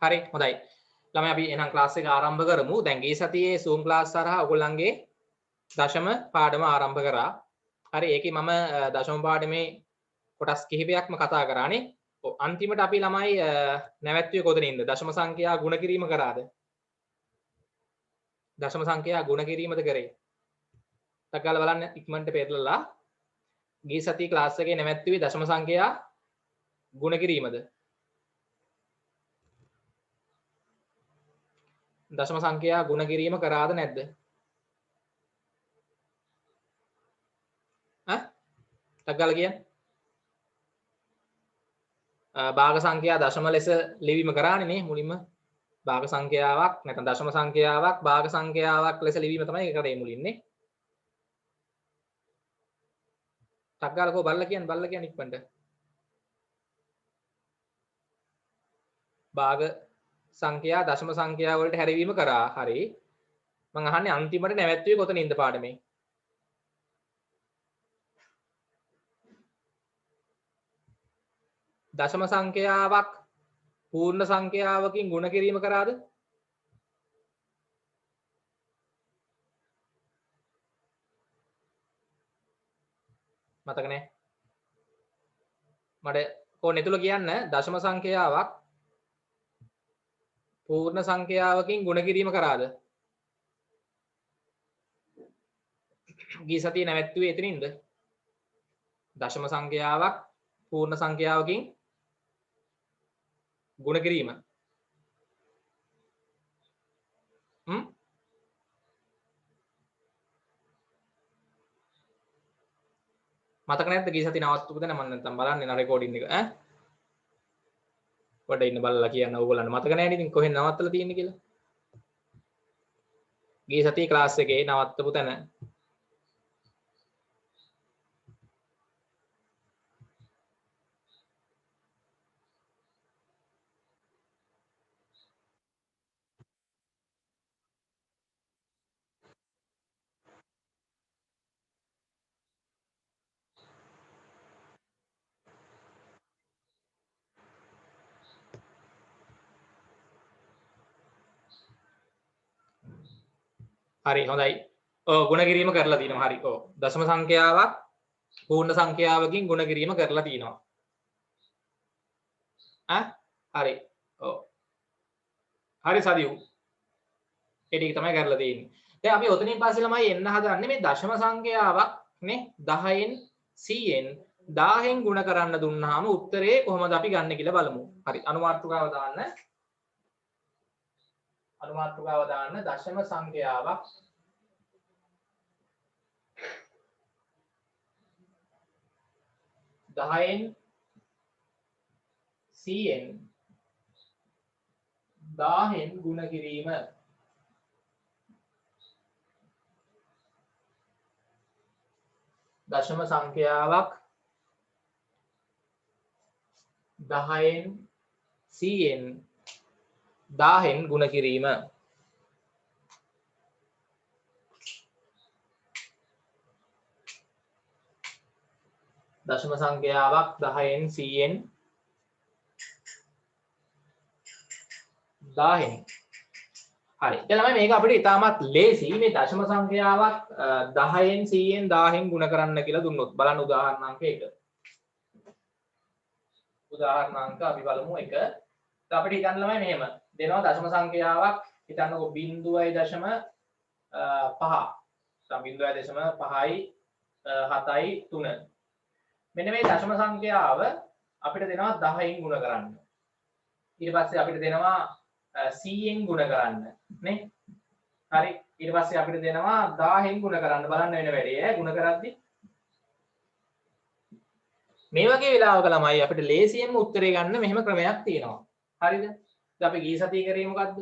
හරි හොඳයි. ළමයි අපි එහෙනම් ක්ලාස් එක ආරම්භ කරමු. දැන් ගිය සතියේ Zoom ක්ලාස් හරහා ඔයගොල්ලන්ගේ දශම පාඩම ආරම්භ කරා. හරි ඒකේ මම දශම පාඩමේ කොටස් කිහිපයක්ම කතා කරානේ. ඔව් අන්තිමට අපි ළමයි නැවැත්තුවේ කොතනින්ද? දශම සංඛ්‍යා ගුණ කිරීම කරාද? දශම සංඛ්‍යා ගුණ කිරීමද කරේ? ටක් ගාලා බලන්න ඉක්මනට පෙරලලා. ගිය සතියේ ක්ලාස් එකේ නැවැත්තුවේ දශම සංඛ්‍යා ගුණ කිරීමද? දශම සංඛ්‍යා ගුණ කිරීම කරාද නැද්ද? ටක් ගාලා කියන්න. භාග සංඛ්‍යා දශම ලෙස ලිවීම කරානේ නේ මුලින්ම. භාග සංඛ්‍යාවක් නැත්නම් දශම සංඛ්‍යාවක් භාග සංඛ්‍යාවක් ලෙස ලිවීම තමයි කරේ මුලින්නේ. ටක් ගාලා කො බලලා කියන්න ඉක්මනට. භාග සංඛ්‍යා දශම සංඛ්‍යා වලට හැරවීම කරා. හරි. මම අහන්නේ අන්තිමට නැවැත්තුවේ කොතනින්ද පාඩමේ? දශම සංඛ්‍යාවක් පූර්ණ සංඛ්‍යාවකින් ගුණ කිරීම කරාද? මතක නැහැ. මට ඕනේ තුල කියන්න දශම සංඛ්‍යාවක් පූර්ණ සංඛ්‍යාවකින් ගුණ කිරීම කරාද? ගිය සතියේ නැවැත්තුවේ එතනින්ද? දශම සංඛ්‍යාවක් පූර්ණ සංඛ්‍යාවකින් ගුණ කිරීම. මතක නැද්ද ගිය සතියේ නවත්තුපු දැන මම නැත්තම් බලන්නේ නා රෙකෝඩින් එක ඈ පොඩ්ඩක් ඉන්න බලලා කියන්න ඕගොල්ලන්ට මතක නැහැ නේද ඉතින් කොහෙන් නවත්තලා තියෙන්නේ කියලා. ගිය සතියේ ක්ලාස් එකේ නවත්තපු තැන හරි හොඳයි. ඔව් ගුණ කිරීම කරලා තිනවා. හරි. ඔව්. දශම සංඛ්‍යාවක් පූර්ණ සංඛ්‍යාවකින් ගුණ කිරීම කරලා තිනවා. හරි. ඔව්. හරි සදියු. ඒ ටික තමයි කරලා තියෙන්නේ. දැන් අපි ඔතනින් පස්සේ ළමයි එන්න හදන්නේ මේ දශම සංඛ්‍යාවක් නේ 10න් 100න් 1000න් ගුණ කරන්න දුන්නාම උත්තරේ කොහොමද අපි ගන්න කියලා බලමු. හරි. අනුමාත්‍රකාව දාන්න. අනුමාත්‍රකාව දාන්න දශම සංඛ්‍යාවක් 10න් 100න් 1000න් ගුණ කිරීම. දශම සංඛ්‍යාවක් 10න් 100න් 1000න් ගුණ කිරීම. දශම සංඛ්‍යාවක් 10න් 100න් 1000න්. හරි. දැන් ළමයි මේක අපිට ඉතාමත් ලේසි මේ දශම සංඛ්‍යාවක් 10න් 100න් 1000න් ගුණ කරන්න කියලා දුන්නොත් බලන්න උදාහරණ අංක 1. උදාහරණ අංක අපි බලමු 1. දැන් අපිට හිතන්න ළමයි මෙහෙම දෙනවා දශම සංඛ්‍යාවක් හිතන්නකෝ 0.5 0.5යි 7යි 3. මෙන්න මේ දශම සංඛ්‍යාව අපිට දෙනවා 10න් ගුණ කරන්න. ඊට පස්සේ අපිට දෙනවා 100න් ගුණ කරන්න නේ. හරි. ඊට පස්සේ අපිට දෙනවා 1000න් ගුණ කරන්න බලන්න වෙන වැඩේ ඈ ගුණ කරද්දි. මේ වගේ වෙලාවක ළමයි අපිට ලේසියෙන්ම උත්තරේ ගන්න මෙහෙම ක්‍රමයක් තියෙනවා. හරිද? දැන් අපි ගිය සතියේ කරේ මොකද්ද?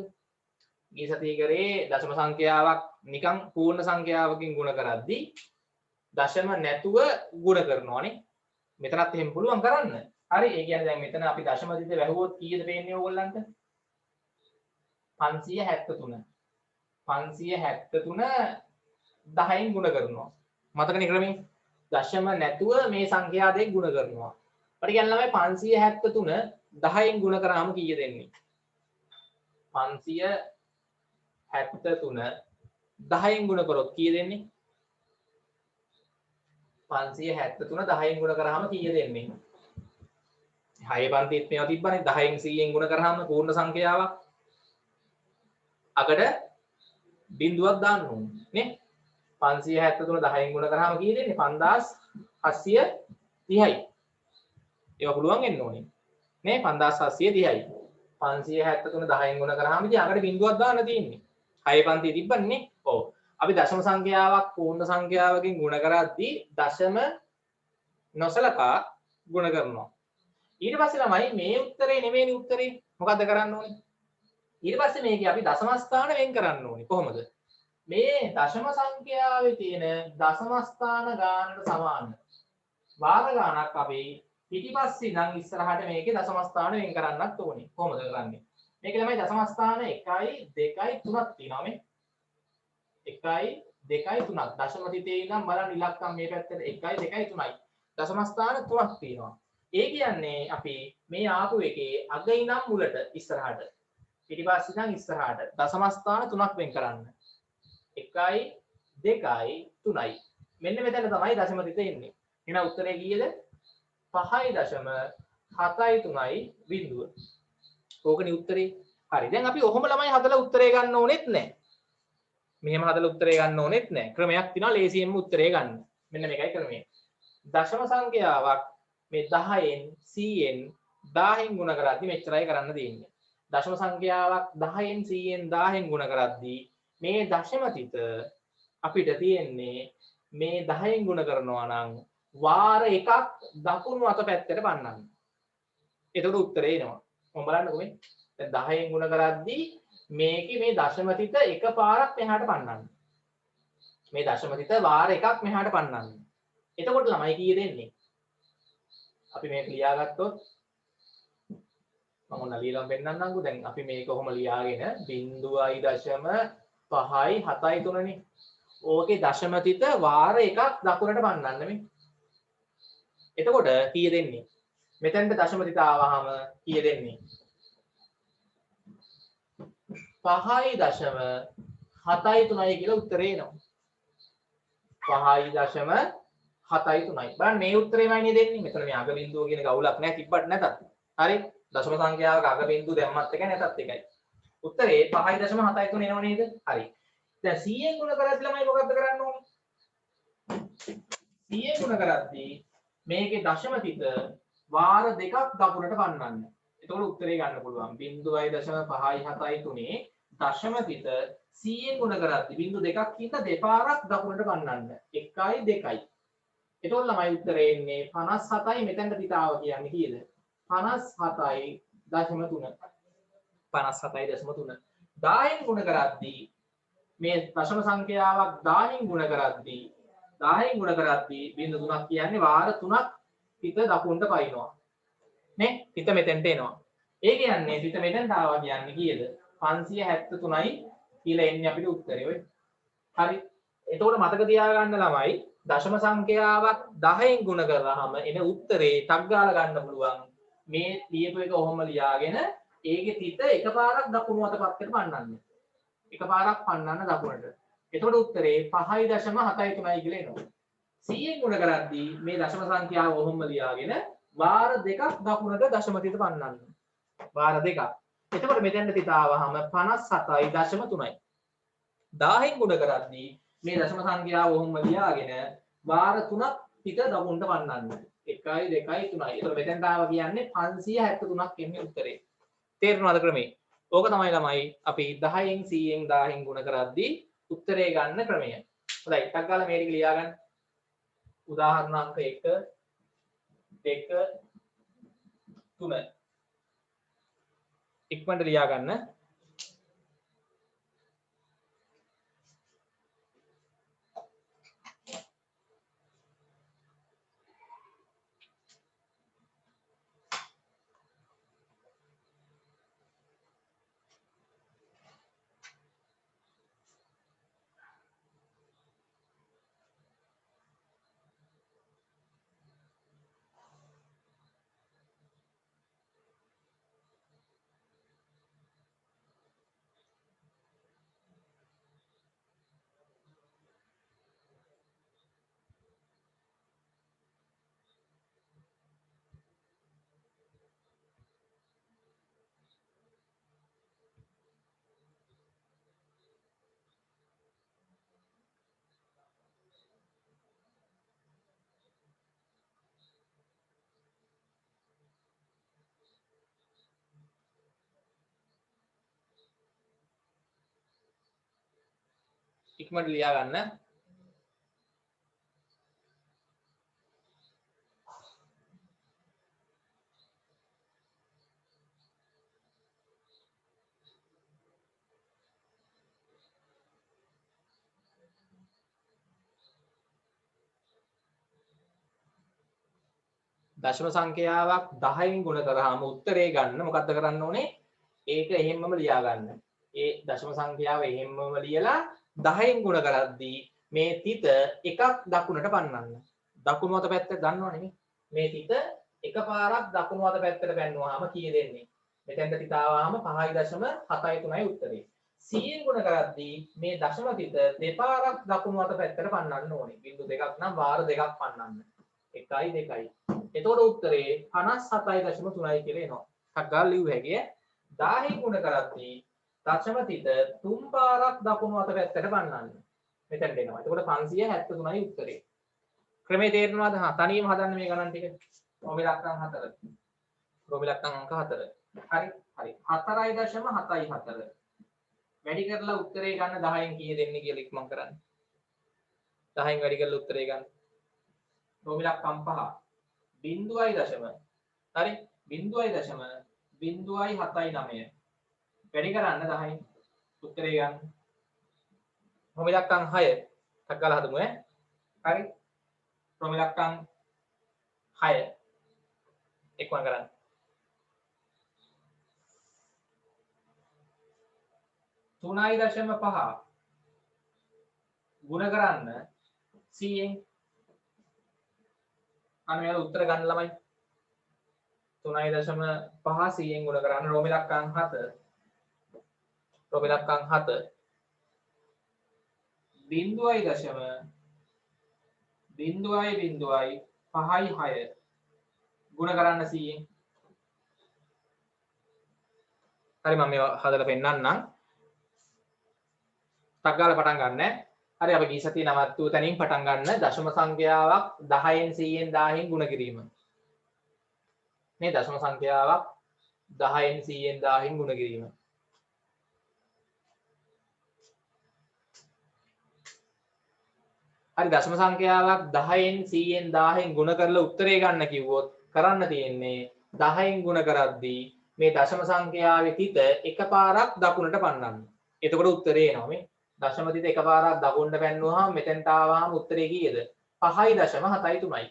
ගිය සතියේ කරේ දශම සංඛ්‍යාවක් නිකන් පූර්ණ සංඛ්‍යාවකින් ගුණ කරද්දි දශම නැතුව ගුණ කරනවානේ. මෙතනත් එහෙම පුළුවන් කරන්න. හරි. ඒ කියන්නේ දැන් මෙතන අපි දශම දිද්ද වැහුවොත් කීයද පේන්නේ ඕගොල්ලන්ට? 573. 573 10න් ගුණ කරනවා. මතකනේ ක්‍රමේ? දශම නැතුව මේ සංඛ්‍යා දෙක ගුණ කරනවා. අපිට කියන්න ළමයි 573 10න් ගුණ කරාම කීයද එන්නේ? 573 10න් ගුණ කරොත් කීය දෙන්නේ? 573 10න් ගුණ කරාම කීය දෙන්නේ? 6 පන්තිත් මේවා තිබ්බනේ 10න් 100න් ගුණ කරාම පූර්ණ සංඛ්‍යාවක්. අකට බිඳුවක් දාන්න ඕනේ නේ. 573 10න් ගුණ කරාම කීය දෙන්නේ? 5730යි. ඒක පුළුවන් වෙන්න ඕනේ. නේ 5730යි. 573 10න් ගුණ කරාම ඉතින් අකට බිඳුවක් දාන්න තියෙන්නේ. 6 පන්තිය තිබ්බනේ නේ. ඔව්. අපි දශම සංඛ්‍යාවක් පූර්ණ සංඛ්‍යාවකින් ගුණ කරද්දී දශම නොසලකා ගුණ කරනවා. ඊට පස්සේ ළමයි මේ උත්තරේ නෙමෙයිනේ උත්තරේ. මොකද්ද කරන්න ඕනේ? ඊට පස්සේ මේකේ අපි දශම ස්ථාන වෙන් කරන්න ඕනේ. කොහොමද? මේ දශම සංඛ්‍යාවේ තියෙන දශම ස්ථාන ගානට සමාන වාර ගානක් අපි පිටිපස්සේ ඉඳන් ඉස්සරහට මේකේ දශම ස්ථාන වෙන් කරන්නත් ඕනේ. කොහොමද කරන්නේ? මේක තමයි දශම ස්ථාන 1 2 3ක් තියෙනවා මේ. 1 2 3ක් දශම තිතේ ඉඳන් බලන්න ඉලක්කම් මේ පැත්තට 1 2 3යි. දශම ස්ථාන 3ක් තියෙනවා. ඒ කියන්නේ අපි මේ ආපු එකේ අග ඉඳන් මුලට ඉස්සරහට පිටිපස්සේ ඉඳන් ඉස්සරහට දශම ස්ථාන 3ක් වෙන් කරන්න. 1යි 2යි 3යි. මෙන්න මෙතන තමයි දශම තිත එන්නේ. එහෙනම් උත්තරේ කීයද? 5.73යි බිඳුව. ඕකනේ උත්තරේ. හරි. දැන් අපි ඔහොම ළමයි හදලා උත්තරේ ගන්න ඕනෙත් නැහැ. මෙහෙම හදලා උත්තරේ ගන්න ඕනෙත් නැහැ. ක්‍රමයක් තියෙනවා ලේසියෙන්ම උත්තරේ ගන්න. මෙන්න මේකයි ක්‍රමය. දශම සංඛ්‍යාවක් මේ 10න් 100න් 1000න් ගුණ කරද්දි මෙච්චරයි කරන්න තියෙන්නේ. දශම සංඛ්‍යාවක් 10න් 100න් 1000න් ගුණ කරද්දි මේ දශම තිත අපිට තියෙන්නේ මේ 10න් ගුණ කරනවා නම් වාර එකක් දකුණු අත පැත්තට පන්නන්න. එතකොට උත්තරේ එනවා. මම බලන්නකො මේ. දැන් 10න් ගුණ කරද්දී මේකේ මේ දශම තිත එකපාරක් මෙහාට පන්නන්න. මේ දශම තිත වාර එකක් මෙහාට පන්නන්න. එතකොට ළමයි කීය දෙන්නේ? අපි මේක ලියාගත්තොත් මම ඔන්න ලියලා පෙන්නන්නම්කෝ. දැන් අපි මේක කොහොම ලියාගෙන 0.5යි 7යි 3නේ. ඕකේ දශම තිත වාර එකක් දකුණට පන්නන්න මේ. එතකොට කීය දෙන්නේ? මෙතෙන්ට දශම තිත ආවහම කීය දෙන්නේ? 5.73යි කියලා උත්තරේ එනවා. 5.73යි. බලන්න මේ උත්තරේමයි නේද දෙන්නේ. මෙතන මේ අග බිඳුව කියන ගවුලක් නැහැ තිබ්බට නැතත්. හරි. දශම සංඛ්‍යාවක අග බිඳුව දැම්මත් එකයි නැතත් එකයි. උත්තරේ 5.73 එනව නේද? හරි. දැන් 100න් ගුණ කරද්දී ළමයි මොකද්ද කරන්න ඕනේ? 100න් ගුණ කරද්දී මේකේ දශම තිත වාර දෙකක් දකුණට පන්නන්න. එතකොට උත්තරේ ගන්න පුළුවන්. 0.573 දශම තිත 100න් ගුණ කරද්දී බිංදු දෙකක් හින්දා දෙපාරක් දකුණට පන්නන්න. 1යි 2යි. එතකොට ළමයි උත්තරේ එන්නේ 57යි මෙතෙන්ට තිතාව කියන්නේ කීයද? 57යි දශම 3. 57යි දශම 3. 10න් ගුණ කරද්දී මේ දශම සංඛ්‍යාවක් 10න් ගුණ කරද්දී 10න් ගුණ කරද්දී බිංදු 3ක් කියන්නේ වාර 3ක් තිත දකුණට පයින්නවා. නේ? තිත මෙතෙන්ට එනවා. ඒ කියන්නේ තිත මෙතෙන්ට ආවා කියන්නේ කීයද? 573යි කියලා එන්නේ අපිට උත්තරේ ඔය. හරි. එතකොට මතක තියාගන්න ළමයි දශම සංඛ්‍යාවක් 10න් ගුණ කරාම එන උත්තරේ ටක් ගාලා ගන්න පුළුවන්. මේ ලියපු එක ඔහොම ලියාගෙන ඒකේ තිත එකපාරක් දකුණු අත පැත්තට පන්නන්න. එකපාරක් පන්නන්න දකුණට. එතකොට උත්තරේ 5.73යි කියලා එනවා. 100න් ගුණ කරද්දී මේ දශම සංඛ්‍යාව ඔහොම ලියාගෙන වාර දෙකක් දකුණට දශම තිත පන්නන්න. වාර දෙකක්. එතකොට මෙතෙන්ට තිත ආවහම 57.3යි. 1000න් ගුණ කරද්දී මේ දශම සංඛ්‍යාව ඔහොම ලියාගෙන වාර 3ක් තිත දකුණට පන්නන්න. 1යි 2යි 3යි. එතකොට මෙතෙන්ට ආවා කියන්නේ 573ක් එන්නේ උත්තරේ. තේරුණාද ක්‍රමේ? ඕක තමයි ළමයි අපි 10න් 100න් 1000න් ගුණ කරද්දී උත්තරේ ගන්න ක්‍රමය. හොඳයි. ටක් ගාලා මේ ටික ලියා ගන්න. උදාහරණ අංක 1 2 3 ඉක්මනට ලියා ගන්න. ඉක්මනට ලියා ගන්න. දශම සංඛ්‍යාවක් 10න් ගුණ කරාම උත්තරේ ගන්න මොකද්ද කරන්න ඕනේ? ඒක එහෙම්මම ලියා ගන්න. ඒ දශම සංඛ්‍යාව එහෙම්මම ලියලා 10න් ගුණ කරද්දී මේ තිත එකක් දකුණට පන්නන්න. දකුණු අත පැත්ත ගන්නවනේ නේ. මේ තිත එකපාරක් දකුණු අත පැත්තට පැන්නුවාම කීය දෙන්නේ? මෙතෙන්ට තිත ආවම 5.73යි උත්තරේ. 100න් ගුණ කරද්දී මේ දශම තිත දෙපාරක් දකුණු අත පැත්තට පන්නන්න ඕනේ. බිංදු දෙකක් නම් වාර දෙකක් පන්නන්න. 1යි 2යි. එතකොට උත්තරේ 57.3යි කියලා එනවා. ටක් ගාලා ලියුව හැකියි. 1000 ගුණ කරද්දී දශම තිත තුන් පාරක් දකුණු අත පැත්තට පන්නන්න. මෙතනට එනවා. එතකොට 573යි උත්තරේ. ක්‍රමේ තේරෙනවද? තනියම හදන්න මේ ගණන් ටික. රෝමි ලක්ෂණ 4. රෝමි ලක්ෂණ අංක 4. හරි. හරි. 4.74. වැඩි කරලා උත්තරේ ගන්න 10න් කීය දෙන්නේ කියලා ඉක්මන් කරන්න. 10න් වැඩි කරලා උත්තරේ ගන්න. රෝමි ලක්ෂණ 5. බිංදුවයි දශම හරි බිංදුවයි 7.9 වැඩි කරන්න 10න් උත්තරේ ගන්න. රෝමි ලක්ෂණ 6 ටක් ගාලා හදමු හරි රෝමි ලක්ෂණ 6 එක්වන කරන්න. තුනයි දශම 5 ගුණ කරන්න 100න් අනේ උත්තර ගන්න ළමයි 3.5 100න් ගුණ කරන්න රෝමි ලක්ෂණ 7 බිංදුවයි දශම බිංදුවයි 5යි 6 ගුණ කරන්න 100න්. හරි මම මේවා හදලා පෙන්නන්නම්. ටක් ගාලා පටන් ගන්න. හරි අපි ගිය සතියේ නවත්වූ තැනින් පටන් ගන්න. දශම සංඛ්‍යාවක් 10න් 100න් 1000න් ගුණ කිරීම. මේ දශම සංඛ්‍යාවක් 10න් 100න් 1000න් ගුණ කිරීම. හරි දශම සංඛ්‍යාවක් 10න් 100න් 1000න් ගුණ කරලා උත්තරේ ගන්න කිව්වොත් කරන්න තියෙන්නේ 10න් ගුණ කරද්දී මේ දශම සංඛ්‍යාවේ තිත එකපාරක් දකුණට පන්නන්න. එතකොට උත්තරේ එනවා මේ. දශම තිත එකපාරක් දකුණට පැන්නුවාම මෙතෙන්ට ආවම උත්තරේ කීයද? 5.73යි.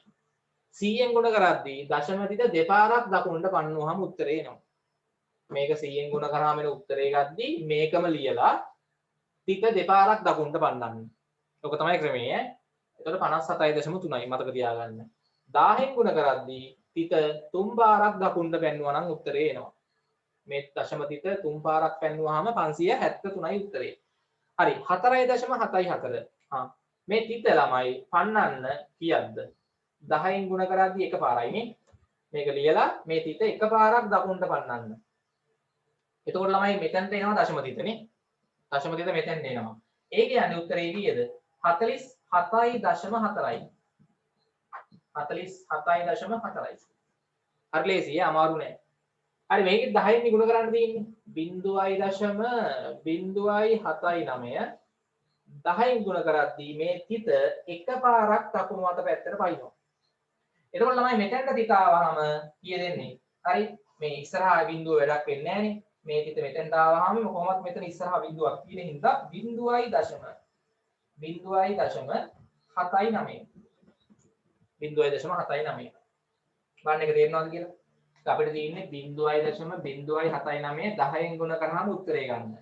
100න් ගුණ කරද්දී දශම තිත දෙපාරක් දකුණට පන්නුවාම උත්තරේ එනවා. මේක 100න් ගුණ කරාම එන උත්තරේ ගද්දී මේකම ලියලා තිත දෙපාරක් දකුණට පන්නන්න. ඔක තමයි ක්‍රමය. එතකොට 57.3යි මතක තියාගන්න. 1000න් ගුණ කරද්දී තිත තුන් පාරක් දකුණට පැන්නුවා නම් උත්තරේ එනවා. මේ දශම තිත තුන් පාරක් පැන්නුවාම 573යි උත්තරේ. හරි 4.74. මේ තිත ළමයි පන්නන්න කීයක්ද? 10න් ගුණ කරද්දී එකපාරයි නේ. මේක ලියලා මේ තිත එකපාරක් දකුණට පන්නන්න. එතකොට ළමයි මෙතනට එනවා දශම තිත නේ. දශම තිත මෙතෙන්ට එනවා. ඒ කියන්නේ උත්තරේ කීයද? 47.4යි. 47.4යි. හරි ලේසියි අමාරු නෑ. හරි මේකෙත් 10න් ගුණ කරන්න තියෙන්නේ. 0.079 10න් ගුණ කරද්දී මේ තිත එකපාරක් දකුණු අත පැත්තට පයින්නවා. එතකොට ළමයි මෙතෙන්ට තිත ආවහම කීය දෙන්නේ? හරි මේ ඉස්සරහා බිඳුව වැඩක් වෙන්නේ නෑනේ. මේ තිත මෙතෙන්ට ආවහම කොහොමත් මෙතන ඉස්සරහා බිඳුවක් තියෙන හින්දා 0.079 0.79 බලන්න එක තේරෙනවද කියලා? අපිට තියෙන්නේ 0.079 10න් ගුණ කරාම උත්තරේ ගන්න.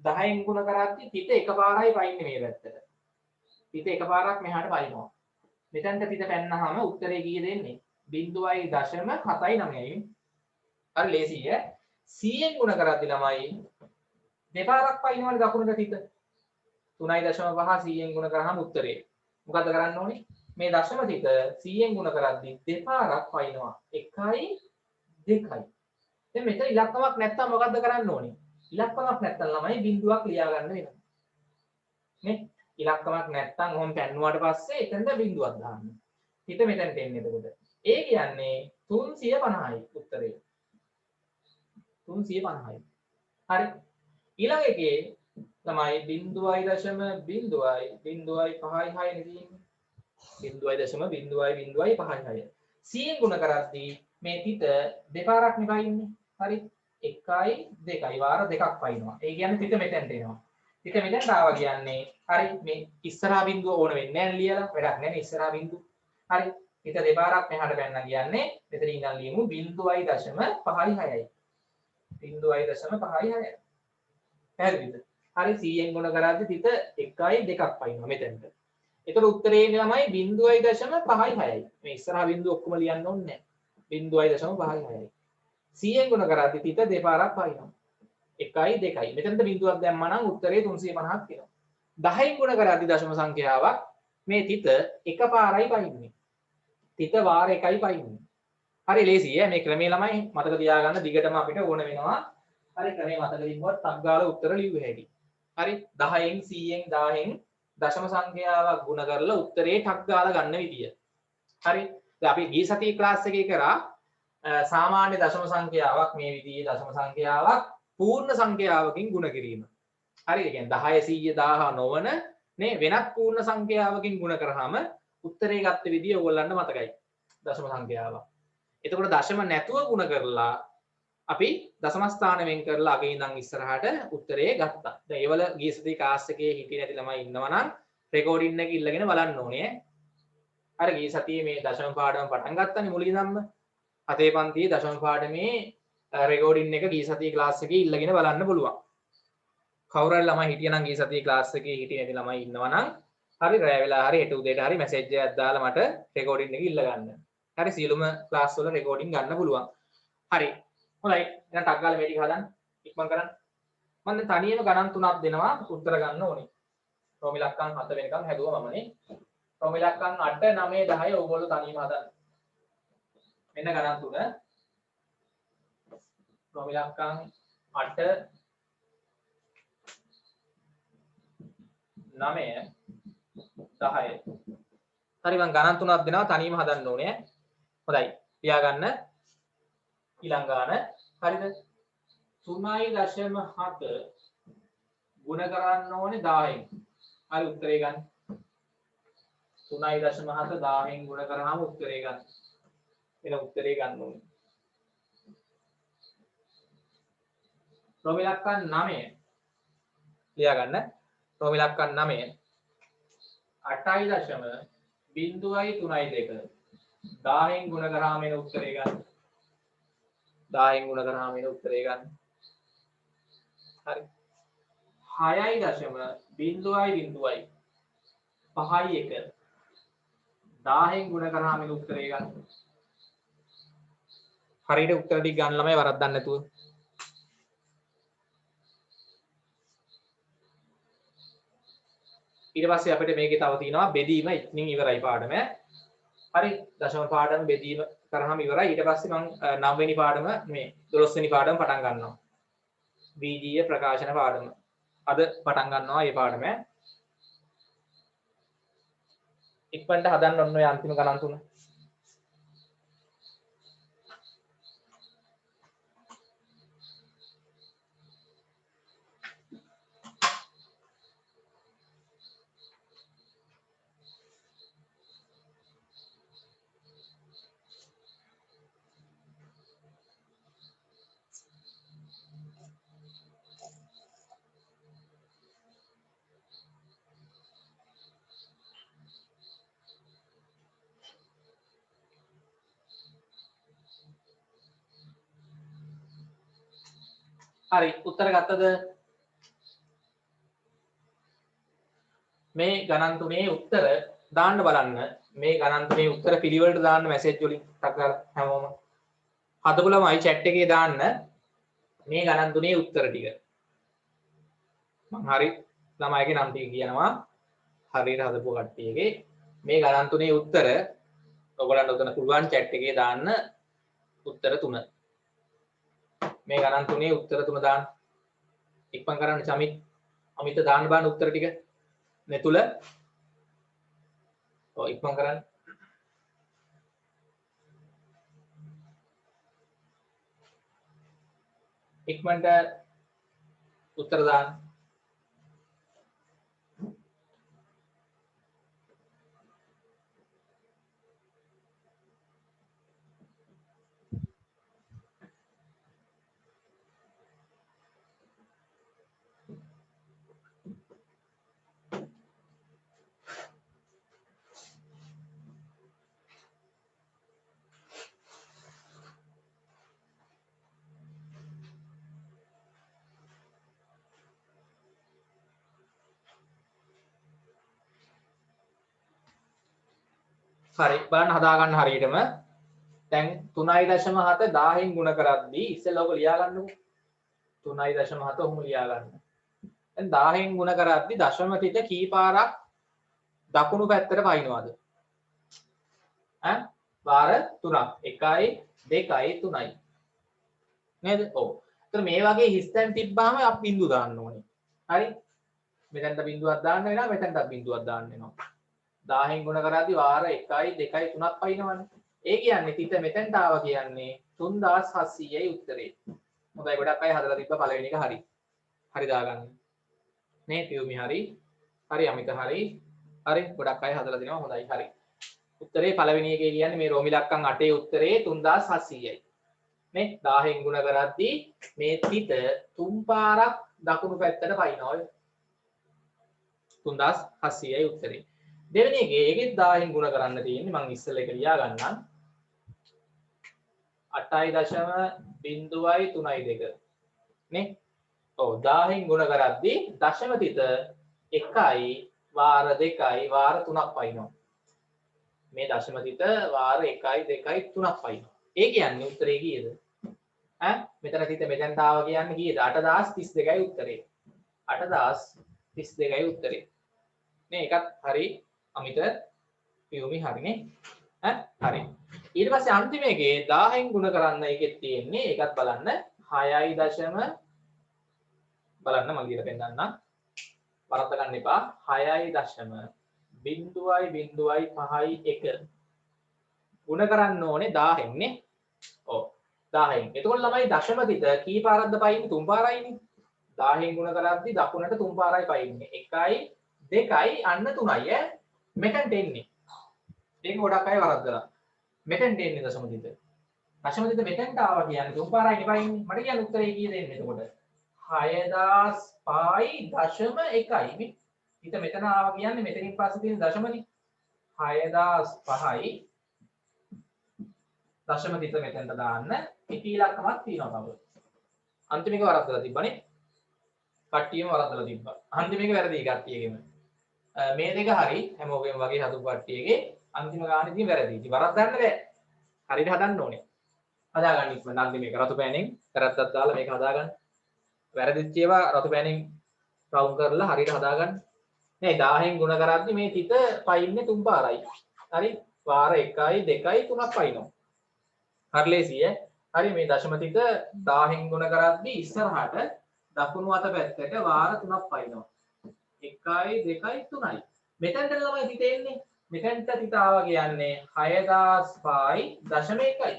10න් ගුණ කරද්දී තිත එකපාරයි පයින්නේ මේ පැත්තට. තිත එකපාරක් මෙහාට පයින්නවා. මෙතනට තිත පැන්නාම උත්තරේ කීය දෙන්නේ? 0.79යි. හරි ලේසියි ඈ. 100න් ගුණ කරද්දී ළමයි දෙපාරක් පයින්නවනේ දකුණට තිත. 3.5 100න් ගුණ කරාම උත්තරේ. මොකද්ද කරන්න ඕනේ? මේ දශම තිත 100න් ගුණ කරද්දී දෙපාරක් පයින්නවා. 1යි 2යි. දැන් මෙතන ඉලක්කමක් නැත්තම් මොකද්ද කරන්න ඕනේ? ඉලක්කමක් නැත්තම් ළමයි බිඳුවක් ලියා ගන්න වෙනවා. නේ? ඉලක්කමක් නැත්තම් ඔහොම පැන්නුවාට පස්සේ එතනද බිඳුවක් දාන්න. හිත මෙතනට එන්නේ එතකොට. ඒ කියන්නේ 350යි උත්තරේ. 350යි. හරි. ඊළඟ එකේ ළමයි 0.0.0.5 නේ තියෙන්නේ 0.0.0.56 100න් ගුණ කරද්දී මේ තිත දෙපාරක් නේ වයින්නේ හරි 1යි 2යි වාර දෙකක් වයින්නවා ඒ කියන්නේ තිත මෙතෙන්ට එනවා තිත මෙතෙන්ට ආවා කියන්නේ හරි මේ ඉස්සරහා බිඳුව ඕන වෙන්නේ නැහැ ලියලා වැඩක් නැහැ ඉස්සරහා බිඳුව හරි තිත දෙපාරක් මෙහාට පැනලා කියන්නේ මෙතන ඉඳන් ලියමු 0.56යි 0.56යි පැහැදිලිද හරි 100න් ගුණ කරද්දී තිත 1යි 2ක් වයින්නවා මෙතෙන්ට ඒතර උත්තරේ ළමයි 0.56යි මේ ඉස්සරහා බිඳුව ඔක්කොම ලියන්න ඕනේ නැහැ 0.56යි 100න් ගුණ කරද්දී තිත දෙපාරක් වයින්නවා 1යි 2යි මෙතනට බිඳුවක් දැම්මා නම් උත්තරේ 350ක් එනවා 10න් ගුණ කරද්දී දශම සංඛ්‍යාවක් මේ තිත එකපාරයි වයින්නේ තිත වාර එකයි වයින්නේ හරි ලේසියි මේ ක්‍රමේ ළමයි මතක තියාගන්න දිගටම අපිට ඕන වෙනවා හරි ක්‍රමේ මතක තිබ්බොත් ටක් ගාලා උත්තර ලියුව හැකියි හරි 10න් 100න් 1000න් දශම සංඛ්‍යාවක් ගුණ කරලා උත්තරේ ටක් ගාලා ගන්න විදිය හරි දැන් අපි ගිය සතියේ ක්ලාස් එකේ කරා සාමාන්‍ය දශම සංඛ්‍යාවක් මේ විදිහේ දශම සංඛ්‍යාවක් පූර්ණ සංඛ්‍යාවකින් ගුණ කිරීම. හරිද? කියන්නේ 10 100 1000 නොවන නේ වෙනත් පූර්ණ සංඛ්‍යාවකින් ගුණ කරාම උත්තරේ ගත්ත විදිය ඕගොල්ලන්ට මතකයි. දශම සංඛ්‍යාව. එතකොට දශම නැතුව ගුණ කරලා අපි දශම ස්ථාන වෙන් කරලා අගේ ඉඳන් ඉස්සරහට උත්තරේ ගත්තා. දැන් ඒවල ගිය සතියේ ක්ලාස් එකේ හිටියේ නැති ළමයි ඉන්නවා නම් රෙකෝඩින් එක ඉල්ලගෙන බලන්න ඕනේ. අර ගිය සතියේ මේ දශම පාඩම පටන් ගත්තනේ මුලින්ම. හතේ පන්තියේ දශම පාඩමේ රෙකෝඩින් එක ගිය සතියේ ක්ලාස් එකේ ඉල්ලගෙන බලන්න පුළුවන්. කවුරු හරි ළමයි හිටියනම් ගිය සතියේ ක්ලාස් එකේ හිටියේ නැති ළමයි ඉන්නවා නම් හරි රැය වෙලා හරි හෙට උදේට හරි මැසේජ් එකක් දාලා මට රෙකෝඩින් එක ඉල්ල ගන්න. හරි සියලුම ක්ලාස් වල රෙකෝඩින් ගන්න පුළුවන්. හරි. හොඳයි. එහෙනම් ටක් ගාලා මේ ටික හදන්න. ඉක්මන් කරන්න. මම දැන් තනියම ගණන් තුනක් දෙනවා උත්තර ගන්න ඕනේ. රෝම ඉලක්කම් 7 වෙනකම් හැදුවා මමනේ. රෝම ඉලක්කම් 8 9 10 ඕගොල්ලෝ තනියම හදන්න. මෙන්න ගණන් තුන. රෝම ඉලක්කම් 8 9 10 හරි මම ගණන් තුනක් දෙනවා තනියම හදන්න ඕනේ. හොඳයි. තියාගන්න. ඊළඟ ගාන හරිද? 3.7 ගුණ කරන්න ඕනේ 10න්. හරි උත්තරේ ගන්න. 3.7 10න් ගුණ කරාම උත්තරේ ගන්න. එන උත්තරේ ගන්න ඕනේ. රෝම ඉලක්කම් 9 ලියාගන්න. රෝම ඉලක්කම් 9 8.0.32 10න් ගුණ කරාම එන උත්තරේ ගන්න. 10න් ගුණ කරාම එන උත්තරේ ගන්න. හරි. 6.0.5 10න් ගුණ කරාම එන උත්තරේ ගන්න. හරියට උත්තර ටික ගන්න ළමයි වරද්දන්න නැතුව. ඊට පස්සේ අපිට මේකේ තව තියෙනවා බෙදීම ඉක්මනින් ඉවරයි පාඩම. හරි දශම පාඩම බෙදීම කරාම ඉවරයි. ඊට පස්සේ මම 9 වෙනි පාඩම මේ 12 වෙනි පාඩම පටන් ගන්නවා. බීජීය ප්‍රකාශන පාඩම. අද පටන් ගන්නවා මේ පාඩම. ඉක්මනට හදන්න ඔන්න ඔය අන්තිම ගණන් තුන. හරි උත්තර ගත්තද? මේ ගණන් තුනේ උත්තර දාන්න බලන්න. මේ ගණන් තුනේ උත්තර පිළිවෙලට දාන්න මැසේජ් වලින් ටක් ගාලා හැමෝම. හදපු ළමයි chat එකේ දාන්න මේ ගණන් තුනේ උත්තර ටික. මම හරි ළමයිගේ නම් ටික කියනවා. හරියට හදපු කට්ටියගේ මේ ගණන් තුනේ උත්තර ඔයගලන්ට උතන පුළුවන් chat එකේ දාන්න උත්තර 3. මේ ගණන් තුනේ උත්තර 3 දාන්න. ඉක්මන් කරන්න චමිත් අමිත දාන්න බාන උත්තර ටික නෙතුල. ඔව් ඉක්මන් කරන්න. ඉක්මනට උත්තර දාන්න. හරි බලන්න හදා ගන්න හරියටම දැන් 3.7 1000න් ගුණ කරද්දී ඉස්සෙල්ලා ඔක ලියා ගන්නකො 3.7 ඔහොම ලියා ගන්න. දැන් 1000න් ගුණ කරද්දී දශම තිත කී පාරක් දකුණු පැත්තට පයින්නවද? ඈ වාර 3ක් 1යි 2යි 3යි නේද? ඔව්. ඒතර මේ වගේ හිස්තැන් තිබ්බාම අපි බිංදුව දාන්න ඕනේ. හරි? මෙතනට බිංදුවක් දාන්න වෙනවා මෙතනටත් බිංදුවක් දාන්න වෙනවා. 1000න් ගුණ කරද්දී වාර 1යි 2යි 3ක් පයින්නවනේ. ඒ කියන්නේ තිත මෙතෙන්ට ආවා කියන්නේ 3700යි උත්තරේ. හොඳයි ගොඩක් අය හදලා තිබ්බ පළවෙනි එක හරි. හරි දාගන්න. නේ පියුමි හරි. හරි අමිත හරි. හරි ගොඩක් අය හදලා දිනවා හොඳයි හරි. උත්තරේ පළවෙනි එකේ කියන්නේ මේ රෝමි ලක්කම් 8 උත්තරේ 3700යි. නේ 1000න් ගුණ කරද්දී මේ තිත තුන් පාරක් දකුණු පැත්තට පයින්නවා ඔය 3700යි උත්තරේ. දෙවෙනි එකේ ඒකෙත් 1000න් ගුණ කරන්න තියෙන්නේ මම ඉස්සෙල්ලා එක ලියා ගන්නම් 8.0.32 නේ ඔව් 1000න් ගුණ කරද්දී දශම තිත 1යි වාර 2යි වාර 3ක් පයින්නවා මේ දශම තිත වාර 1යි 2යි 3ක් පයින්නවා ඒ කියන්නේ උත්තරේ කීයද ඈ මෙතන තිත මෙතෙන්ට ආවා කියන්නේ කීයද 8032යි උත්තරේ 8032යි උත්තරේ නේ ඒකත් හරි අමිත පියුමි හරිනේ ඈ හරි ඊට පස්සේ අන්තිම එකේ 1000න් ගුණ කරන්න එකෙත් තියෙන්නේ ඒකත් බලන්න 6යි දශම බලන්න මම කියලා පෙන්නන්නම් වරද්ද ගන්න එපා 6යි දශම 0.5යි 1 ගුණ කරන්න ඕනේ 1000න් නේ ඔව් 1000න් එතකොට ළමයි දශම තිත කී පාරක්ද පයින්නේ තුන් පාරයිනේ 1000න් ගුණ කරද්දී දකුණට තුන් පාරයි පයින්නේ 1යි 2යි අන්න 3යි ඈ මෙතෙන්ට එන්නේ ඒක ගොඩක් අය වරද්දලා මෙතෙන්ට එන්නේ දශම තිත මෙතෙන්ට ආවා කියන්නේ තුන් පාරයි පයින්නේ මට කියන්න උත්තරේ කීයද එන්නේ එතකොට 6005.1යි මේ හිත මෙතන ආවා කියන්නේ මෙතනින් පස්සේ තියෙන දශමනේ 6005යි දශම තිත මෙතනට දාන්න පිටි ඉලක්කමක් තියෙනවා තව අන්තිම එක වරද්දලා තිබ්බනේ කට්ටියම වරද්දලා තිබ්බා අන්තිම එක වැරදි කට්ටියගෙම මේ දෙක හරි හැමෝගෙම වගේ හදපු කට්ටියගේ අන්තිම ගානේදී වැරදි ඉතින් වරද්දන්න බෑ හරියට හදන්න ඕනේ හදාගන්න ඉක්මනට අන්තිම එක රතු පෑනෙන් කරත්තක් දාලා මේක හදාගන්න වැරදිච්ච ඒවා රතු පෑනෙන් රවුන්ඩ් කරලා හරියට හදාගන්න. නේ 1000න් ගුණ කරද්දී මේ තිත පයින්නේ තුන් පාරයි. හරි? වාර 1යි 2යි 3ක් පයින්නවා. හරි ලේසි ඈ. හරි මේ දශම තිත 1000න් ගුණ කරද්දී ඉස්සරහට දකුණු අත පැත්තට වාර 3ක් පයින්නවා. 1යි 2යි 3යි. මෙතෙන්ට ළමයි තිත එන්නේ. මෙතෙන්ට තිත ආවා කියන්නේ 6005.1යි.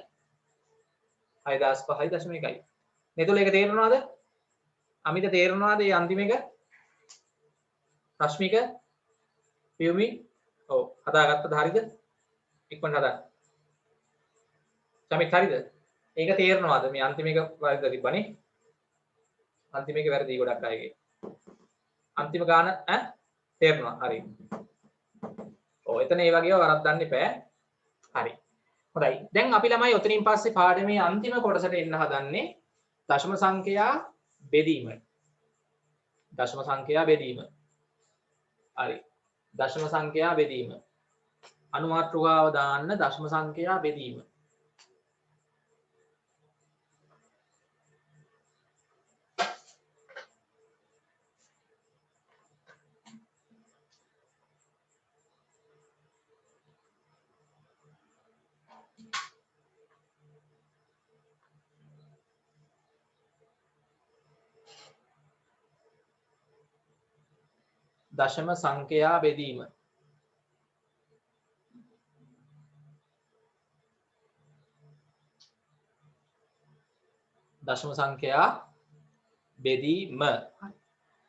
6005.1යි. නේද ඒක තේරෙනවද? අමිත තේරෙනවද මේ අන්තිම එක? රශ්මික පියුමි ඔව් හදාගත්තද හරිද? ඉක්මනට හදා. සමිත් හරිද? ඒක තේරෙනවද මේ අන්තිම එක වැරදිද තිබ්බනේ? අන්තිම එක වැරදි ගොඩක් අයගේ. අන්තිම ගාන ඈ තේරෙනවා හරි. ඔව් එතන ඒ වගේව වරද්දන්න එපා. හරි. හොඳයි. දැන් අපි ළමයි ඔතනින් පස්සේ පාඩමේ අන්තිම කොටසට එන්න හදන්නේ දශම සංඛ්‍යා බෙදීම. දශම සංඛ්‍යා බෙදීම. හරි. දශම සංඛ්‍යා බෙදීම. අනුමාත්‍රකාව දාන්න දශම සංඛ්‍යා බෙදීම. දශම සංඛ්‍යා බෙදීම. දශම සංඛ්‍යා බෙදීම.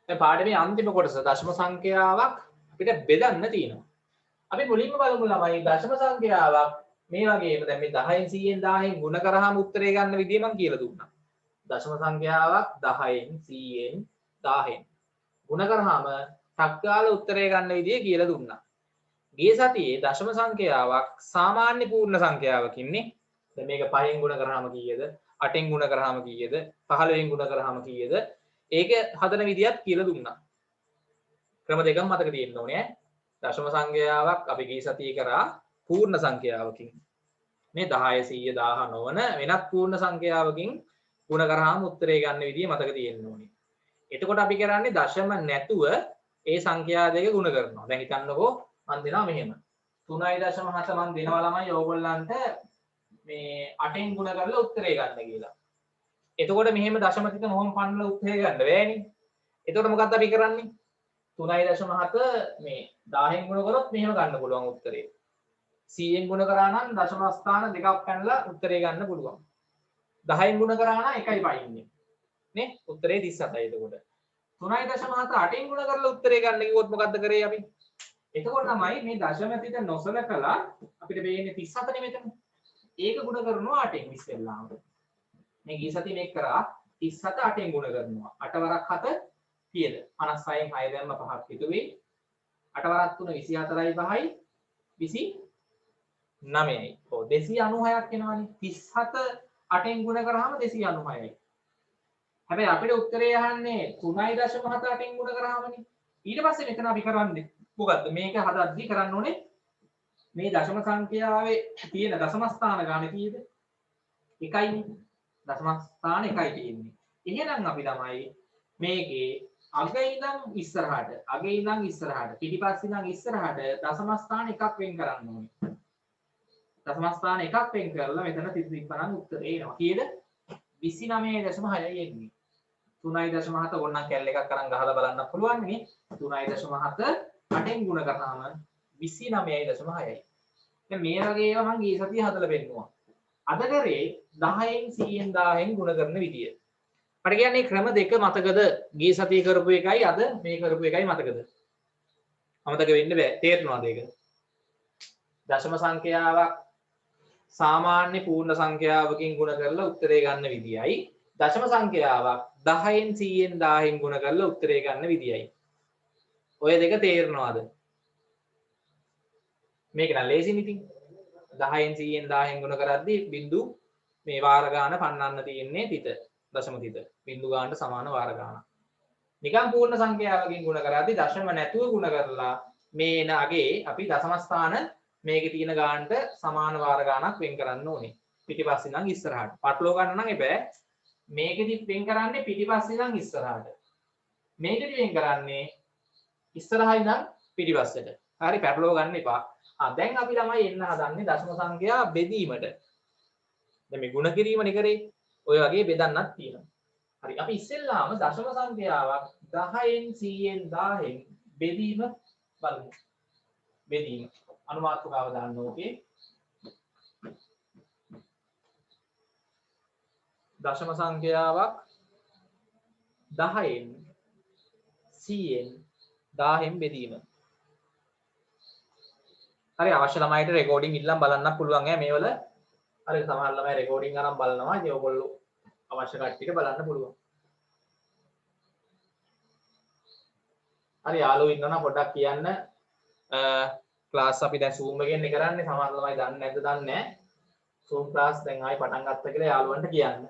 දැන් පාඩමේ අන්තිම කොටස දශම සංඛ්‍යාවක් අපිට බෙදන්න තියෙනවා. අපි මුලින්ම බලමු ළමයි දශම සංඛ්‍යාවක් මේ වගේම දැන් මේ 10න් 100න් 1000න් ගුණ කරාම උත්තරේ ගන්න විදිය මම කියලා දුන්නා. දශම සංඛ්‍යාවක් 10න් 100න් 1000න් ගුණ කරාම ටක්කාල උත්තරේ ගන්න විදිය කියලා දුන්නා. ගිය සතියේ දශම සංඛ්‍යාවක් සාමාන්‍ය පූර්ණ සංඛ්‍යාවකින්නේ. දැන් මේක 5න් ගුණ කරාම කීයද? 8න් ගුණ කරාම කීයද? 15න් ගුණ කරාම කීයද? ඒක හදන විදියත් කියලා දුන්නා. ක්‍රම දෙකක් මතක තියෙන්න ඕනේ. දශම සංඛ්‍යාවක් අපි ගිය සතියේ කරා පූර්ණ සංඛ්‍යාවකින් මේ 10 100 1000 නොවන වෙනත් පූර්ණ සංඛ්‍යාවකින් ගුණ කරාම උත්තරේ ගන්න විදිය මතක තියෙන්න ඕනේ. එතකොට අපි කරන්නේ දශම නැතුව ඒ සංඛ්‍යා දෙක ගුණ කරනවා. දැන් හිතන්නකෝ මම දෙනවා මෙහෙම 3.7 මම දෙනවා ළමයි ඕගොල්ලන්ට මේ 8න් ගුණ කරලා උත්තරේ ගන්න කියලා. එතකොට මෙහෙම දශම තිත මොහොම පන්නලා උත්තරේ ගන්න බෑනේ. එතකොට මොකක්ද අපි කරන්නේ? 3.7 මේ 10න් ගුණ කරොත් මෙහෙම ගන්න පුළුවන් උත්තරේ. 100න් ගුණ කරා නම් දශම ස්ථාන දෙකක් පැනලා උත්තරේ ගන්න පුළුවන්. 10න් ගුණ කරා නම් එකයි පයින්නේ. නේ? උත්තරේ 37යි එතකොට. 3.7 8න් ගුණ කරලා උත්තරේ ගන්න කිව්වොත් මොකද්ද කරේ අපි? එතකොට තමයි මේ දශම තිත නොසලකලා අපිට වෙන්නේ 37 නේ මෙතන. ඒක ගුණ කරනවා 8න් ඉස්සෙල්ලාම. මේ ගිය සතියේ මේක කරා 37 8න් ගුණ කරනවා. 8 වරක් 7 කීයද? 56න් 6 දැම්ම 5ක් හිතුවේ. 8 වරක් 3 24යි 5යි 29යි. ඔව් 296ක් එනවනේ. 37 8න් ගුණ කරාම 296යි. හැබැයි අපිට උත්තරේ අහන්නේ 3.7 8න් ගුණ කරාමනේ. ඊට පස්සේ මෙතන අපි කරන්නේ මොකද්ද? මේක හදද්දී කරන්න ඕනේ මේ දශම සංඛ්‍යාවේ තියෙන දශම ස්ථාන ගාන කීයද? එකයිනේ. දශම ස්ථාන එකයි තියෙන්නේ. එහෙනම් අපි තමයි මේකේ අගේ ඉඳන් ඉස්සරහට පිටිපස්සේ ඉඳන් ඉස්සරහට දශම ස්ථාන එකක් වෙන් කරන්න ඕනේ. දශම ස්ථාන එකක් වෙන් කරලා මෙතන තිබ්බනම් උත්තරේ එනවා. කීයද? 29.6යි එන්නේ. 3.7 ඕනනම් කැල් එකක් අරන් ගහලා බලන්න පුළුවන් නේ. 3.7 8න් ගුණ කරාම 29.6යි. දැන් මේ වගේ ඒවා මම ගිය සතියේ හදලා පෙන්නුවා. අද කරේ 10න් 100න් 1000න් ගුණ කරන විදිය. මට කියන්නේ ක්‍රම දෙක මතකද? ගිය සතියේ කරපු එකයි අද මේ කරපු එකයි මතකද? අමතක වෙන්න බෑ. තේරෙනවද ඒක? දශම සංඛ්‍යාවක් සාමාන්‍ය පූර්ණ සංඛ්‍යාවකින් ගුණ කරලා උත්තරේ ගන්න විදියයි දශම සංඛ්‍යාවක් 10න් 100න් 1000න් ගුණ කරලා උත්තරේ ගන්න විදියයි. ඔය දෙක තේරෙනවද? මේක නම් ලේසියි ඉතින්. 10න් 100න් 1000න් ගුණ කරද්දී බිංදු මේ වාර ගාන පන්නන්න තියෙන්නේ තිත. දශම තිත. බිංදු ගානට සමාන වාර ගාන. නිකම් පූර්ණ සංඛ්‍යාවකින් ගුණ කරද්දී දශම නැතුව ගුණ කරලා මේ එන අගේ අපි දශම ස්ථාන මේකේ තියෙන ගානට සමාන වාර ගානක් වෙන් කරන්න ඕනේ. පිටිපස්සේ ඉඳන් ඉස්සරහට. පටලව ගන්න නම් එපෑ. මේකෙදි වෙන් කරන්නේ පිටිපස්සේ ඉඳන් ඉස්සරහට. මේකෙදි වෙන් කරන්නේ ඉස්සරහා ඉඳන් පිටිපස්සට. හරි පැටලව ගන්න එපා. දැන් අපි ළමයි එන්න හදන්නේ දශම සංඛ්‍යා බෙදීමට. දැන් මේ ගුණ කිරීමනේ කරේ. ඔය වගේ බෙදන්නත් තියෙනවා. හරි අපි ඉස්සෙල්ලාම දශම සංඛ්‍යාවක් 10න් 100න් 1000න් බෙදීම බලමු. බෙදීම අනුමාත්‍රකාව දාන්න ඕකේ. දශම සංඛ්‍යාවක් 10න් 100න් 1000න් බෙදීම. හරි අවශ්‍ය ළමයිට රෙකෝඩින් ඉල්ලන් බලන්න පුළුවන් ඈ මේවල. හරි සමහර ළමයි රෙකෝඩින් අරන් බලනවා. ඉතින් ඔයගොල්ලෝ අවශ්‍ය කට්ටියට බලන්න පුළුවන්. හරි යාළුවෝ ඉන්නවනම් පොඩ්ඩක් කියන්න. ක්ලාස් අපි දැන් Zoom එකෙන් කරන්නේ. සමහර ළමයි දන්නේ නැද්ද දන්නේ නැහැ. Zoom ක්ලාස් දැන් ආයි පටන් ගත්තා කියලා යාළුවන්ට කියන්න.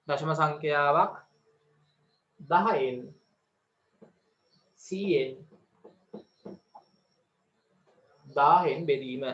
දශම සංඛ්‍යාවක් 10න් 100න් 1000න් බෙදීම.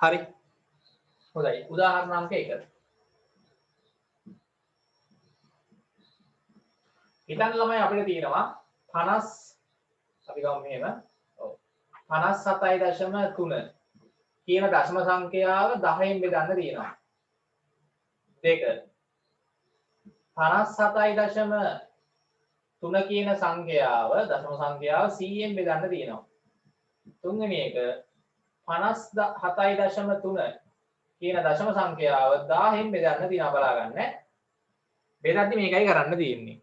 හරි හොඳයි උදාහරණ අංක 1 හිතන්න ළමයි අපිට තියෙනවා 50 අපි ගමු මෙහෙම ඔව් 57.3 කියන දශම සංඛ්‍යාව 10න් බෙදන්න තියෙනවා 2 57.3 කියන සංඛ්‍යාව දශම සංඛ්‍යාව 100න් බෙදන්න තියෙනවා තුන්වෙනි එක 57.3 කියන දශම සංඛ්‍යාව 1000න් බෙදන්න තියනවා බලා ගන්න. බෙදද්දි මේකයි කරන්න තියෙන්නේ.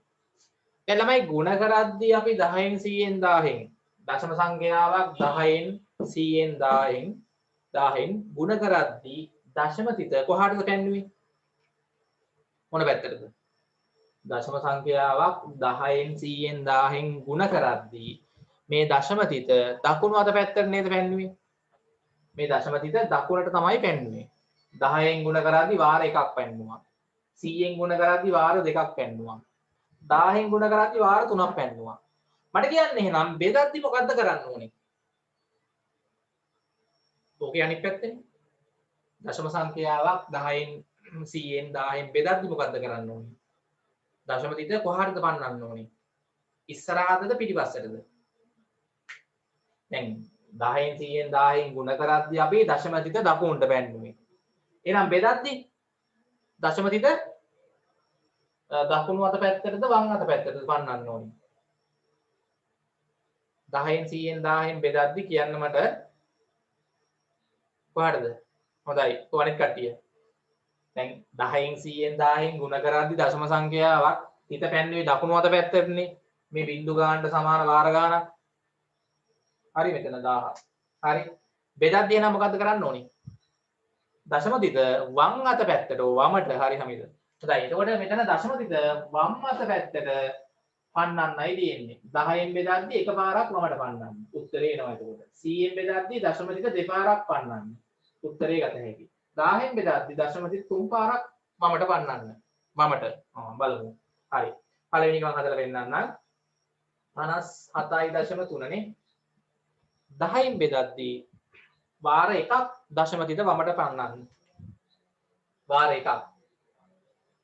දැන් ළමයි ගුණ කරද්දී අපි 10න් 100න් 1000න් දශම සංඛ්‍යාවක් 10න් 100න් 1000න් ගුණ කරද්දී දශම තිත කොහාටද පැන්නුවේ? මොන පැත්තටද? දශම සංඛ්‍යාවක් 10න් 100න් 1000න් ගුණ කරද්දී මේ දශම තිත දකුණු අත පැත්තට නේද පැන්නුවේ? මේ දශම තිත දකුණට තමයි පැන්නුවේ. 10න් ගුණ කරද්දී වාර එකක් පැන්නුවා. 100න් ගුණ කරද්දී වාර දෙකක් පැන්නුවා. 1000න් ගුණ කරද්දී වාර තුනක් පැන්නුවා. මට කියන්න එහෙනම් බෙදද්දී මොකද්ද කරන්න ඕනේ? ඕකේ අනිත් පැත්තේ දශම සංඛ්‍යාවක් 10න් 100න් 1000න් බෙදද්දී මොකද්ද කරන්න ඕනේ? දශම තිත කොහාටද පන්නන්න ඕනේ? ඉස්සරහටද පිටිපස්සටද? දැන් 10න් 100න් 1000න් ගුණ කරද්දී අපි දශම තිත දකුණට පැන්නුවේ. එහෙනම් බෙදද්දී දශම තිත දකුණු අත පැත්තටද වම් අත පැත්තටද පන්නන්න ඕනේ? 10න් 100න් 1000න් බෙදද්දී කියන්න මට කොහාටද? හොඳයි. කොහොමද කට්ටිය? දැන් 10න් 100න් 1000න් ගුණ කරද්දී දශම සංඛ්‍යාවක් තිත පැන්නුවේ දකුණු අත පැත්තටනේ. මේ බිංදු ගානට සමාන වාර ගානක්. හරි මෙතන 1000. හරි. බෙදද්දී එහෙනම් මොකද්ද කරන්න ඕනේ? දශම තිත වම් අත පැත්තට වමට හරි හමිද? හොඳයි. එතකොට මෙතන දශම තිත වම් අත පැත්තට පන්නන්නයි තියෙන්නේ. 10න් බෙදද්දී එකපාරක් වමට පන්නන්න. උත්තරේ එනවා එතකොට. 100න් බෙදද්දී දශම තිත දෙපාරක් පන්නන්න. උත්තරේ ගත හැකියි. 1000න් බෙදද්දී දශම තිත තුන් පාරක් වමට පන්නන්න. වමට. බලමු. හරි. පළවෙනි එක මම හදලා පෙන්නන්නම්. 57.3 නේ. 10න් බෙදද්දී වාර එකක් දශම තිත වමට පන්නන්න. වාර එකක්.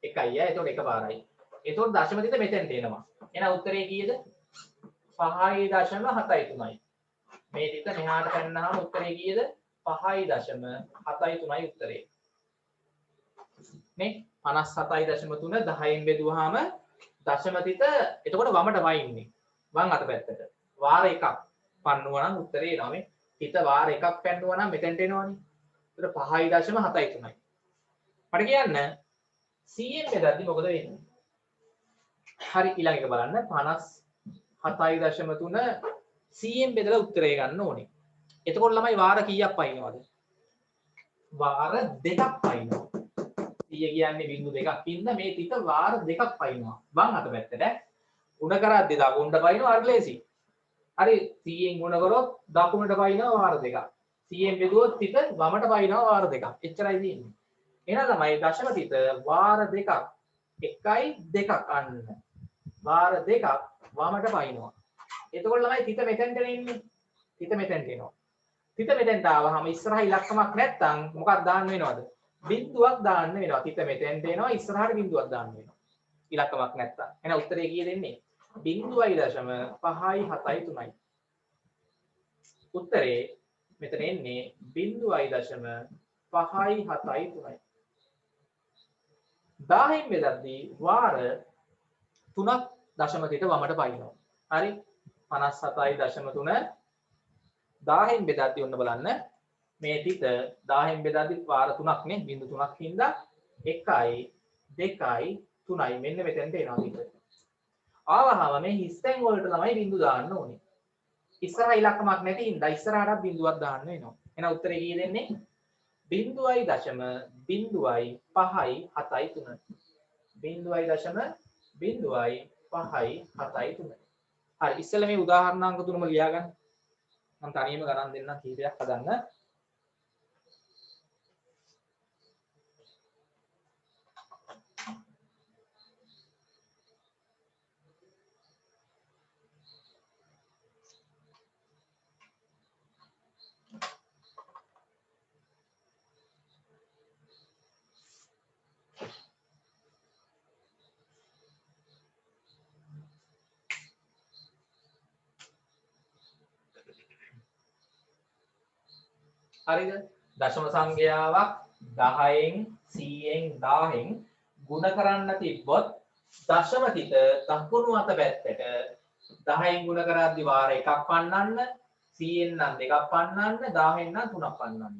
එකයි එතකොට එකපාරයි. එතකොට දශම තිත මෙතෙන්ට එනවා. එහෙනම් උත්තරේ කීයද? 5.73යි. මේ තිත මෙහාට පැන්නාම උත්තරේ කීයද? 5.73යි උත්තරේ. නේ 57.3 10න් බෙදුවාම දශම තිත එතකොට වමට වයින්නේ. වම් අත පැත්තට. වාර එකක් පන්නුවා නම් උත්තරේ එනවා මේ. තිත වාර එකක් පැන්නුවා නම් මෙතෙන්ට එනවනේ. ඒතර 5.73යි. මට කියන්න 100න් බෙදද්දි මොකද වෙන්නේ? හරි ඊළඟ එක බලන්න 57.3 100න් බෙදලා උත්තරේ ගන්න ඕනේ. එතකොට ළමයි වාර කීයක් පයින්නවද? වාර දෙකක් පයින්නවා. 100 කියන්නේ බිංදු දෙකක් ඉන්න මේ තිත වාර දෙකක් පයින්නවා. වම් අත පැත්තට ගුණ කරද්දී දකුණට පයින්නවා අර ලේසි. හරි 100න් ගුණ කරොත් දකුණට පයින්නවා වාර දෙකක්. 100න් බෙදුවොත් තිත වමට පයින්නවා වාර දෙකක්. එච්චරයි තියෙන්නේ. එහෙනම් ළමයි දශම තිත වාර දෙකක් 1යි 2ක් අන්න. වාර දෙකක් වමට පයින්නවා. එතකොට ළමයි තිත මෙතෙන්ට එන්නේ. තිත මෙතෙන්ට එනවා. තිත මෙතෙන්ට ආවහම ඉස්සරහ ඉලක්කමක් නැත්තම් මොකක්ද දාන්න වෙනවද? බිංදුවක් දාන්න වෙනවා. තිත මෙතෙන්ට එනවා ඉස්සරහට බිංදුවක් දාන්න වෙනවා. ඉලක්කමක් නැත්තම්. එහෙනම් උත්තරේ කීයද එන්නේ? 0.573යි. උත්තරේ මෙතන එන්නේ 0.573යි. 1000න් බෙදද්දී වාර 3ක් දශම තිත වමට පයින්නවා. හරි 57.3 1000න් බෙදද්දී ඔන්න බලන්න මේ තිත 1000න් බෙදද්දී වාර 3ක් නේ බිංදු 3ක් හින්දා 1යි 2යි 3යි මෙන්න මෙතෙන්ට එනවා තිත. ආවහම මේ හිස්තැන් වලට තමයි බිංදු දාන්න ඕනේ. ඉස්සරහ ඉලක්කමක් නැති හින්දා ඉස්සරහට බිංදුවක් දාන්න වෙනවා. එහෙනම් උත්තරේ කීයද එන්නේ? 0.573. 0.573. හරි ඉස්සෙල්ලා මේ උදාහරණාංක තුනම ලියා ගන්න. මම තනියම ගණන් දෙන්නම් කීපයක් හදන්න. හරිද? දශම සංඛ්‍යාවක් 10න් 100න් 1000න් ගුණ කරන්න තිබ්බොත් දශම තිත දකුණු අත පැත්තට 10න් ගුණ කරද්දි වාර එකක් පන්නන්න 100න් නම් දෙකක් පන්නන්න 1000න් නම් තුනක් පන්නන්න.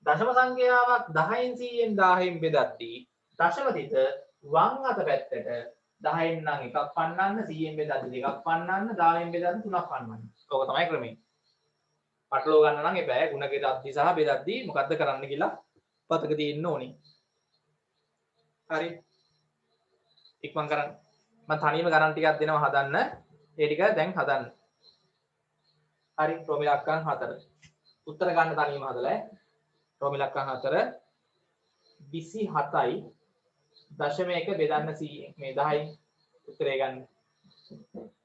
දශම සංඛ්‍යාවක් 10න් 100න් 1000න් බෙදද්දී දශම තිත වම් අත පැත්තට 10න් නම් එකක් පන්නන්න 100න් බෙදද්දි දෙකක් පන්නන්න 1000න් බෙදද්දි තුනක් පන්නන්න. ඕක තමයි ක්‍රමය. පටලව ගන්න නම් එපා. ගුණකේ දද්දි සහ බෙදද්දි මොකද්ද කරන්න කියලා පතක තියෙන්න ඕනේ. හරි. ඉක්මන් කරන්න. මම තනියම ගණන් ටිකක් දෙනවා හදන්න. ඒ ටික දැන් හදන්න. හරි. ප්‍රෝමිලක්කම් 4. උත්තර ගන්න තනියම හදලා. ප්‍රෝමිලක්කම් 4 27යි දශම 1 බෙදන්න 100න් මේ 10න් උත්තරේ ගන්න.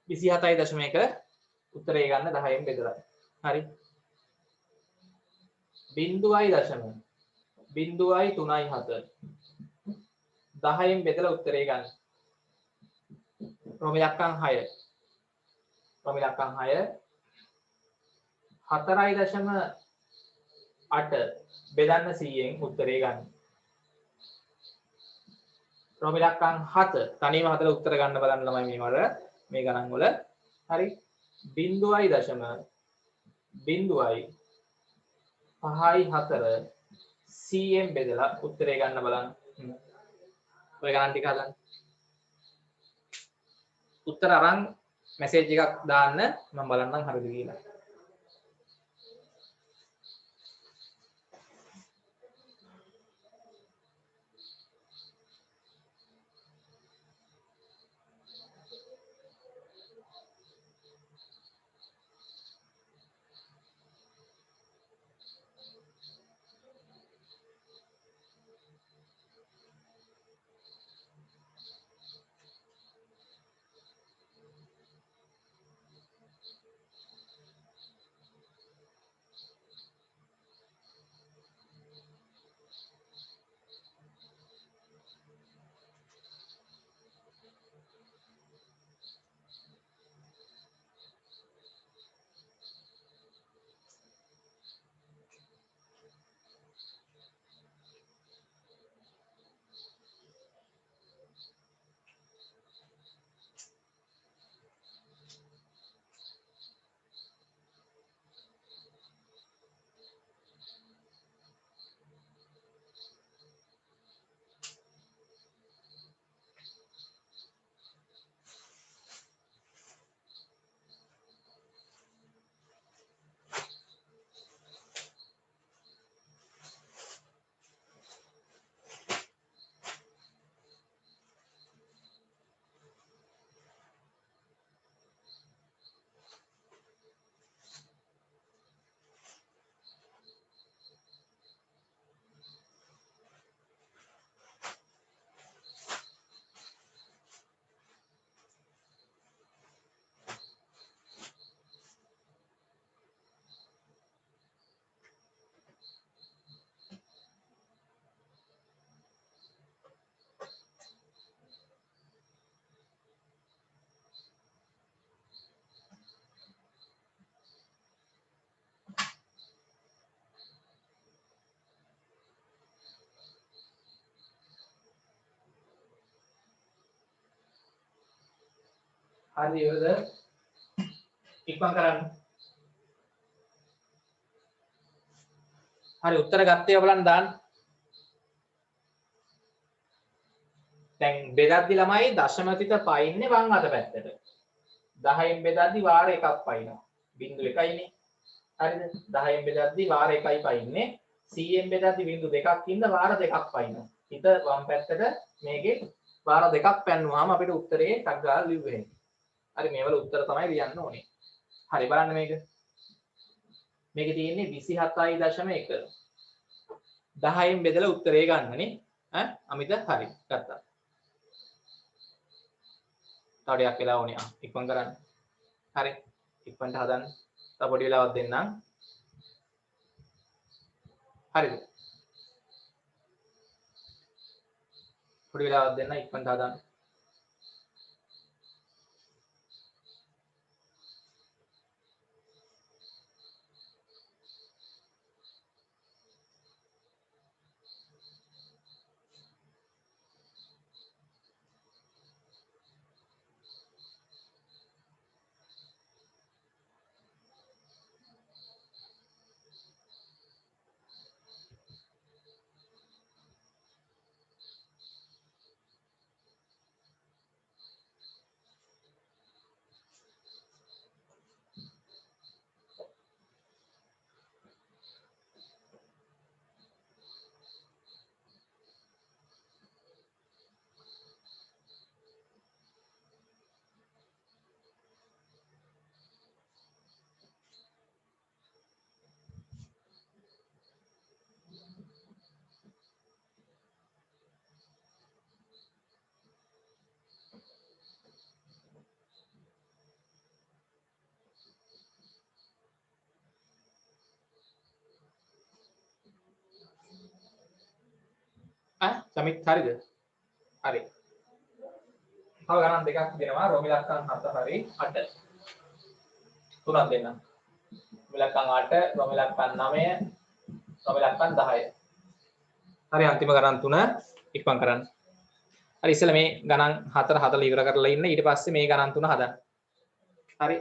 27යි දශම 1 උත්තරේ ගන්න 10න් බෙදලා. හරි. බිංදුවයි දශම. බිංදුවයි 3යි 7. 10න් බෙදලා උත්තරේ ගන්න. ප්‍රෝමිලක්කම් 6. ප්‍රෝමිලක්කම් 6 4.8 බෙදන්න 100න් උත්තරේ ගන්න. ප්‍රෝමිලක්කම් 7 තනියම හදලා උත්තර ගන්න බලන්න ළමයි මේ ගණන් වල. හරි. බිංදුවයි දශම බිංදුවයි 5යි 4 100න් බෙදලා උත්තරේ ගන්න බලන්න. ඔය ගණන් ටික හදන්න. උත්තර අරන් මැසේජ් එකක් දාන්න මම බලන්නම් හරිද කියලා. හරි ඉවරද? ඉක්මන් කරන්න. හරි උත්තර ගත්තේ බලන්න දාන්න. දැන් බෙදද්දි ළමයි දශමතිත පයින්නේ වම් අත පැත්තට. 10න් බෙදද්දි වාර එකක් පයින්නවා. බිංදු 1යිනේ. හරිද? 10න් බෙදද්දි වාර 1යි පයින්නේ. 100න් බෙදද්දි බිංදු 2ක් ඉඳ වාර 2ක් පයින්නවා. හිත වම් පැත්තට මේකේ වාර 2ක් පැන්නුවාම අපිට උත්තරේ ටක් ගාලා ලිව්වෙ. හරි මේවල උත්තර තමයි ලියන්න ඕනේ. හරි බලන්න මේක. මේකේ තියෙන්නේ 27.1. 10න් බෙදලා උත්තරේ ගන්නනේ. අමිත හරි ගත්තා. තව ටිකක් වෙලා ඕනේ. ඉක්මන් කරන්න. හරි. ඉක්මනට හදන්න. තව පොඩි වෙලාවක් දෙන්නම්. හරිද? පොඩි වෙලාවක් දෙන්න ඉක්මනට හදන්න. සමිත් හරිද? හරි. තව ගණන් දෙකක් දෙනවා. රෝම ඉලක්කම් 7 හරි 8. තුනක් දෙන්නම්. ඉලක්කම් 8, රෝම ඉලක්කම් 9, රෝම ඉලක්කම් 10. හරි අන්තිම ගණන් තුන ඉක්මන් කරන්න. හරි ඉස්සෙල්ලා මේ ගණන් 4 හදලා ඉවර කරලා ඉන්න. ඊට පස්සේ මේ ගණන් තුන හදන්න. හරි.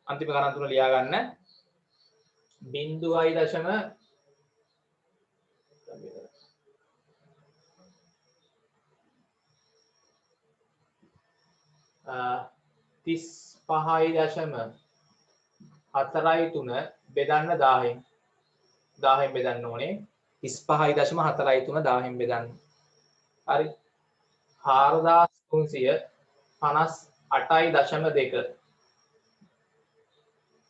අන්තිම ගණන් තුන ලියා ගන්න. 35.43 බෙදන්න 10න් 10න් බෙදන්න ඕනේ 35.43 10න් බෙදන්න. හරි 4358.2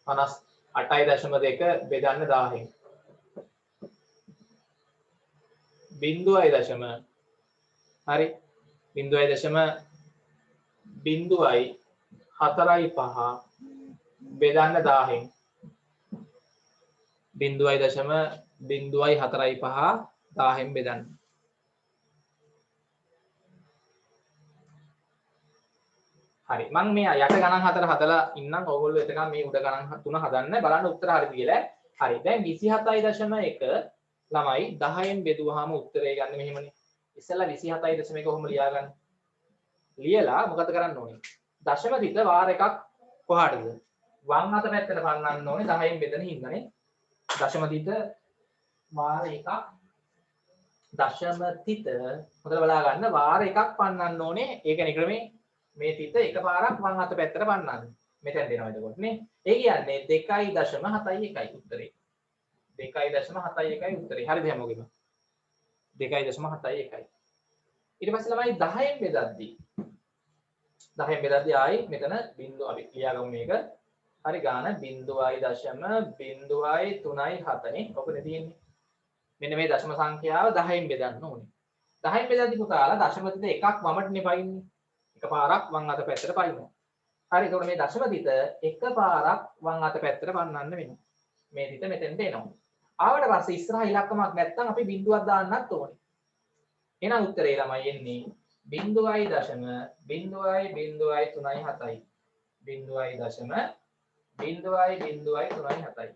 58.2 බෙදන්න 10න් බිංදුවයි දශම හරි බිංදුවයි දශම බිංදුවයි 4.5 බෙදන්න 10න් බිංදුවයි දශම බිංදුවයි 4.5 10න් බෙදන්න. හරි මම මේ යට ගණන් හතර හදලා ඉන්නම් ඕගොල්ලෝ එතකන් මේ උඩ ගණන් තුන හදන්න බලන්න උත්තර හරිද කියලා. හරි දැන් 27.1 ළමයි 10න් බෙදුවාම උත්තරේ ගන්න මෙහෙමනේ. ඉස්සෙල්ලා 27.1 කොහොම ලියාගන්න? ලියලා මොකද කරන්න ඕනේ? දශම තිත වාර එකක් කොහාටද? වම් අත පැත්තට පන්නන්න ඕනේ 10න් බෙදෙන හින්දානේ. දශම තිත වාර එකක් දශම තිත හොඳට බලා ගන්න වාර එකක් පන්නන්න ඕනේ. ඒ කියන්නේ ක්‍රමේ මේ තිත එකපාරක් වම් අත පැත්තට පන්නන්න. මෙතෙන් දෙනවා එතකොට නේ. ඒ කියන්නේ 2.71 උත්තරේ. 2.71 උත්තරේ. හරිද හැමෝගෙම? 2.71. ඊට පස්සේ ළමයි 10න් බෙදද්දී 10න් බෙදද්දී ආයි මෙතන බිංදුව අපි ලියාගමු මේක. හරි ගාන 0.03.7 නේ. ඔකනේ තියෙන්නේ. මෙන්න මේ දශම සංඛ්‍යාව 10න් බෙදන්න ඕනේ. 10න් බෙදද්දී පුතාලා දශම තිත එකක් වමටනේ පයින්නේ. එකපාරක් වම් අත පැත්තට පයින්නවා. හරි එතකොට මේ දශම තිත එකපාරක් වම් අත පැත්තට පන්නන්න වෙනවා. මේ තිත මෙතෙන්ට එනවා. ආවට පස්සේ ඉස්සරහා ඉලක්කමක් නැත්නම් අපි බිංදුවක් දාන්නත් ඕනේ. එහෙනම් උත්තරේ ළමයි එන්නේ 0.0.3.7 0.0.3.7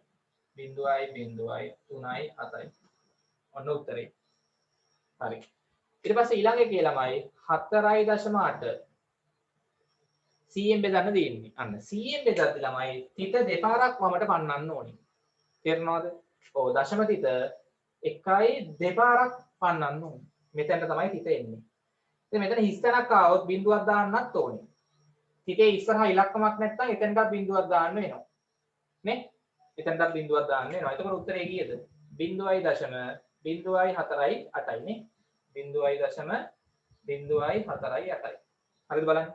0.0.3.7 ඔන්න උත්තරේ. හරි. ඊට පස්සේ ඊළඟ එකේ ළමයි 4.8 100න් බෙදන්න දෙන්නේ. අන්න 100න් බෙදද්දි ළමයි තිත දෙපාරක් වමට පන්නන්න ඕනේ. තේරෙනවද? ඔව් දශම තිත එකයි දෙපාරක් පන්නන්න ඕනේ. මෙතෙන්ට තමයි තිත එන්නේ. ඉතින් මෙතන හිස් තැනක් ආවොත් බිංදුවක් දාන්නත් ඕනේ. තිතේ ඉස්සරහා ඉලක්කමක් නැත්නම් එතනටත් බිංදුවක් දාන්න වෙනවා. නේ? එතනටත් බිංදුවක් දාන්න වෙනවා. එතකොට උත්තරේ කීයද? 0.0.4.8 නේ. 0.0.4.8. හරිද බලන්න.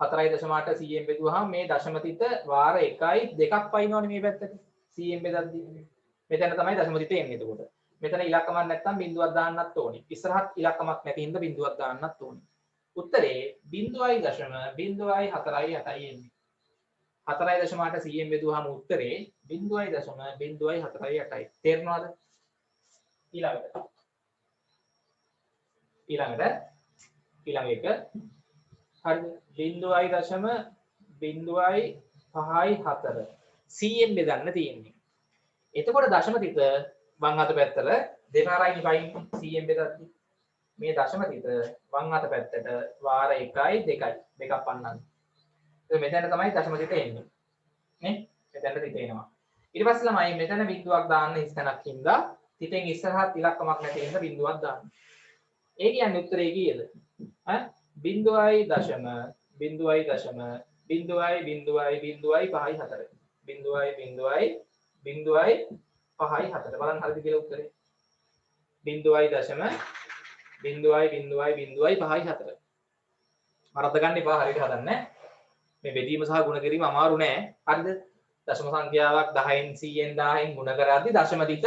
4.8 100න් බෙදුවාම මේ දශම තිත වාර 1යි 2ක් පයින්නවනේ මේ පැත්තට. 100න් බෙදද්දී. මෙතන තමයි දශම තිත එන්නේ එතකොට. මෙතන ඉලක්කමක් නැත්නම් බිංදුවක් දාන්නත් ඕනේ. ඉස්සරහත් ඉලක්කමක් නැති හින්දා බිංදුවක් දාන්නත් ඕනේ. උත්තරේ 0.0.4.8 එන්නේ. 4.8 100න් බෙදුවාම උත්තරේ 0.0.4.8. තේරෙනවද? ඊළඟ එක හරිද 0.0.5.4 100න් බෙදන්න තියෙන්නේ. එතකොට දශම තිත වම් අත පැත්තට දෙපාරයි පයින් 100න් බෙදද්දී මේ දශම තිත වම් අත පැත්තට වාර 1යි 2යි දෙකක් පන්නන්න. ඒක මෙතන තමයි දශම තිත එන්නේ. නේ? මෙතනට තිත එනවා. ඊට පස්සේ ළමයි මෙතන බිංදුවක් දාන්න ඉස්සනක් හින්දා තිතෙන් ඉස්සරහත් ඉලක්කමක් නැති හින්දා බිංදුවක් දාන්න. ඒ කියන්නේ උත්තරේ කීයද? 0.0.5.4 බලන්න හරිද කියලා උත්තරේ 0.0.5.4 වරද්ද ගන්න එපා හරියට හදන්න මේ බෙදීම සහ ගුණ කිරීම අමාරු නෑ හරිද දශම සංඛ්‍යාවක් 10න් 100න් 1000න් ගුණ කරද්දී දශම තිත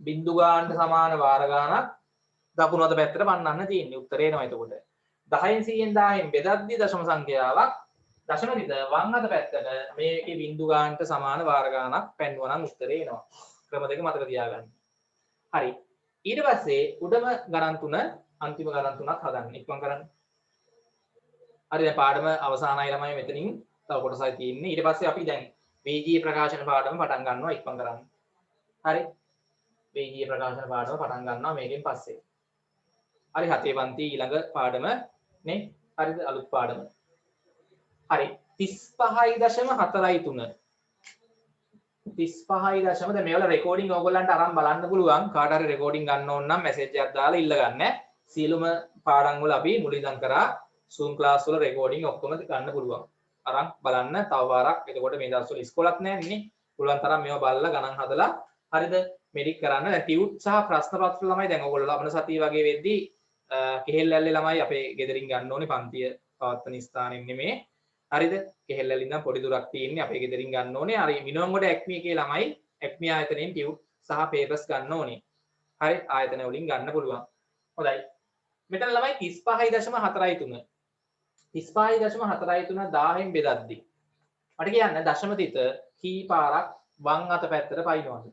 බිංදු ගානට සමාන වාර ගානක් දකුණු අත පැත්තට පන්නන්න තියෙන්නේ උත්තරේ එනවා එතකොට 10න් 100න් 1000න් බෙදද්දී දශම සංඛ්‍යාවක් දශම තිත වම් අත පැත්තට මේකේ බිංදු ගානට සමාන වාර ගානක් පෙන්වනවා නම් උත්තරේ එනවා ක්‍රම දෙක මතක තියාගන්න. හරි. ඊට පස්සේ උඩම ගණන් තුන අන්තිම ගණන් තුනක් හදන්න ඉක්මන් කරන්න. හරි දැන් පාඩම අවසానයි ළමයි මෙතනින් තව කොටසයි තියෙන්නේ. ඊට පස්සේ අපි දැන් VG ප්‍රකාශන පාඩම පටන් ගන්නවා ඉක්මන් කරන්න. හරි. VG ප්‍රකාශන පාඩම පටන් ගන්නවා මේකෙන් පස්සේ. හරි 7 පන්ති ඊළඟ පාඩම නේ. හරිද අලුත් පාඩම. හරි 35.43 35.0 දැන් මේවල රෙකෝඩින් ඕගොල්ලන්ට අරන් බලන්න පුළුවන්. කාට හරි රෙකෝඩින් ගන්න ඕන නම් මැසේජ් එකක් දාලා ඉල්ල ගන්න. සියලුම පාඩම් වල අපි මුලින්දන් කරා Zoom class වල රෙකෝඩින් ඔක්කොම ගන්න පුළුවන්. අරන් බලන්න තව වාරක්. එතකොට මේ දවස්වල ඉස්කෝලක් නැහැ නේ. පුළුවන් තරම් මේවා බලලා ගණන් හදලා හරිද මෙඩික් කරන්න. දැන් ටියුට් සහ ප්‍රශ්න පත්‍ර ළමයි දැන් ඔයගොල්ලෝ ලබන සතිය වගේ වෙද්දී කෙහෙල්ලැල්ලේ ළමයි අපේ ගෙදරින් ගන්න ඕනේ පන්තිය පවත්වන ස්ථානෙන් නෙමේ. හරිද? කෙහෙල්ලැල්ලේ ඉඳන් පොඩි දුරක් තියෙන්නේ අපේ ගෙදරින් ගන්න ඕනේ. හරි මිනුවන්ගොඩ ඇක්මී එකේ ළමයි ඇක්මී ආයතනයෙන් ටියුට් සහ පේපර්ස් ගන්න ඕනේ. හරි ආයතන වලින් ගන්න පුළුවන්. හොඳයි. මෙතන ළමයි 35.43 35.43 1000න් බෙදද්දි මට කියන්න දශම තිත කී පාරක් වම් අත පැත්තට පයින්නවද?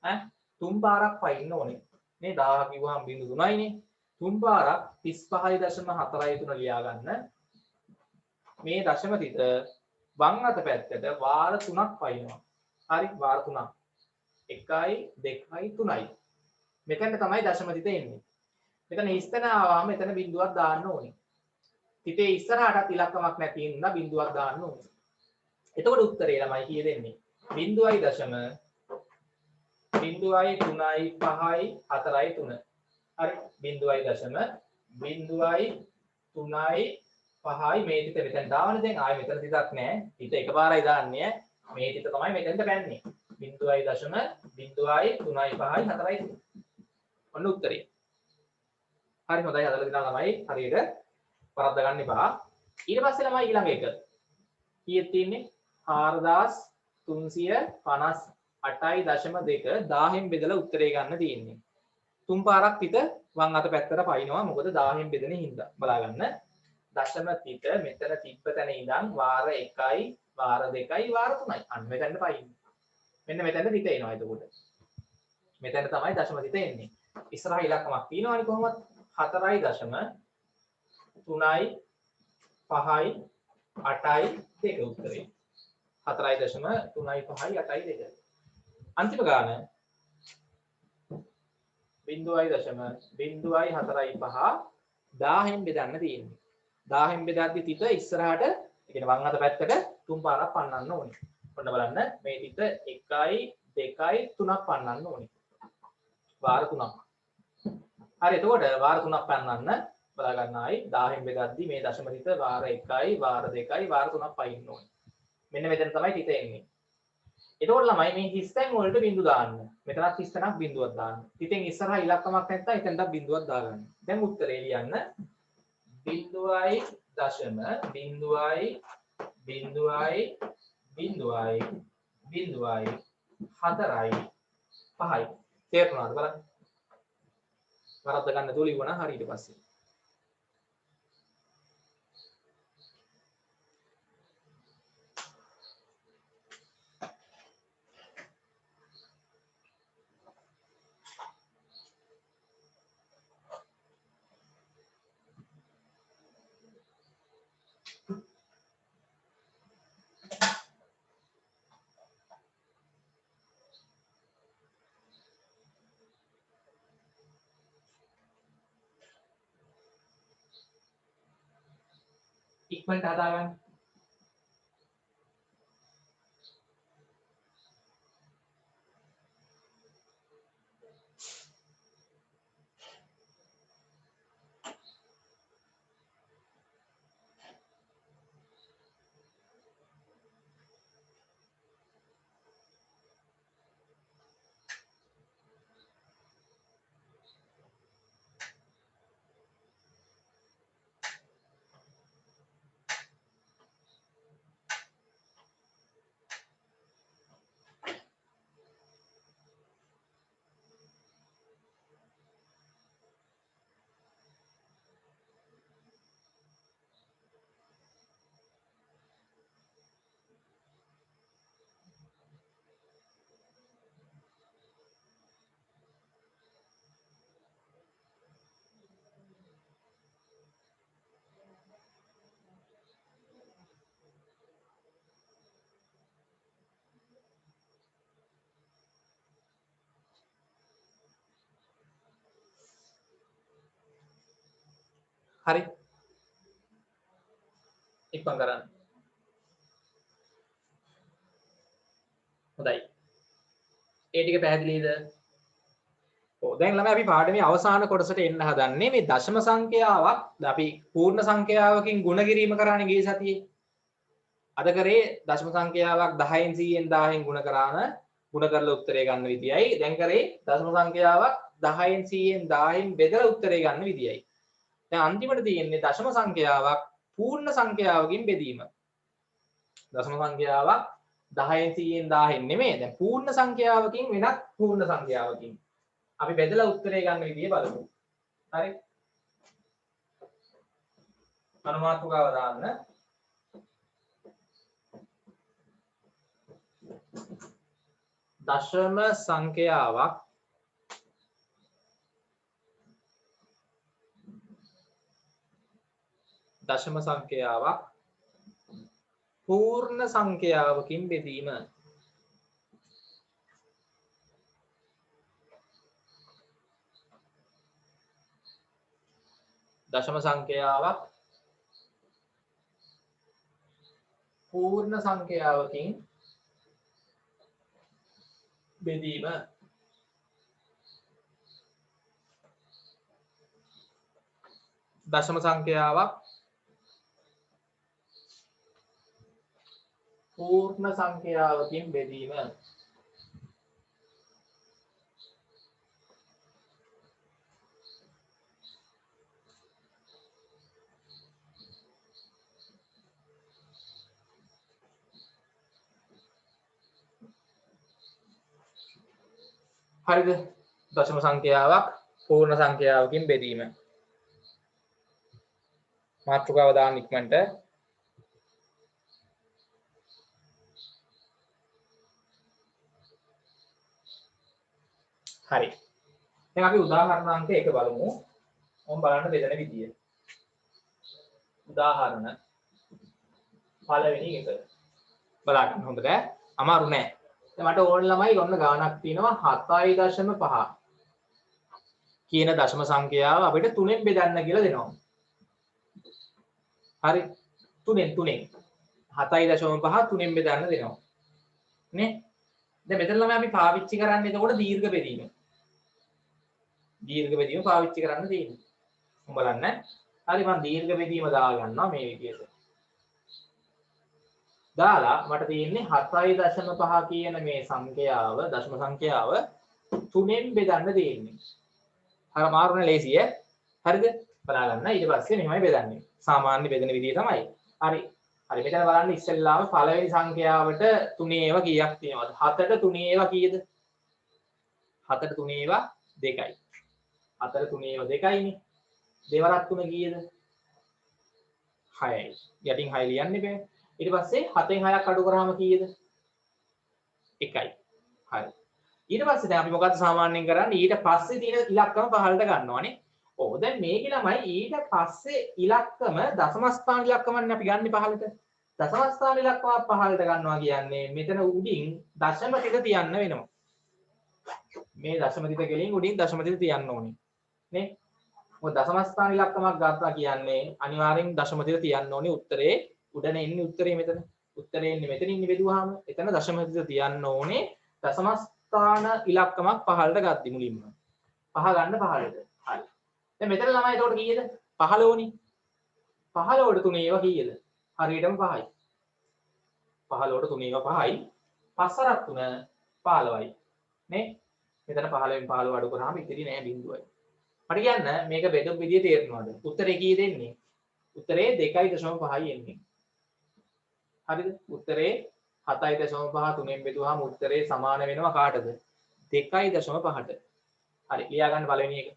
ඈ 3 පාරක් පයින්න ඕනේ. මේ 1000 කිව්වහම බිංදු 3යිනේ. 3 පාරක් 35.43 ලියා ගන්න. මේ දශම තිත වම් අත පැත්තට වාර 3ක් පයින්නවා. හරි වාර 3ක්. 1යි 2යි 3යි. මෙතන තමයි දශම තිත එන්නේ. මෙතන ඉස්තන ආවම මෙතන බිංදුවක් දාන්න ඕනේ. තිතේ ඉස්සරහට ඉලක්කමක් නැති හින්දා බිංදුවක් දාන්න ඕනේ. එතකොට උත්තරේ ළමයි කීය දෙන්නේ? 0.3යි 3යි 5යි 4යි 3. හරි 0.3යි 5යි මේ තිත මෙතන දාවනේ දැන් ආයෙ මෙතන තිතක් නැහැ. තිත එකපාරයි දාන්නේ. මේ තිත තමයි මෙතෙන්ට පැන්නේ. 0.3යි 5යි 4යි 3. ඔන්න උත්තරේ. හරි හොඳයි හදලා දෙනවා ළමයි. හරියට වරද්ද ගන්න එපා. ඊට පස්සේ ළමයි ඊළඟ එක. කීයක් තියෙන්නේ? 4358.2 1000න් බෙදලා උත්තරේ ගන්න තියෙන්නේ. තුන් පාරක් තිත වම් අත පැත්තට පයින්නවා. මොකද 1000න් බෙදෙන හින්දා. බලා ගන්න. දශම තිත මෙතන තිබ්බ තැන ඉඳන් වාර 1යි, වාර 2යි, වාර 3යි. අන්න මෙතනට පයින්නේ. මෙන්න මෙතනට තිත එනවා එතකොට. මෙතන තමයි දශම තිත එන්නේ. ඉස්සරහ ඉලක්කමක් තියෙනවානේ කොහොමද? 4යි දශම 3යි 5යි 8යි 2 උත්තරේ. 4යි දශම 3යි 5යි 8යි 2. අන්තිම ගාන 0යි දශම 0යි 4යි 5 1000න් බෙදන්න තියෙන්නේ. 1000න් බෙදද්දි තිත ඉස්සරහට ඒ කියන්නේ වම් අත පැත්තට තුන් පාරක් පන්නන්න ඕනේ. ඔන්න බලන්න මේ තිත 1යි 2යි 3ක් පන්නන්න ඕනේ. වාර 3ක්. හරි එතකොට වාර 3ක් පන්නන්න බලා ගන්න ආයි 1000න් බෙදද්දි මේ දශම තිත වාර 1යි වාර 2යි වාර 3ක් පයින්න ඕනේ. මෙන්න මෙතන තමයි තිත එන්නේ. එතකොට ළමයි මේ හිස්තැන් වලට බිංදු දාන්න. මෙතනත් හිස්තැනක් බිංදුවක් දාන්න. තිතෙන් ඉස්සරහා ඉලක්කමක් නැත්නම් එතනට බිංදුවක් දාගන්න. දැන් උත්තරේ ලියන්න 0යි දශම 0යි 0යි 0යි 0යි 4යි 5යි. තේරුණාද බලන්න? වරද්ද ගන්න තුල ඉවුණා හරි ඊට පස්සේ. ඉක්මනට හදාගන්න. හරි ඉක්මන් කරන්න හොඳයි ඒ ටික පැහැදිලිද ඔව් දැන් ළමයි අපි පාඩමේ අවසාන කොටසට එන්න හදන්නේ මේ දශම සංඛ්‍යාවක් අපි පූර්ණ සංඛ්‍යාවකින් ගුණ කිරීම කරානේ ගිය සතියේ අද කරේ දශම සංඛ්‍යාවක් 10න් 100න් 1000න් ගුණ කරාම ගුණ කරලා උත්තරේ ගන්න විදියයි දැන් කරේ දශම සංඛ්‍යාවක් 10න් 100න් 1000න් බෙදලා උත්තරේ ගන්න විදියයි දැන් අන්තිමට තියෙන්නේ දශම සංඛ්‍යාවක් පූර්ණ සංඛ්‍යාවකින් බෙදීම දශම සංඛ්‍යාවක් 10න් 100න් 1000න් නෙමෙයි දැන් පූර්ණ සංඛ්‍යාවකින් වෙනත් පූර්ණ සංඛ්‍යාවකින් අපි බෙදලා උත්තරේ ගන්න විදිය බලමු හරි අනුමාතුකාව දාන්න දශම සංඛ්‍යාවක් පූර්ණ සංඛ්‍යාවකින් බෙදීම දශම සංඛ්‍යාවක් පූර්ණ සංඛ්‍යාවකින් බෙදීම දශම සංඛ්‍යාවක් පූර්ණ සංඛ්‍යාවකින් බෙදීම හරිද දශම සංඛ්‍යාවක් පූර්ණ සංඛ්‍යාවකින් බෙදීම මාතෘකාව දාන්න ඉක්මනට හරි දැන් අපි උදාහරණ අංක 1 බලමු මොම් බලන්න බෙදෙන විදිය උදාහරණ පළවෙනි එක බලන්න හොඳට අමාරු නෑ දැන් මට ඕන ළමයි ඔන්න ගාණක් තියෙනවා 7.5 කියන දශම සංඛ්‍යාව අපිට 3ෙන් බෙදන්න කියලා දෙනවා හරි 3ෙන් 7.5 3ෙන් බෙදන්න දෙනවා නේ දැන් මෙතන ළමයි අපි පාවිච්චි කරන්නේ එතකොට දීර්ඝ බෙදීම පාවිච්චි කරන්න තියෙනවා මම බලන්න හරි මම දීර්ඝ බෙදීම දා ගන්නවා මේ විදිහට දාලා මට තියෙන්නේ 7.5 කියන මේ සංඛ්‍යාව දශම සංඛ්‍යාව 3ෙන් බෙදන්න තියෙන්නේ අර මාරුනේ ලේසිය හරිද බලා ගන්න ඊට පස්සේ මෙහෙමයි බෙදන්නේ සාමාන්‍ය බෙදෙන විදිය තමයි හරි මෙතන බලන්න ඉස්සෙල්ලාම පළවෙනි සංඛ්‍යාවට 3 ඒවා කීයක් තියෙනවද 7ට 3 ඒවා කීයද 7ට 3 ඒවා 2යි 4ට 3 ඒවා 2යිනේ දෙවරක් 3 කීයද 6යි යටින් 6 ලියන්න බෑ ඊට පස්සේ 7න් 6ක් අඩු කරාම කීයද 1යි හරි ඊට පස්සේ දැන් අපි මොකද්ද සාමාන්‍යයෙන් කරන්නේ ඊට පස්සේ තියෙන ඉලක්කම පහළට ගන්නවානේ ඔව් දැන් මේක ළමයි ඊට පස්සේ ඉලක්කම දශම ස්ථාන ඉලක්කමන්නේ අපි ගන්න පහළට දශම ස්ථාන ඉලක්කම පහළට ගන්නවා කියන්නේ මෙතන උඩින් දශම තිත තියන්න වෙනවා මේ දශම තිත ගෙලින් උඩින් දශම තිත තියන්න ඕනේ නේ මොකද දශම ස්ථාන ඉලක්කමක් ගත්තා කියන්නේ අනිවාර්යෙන් දශම තිත තියන්න ඕනේ උත්තරේ උඩනේ ඉන්නේ උත්තරේ මෙතන උත්තරේ ඉන්නේ මෙතන ඉන්නේ බෙදුවාම එතන දශම තිත තියන්න ඕනේ දශම ස්ථාන ඉලක්කමක් පහළට ගත්ති මුලින්ම පහ ගන්න පහළට හරි දැන් මෙතන ළමයි එතකොට කීයද 15 නේ 15ට 3 ඒවා කීයද හරියටම 5යි 15ට 3 ඒවා 5යි 5 අරක් 3 15යි නේ මෙතන 15න් 15 අඩු කරාම ඉතිරි නෑ බිඳුවයි මට කියන්න මේක බෙදපු විදිය තේරෙනවද උත්තරේ කීයද එන්නේ උත්තරේ 2.5යි එන්නේ හරිද උත්තරේ 7.5 3ෙන් බෙදුවාම උත්තරේ සමාන වෙනවා කාටද 2.5ට හරි ලියා ගන්න පළවෙනි එක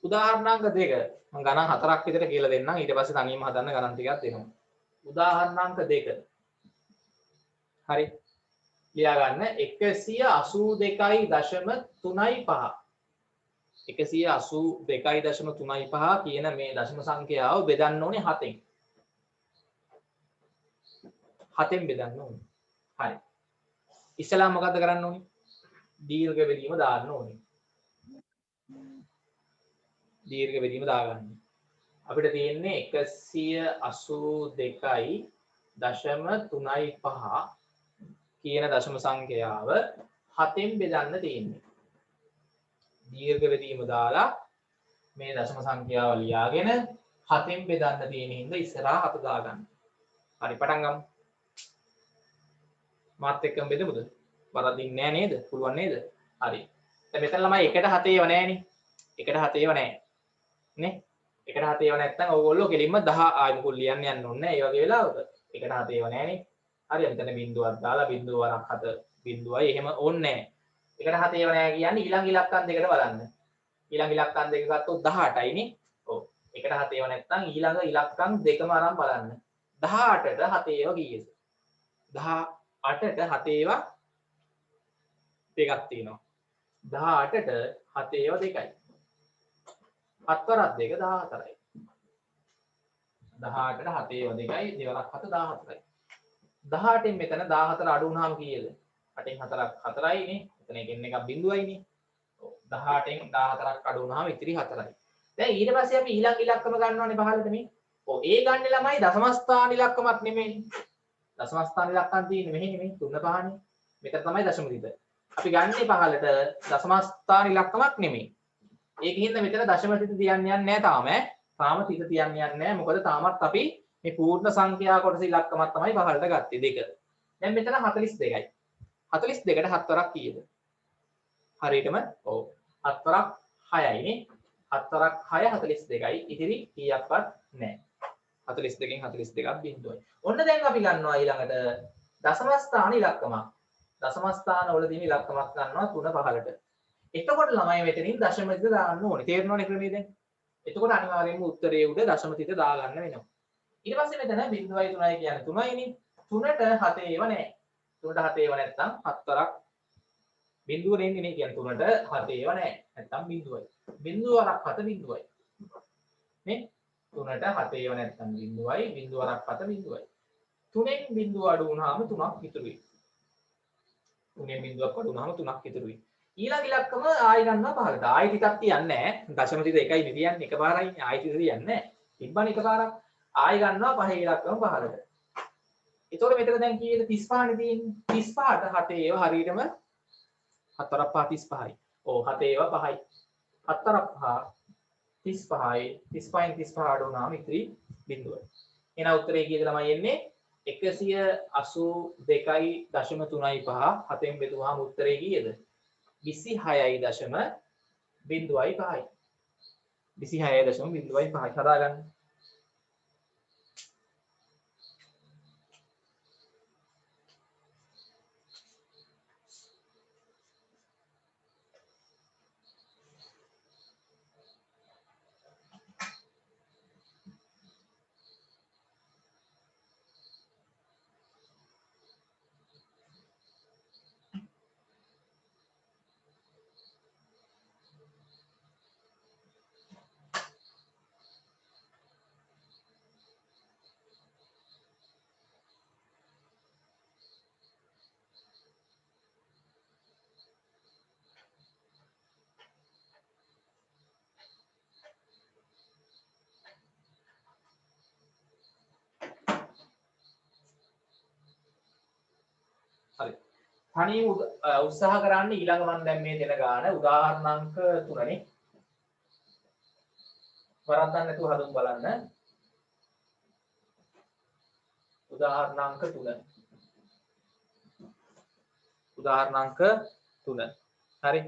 උදාහරණාංක දෙක මම ගණන් හතරක් විතර කියලා දෙන්නම්. ඊට පස්සේ තනියම හදන්න ගණන් ටිකක් දෙනවා. උදාහරණාංක දෙක. හරි. ලියා ගන්න 182.35. 182.35 කියන මේ දශම සංඛ්‍යාව බෙදන්න ඕනේ 7න්. 7න් බෙදන්න ඕනේ. හරි. ඉස්සලා මොකද්ද කරන්න ඕනේ? දීර්ඝ බෙදීම දාන්න ඕනේ. දීර්ඝ බෙදීම දාගන්න. අපිට තියෙන්නේ 182.35 කියන දශම සංඛ්‍යාව 7න් බෙදන්න තියෙන්නේ. දීර්ඝ බෙදීම දාලා මේ දශම සංඛ්‍යාව ලියාගෙන 7න් බෙදන්න තියෙන හින්දා ඉස්සරහා 7 දාගන්න. හරි පටන් ගමු. මාත් එක්කම බෙදමුද? වරදින්නේ නැහැ නේද? පුළුවන් නේද? හරි. දැන් මෙතන ළමයි 1ට 7 ඒව නැහැනේ. 1ට 7 ඒව නැහැ. නේ? 1ට 7 ඒව නැත්නම් ඕගොල්ලෝ කෙලින්ම 10 ආයි මුකුල් ලියන්න යන්න ඕනේ නැහැ. ඒ වගේ වෙලාවක 1ට 7 ඒව නැහැනේ. හරි. මෙතන බිංදුවක් දාලා බිංදුව වරක් 7 බිංදුවයි එහෙම ඕනේ නැහැ. 1ට 7 ඒව නැහැ කියන්නේ ඊළඟ ඉලක්කම් දෙකට බලන්න. ඊළඟ ඉලක්කම් දෙක ගත්තොත් 18යි නේ. ඔව්. 1ට 7 ඒව නැත්නම් ඊළඟ ඉලක්කම් දෙකම අරන් බලන්න. 18ට 7 ඒව කීයද? 18ට 7 ඒවා දෙකක් තියෙනවා. 18ට 7 ඒවා දෙකයි. 7 වරක් 2 14යි. 18ට 7 ඒවා දෙකයි, 2 වරක් 7 14යි. 18න් මෙතන 14 අඩු වුණාම කීයද? 8න් 4ක් 4යි නේ. එතන එකෙන් එකක් බිංදුවයි නේ. ඔව් 18න් 14ක් අඩු වුණාම ඉතිරි 4යි. දැන් ඊට පස්සේ අපි ඊළඟ ඉලක්කම ගන්නවානේ පහළට මේ. ඔව් ඒ ගන්න ළමයි දශම ස්ථාන ඉලක්කමක් නෙමෙයි. දශම ස්ථාන ඉලක්කම් තියෙන්නේ මෙහි නෙමෙයි 3 5නේ. මෙතන තමයි දශම තිත. අපි ගන්නේ පහළට දශම ස්ථාන ඉලක්කමක් නෙමෙයි. ඒකින්ද මෙතන දශම තිත තියන්න යන්නේ නැහැ තාම ඈ. තාම තිත තියන්න යන්නේ නැහැ. මොකද තාමත් අපි මේ පූර්ණ සංඛ්‍යා කොටස ඉලක්කමක් තමයි පහළට ගත්තේ 2. දැන් මෙතන 42යි. 42ට 7 වරක් කීයද? හරියටම ඔව් 7 වරක් 6යි නේ. 7 වරක් 6 42යි. ඉතිරි කීයක්වත් නැහැ. 42කින් 42ක් බිංදුවයි. ඔන්න දැන් අපි ගන්නවා ඊළඟට දශම ස්ථාන ඉලක්කමක්. දශම ස්ථාන වල තියෙන ඉලක්කමක් ගන්නවා 3 පහළට. එතකොට ළමයි මෙතනින් දශම තිත දාන්න ඕනේ. තේරෙනවනේ ක්‍රමයේ දැන්. එතකොට අනිවාර්යයෙන්ම උත්තරයේ උඩ දශම තිත දාගන්න වෙනවා. ඊට පස්සේ මෙතන 0.3 කියන්නේ 3යිනේ. 3ට 7 ඒව නැහැ. 3ට 7 ඒව නැත්නම් 7 වරක් බිංදුව නෙන්නේ නේ කියන්නේ 3ට 7 ඒව නැහැ. නැත්නම් බිංදුවයි. බිංදුව වරක් 7 බිංදුවයි. නේ? 3ට 7 ඒව නැත්නම් බිංදුවයි. බිංදුව වරක් 7 බිංදුවයි. 3ෙන් බිංදුව අඩු වුණාම 3ක් ඉතුරුයි. 3ෙන් බිංදුවක් අඩු වුණාම 3ක් ඉතුරුයි. ඊළඟ ඉලක්කම ආයෙ ගන්නවා පහළට. ආයෙ ටිකක් තියන්නේ නැහැ. දශම තිත එකයි නේ තියන්නේ එකපාරයි. ආයෙ තිත තියන්නේ නැහැ. තිබ්බනේ එකපාරක්. ආයෙ ගන්නවා පහේ ඉලක්කම පහළට. ඒතකොට මෙතන දැන් කීයද 35 නේ තියෙන්නේ. 35ට 7 ඒව හරියටම 7 වරක් 5 35යි. ඔව් 7 ඒව 5යි. 7 වරක් 5 35යි. 35න් 35 අඩු වුණාම ඉතිරි බිංදුවයි. එහෙනම් උත්තරේ කීයද ළමයි එන්නේ? 182.35 7න් බෙදුවාම උත්තරේ කීයද? 26.05යි. 26.05යි හදාගන්න. හරි. තනියම උත්සාහ කරන්න ඊළඟ මම දැන් මේ දෙන ගාන උදාහරණාංක 3නේ. වරද්දන්න නැතුව හදුම් බලන්න. උදාහරණාංක 3. උදාහරණාංක 3. හරි.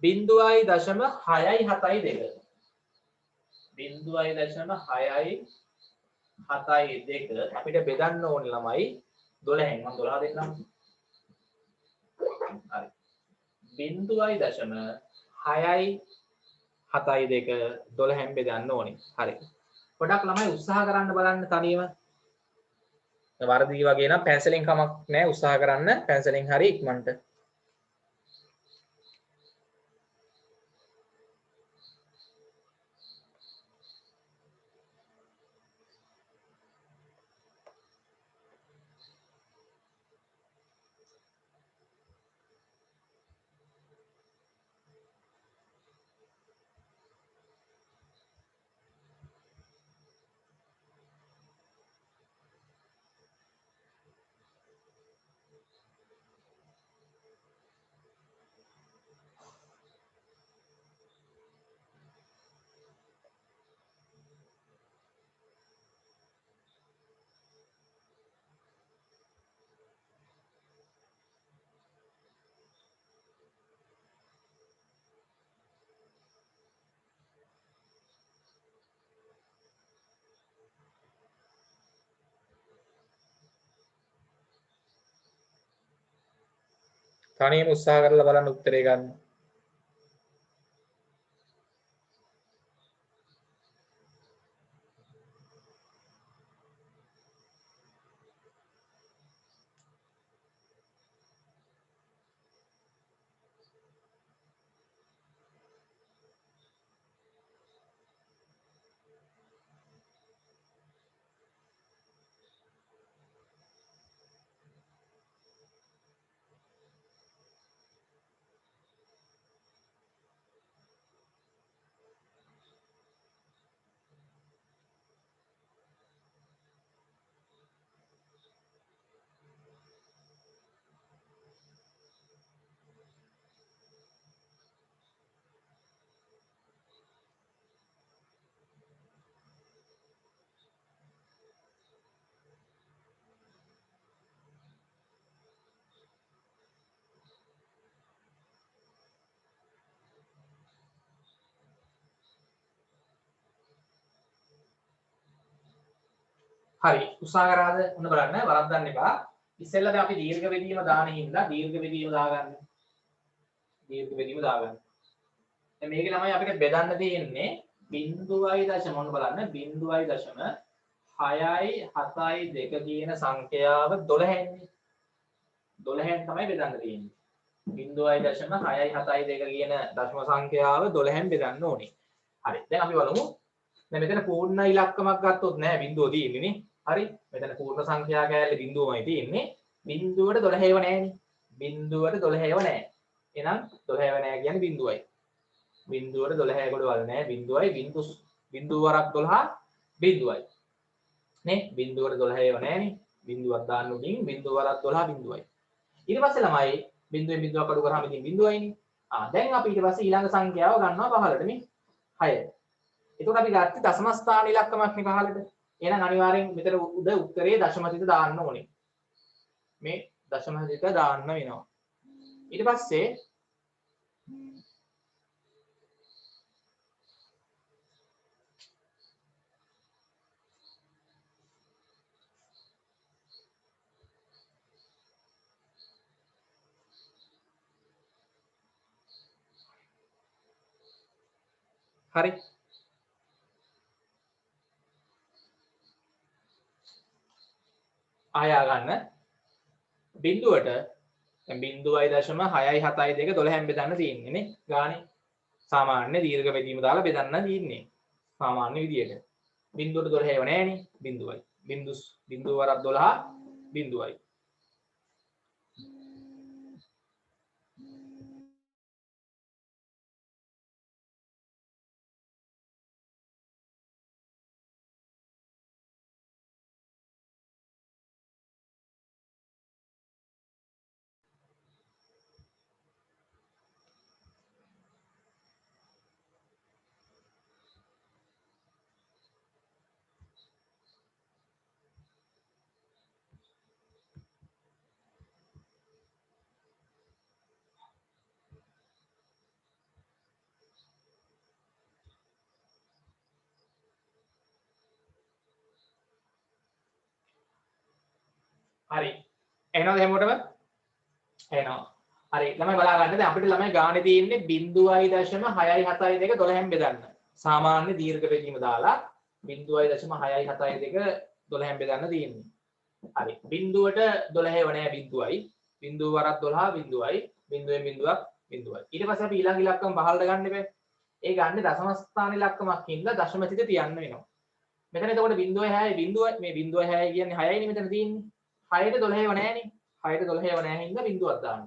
0.6යි 7යි 2. 0.6යි 7යි 2 අපිට බෙදන්න ඕනේ ළමයි 12න්. මම 12 දෙන්නම්. හරි. 0.6යි 7යි 2 12න් බෙදන්න ඕනේ. හරි. ගොඩක් ළමයි උත්සාහ කරන්න බලන්න තනියම. වරදී වගේ නම් පැන්සලෙන් කමක් නැහැ උත්සාහ කරන්න. පැන්සලෙන් හරි ඉක්මනට. තනියම උත්සාහ කරලා බලන්න උත්තරේ ගන්න. හරි උත්සාහ කරාද? ඔන්න බලන්න වරද්දන්න එපා. ඉස්සෙල්ලා දැන් අපි දීර්ඝ බෙදීම දාන හින්දා දීර්ඝ බෙදීම දාගන්න. දීර්ඝ බෙදීම දාගන්න. දැන් මේකේ ළමයි අපිට බෙදන්න තියෙන්නේ 0.0 ඔන්න බලන්න 0.6යි 7යි 2 කියන සංඛ්‍යාව 12න්නේ. 12න් තමයි බෙදන්න තියෙන්නේ. 0.6යි 7යි 2 කියන දශම සංඛ්‍යාව 12න් බෙදන්න ඕනේ. හරි. දැන් අපි බලමු. දැන් මෙතන පූර්ණ ඉලක්කමක් ගත්තොත් නෑ බිඳුව තියෙන්නේ නේ. හරි. මෙතන පූර්ණ සංඛ්‍යා කෑල්ලේ බිඳුවමයි තියෙන්නේ. බිඳුවට 12ව නෑනේ. බිඳුවට 12ව නෑ. එහෙනම් 12ව නෑ කියන්නේ බිඳුවයි. බිඳුවට 12 කොටවල් නෑ. බිඳුවයි බිඳුව වරක් 12 බිඳුවයි. නේ? බිඳුවට 12ව නෑනේ. බිඳුවක් දාන්න උඩින් බිඳුව වරක් 12 බිඳුවයි. ඊට පස්සේ ළමයි බිඳුවෙන් බිඳුවක් අඩු කරාම ඉතින් බිඳුවයිනේ. දැන් අපි ඊට පස්සේ ඊළඟ සංඛ්‍යාව ගන්නවා 15ට නේ. 6. එතකොට අපි ගත්තේ දශම ස්ථාන ඉලක්කමක් නේ 15ට. එහෙනම් අනිවාර්යෙන් මෙතන උද උත්තරේ දශම තිත දාන්න ඕනේ. මේ දශම තිත දාන්න වෙනවා. ඊට පස්සේ හරි ආයා ගන්න බිඳුවට දැන් 0.6යි 7යි 2 12න් බෙදන්න තියෙන්නේ නේ ගානේ සාමාන්‍ය දීර්ඝ බෙදීම දාලා බෙදන්න තියෙන්නේ සාමාන්‍ය විදියට බිඳුවට 12ව නෑනේ බිඳුවයි බිඳුව වරක් 12 බිඳුවයි හරි එහෙනම් හැමෝටම එහෙනම් හරි ළමයි බලා ගන්න. දැන් අපිට ළමයි ගානේ තියෙන්නේ 0.672 12න් බෙදන්න. සාමාන්‍ය දීර්ඝ බෙදීම දාලා 0.672 12න් බෙදන්න තියෙන්නේ. හරි. බිඳුවට 12 වනේ බිඳුවයි. බිඳුව වරක් 12 බිඳුවයි. බිඳුවෙන් බිඳුවක් බිඳුවයි. ඊට පස්සේ අපි ඊළඟ ඉලක්කම 15ට ගන්න බෑ. ඒ ගන්නේ දශම ස්ථාන ඉලක්කමක් හින්දා දශම තිත තියන්න වෙනවා. මෙතන එතකොට 0.6 බිඳුව මේ 0.6 කියන්නේ 6යිනේ මෙතන තියෙන්නේ. 6ට 12 ව නැහැනේ. 6ට 12 ව නැහැ හින්දා බිඳුවක් දාන්න.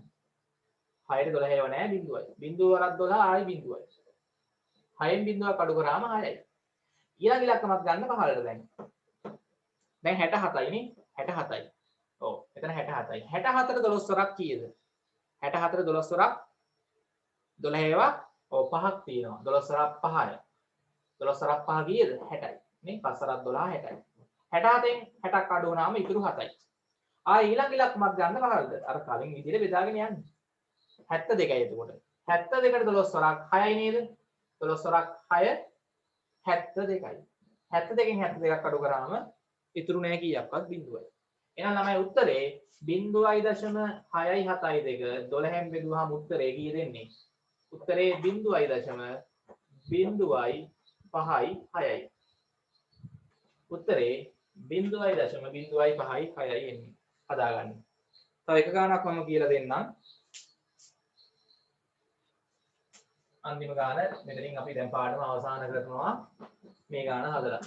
6ට 12 ව නැහැ බිඳුවයි. බිඳුව වරක් 12 ආයි බිඳුවයි. 6න් බිඳුවක් අඩු කරාම 6යි. ඊළඟ ඉලක්කමක් ගන්න 15ට දැන්. දැන් 67යි නේ. 67යි. ඔව්. එතන 67යි. 64ට 12 වරක් කීයද? 64ට 12 වරක් 12 ඒවා ඔව් 5ක් තියෙනවා. 12 වරක් 5යි. 12 වරක් 5 කීයද? 60යි. නේ 5 වරක් 12 60යි. 67න් 60ක් අඩු වුණාම ඉතුරු 7යි. ඊළඟ ඉලක්කමක් ගන්න 15ද? අර කලින් විදිහට බෙදාගෙන යන්න. 72යි එතකොට. 72ට 12 වරක් 6යි නේද? 12 වරක් 6 72යි. 72න් 72ක් අඩු කරාම ඉතුරු නැහැ කීයක්වත් බිඳුවයි. එහෙනම් ළමයි උත්තරේ 0.672 12න් බෙදුවාම උත්තරේ කී දෙන්නේ? උත්තරේ 0.05යි 6යි. උත්තරේ 0.05යි 6යි එන්නේ. හදාගන්න. තව එක ගානක් මම කියලා දෙන්නම්. අන්තිම ගාන මෙතනින් අපි දැන් පාඩම අවසන් කරනවා. මේ ගාන හදලා.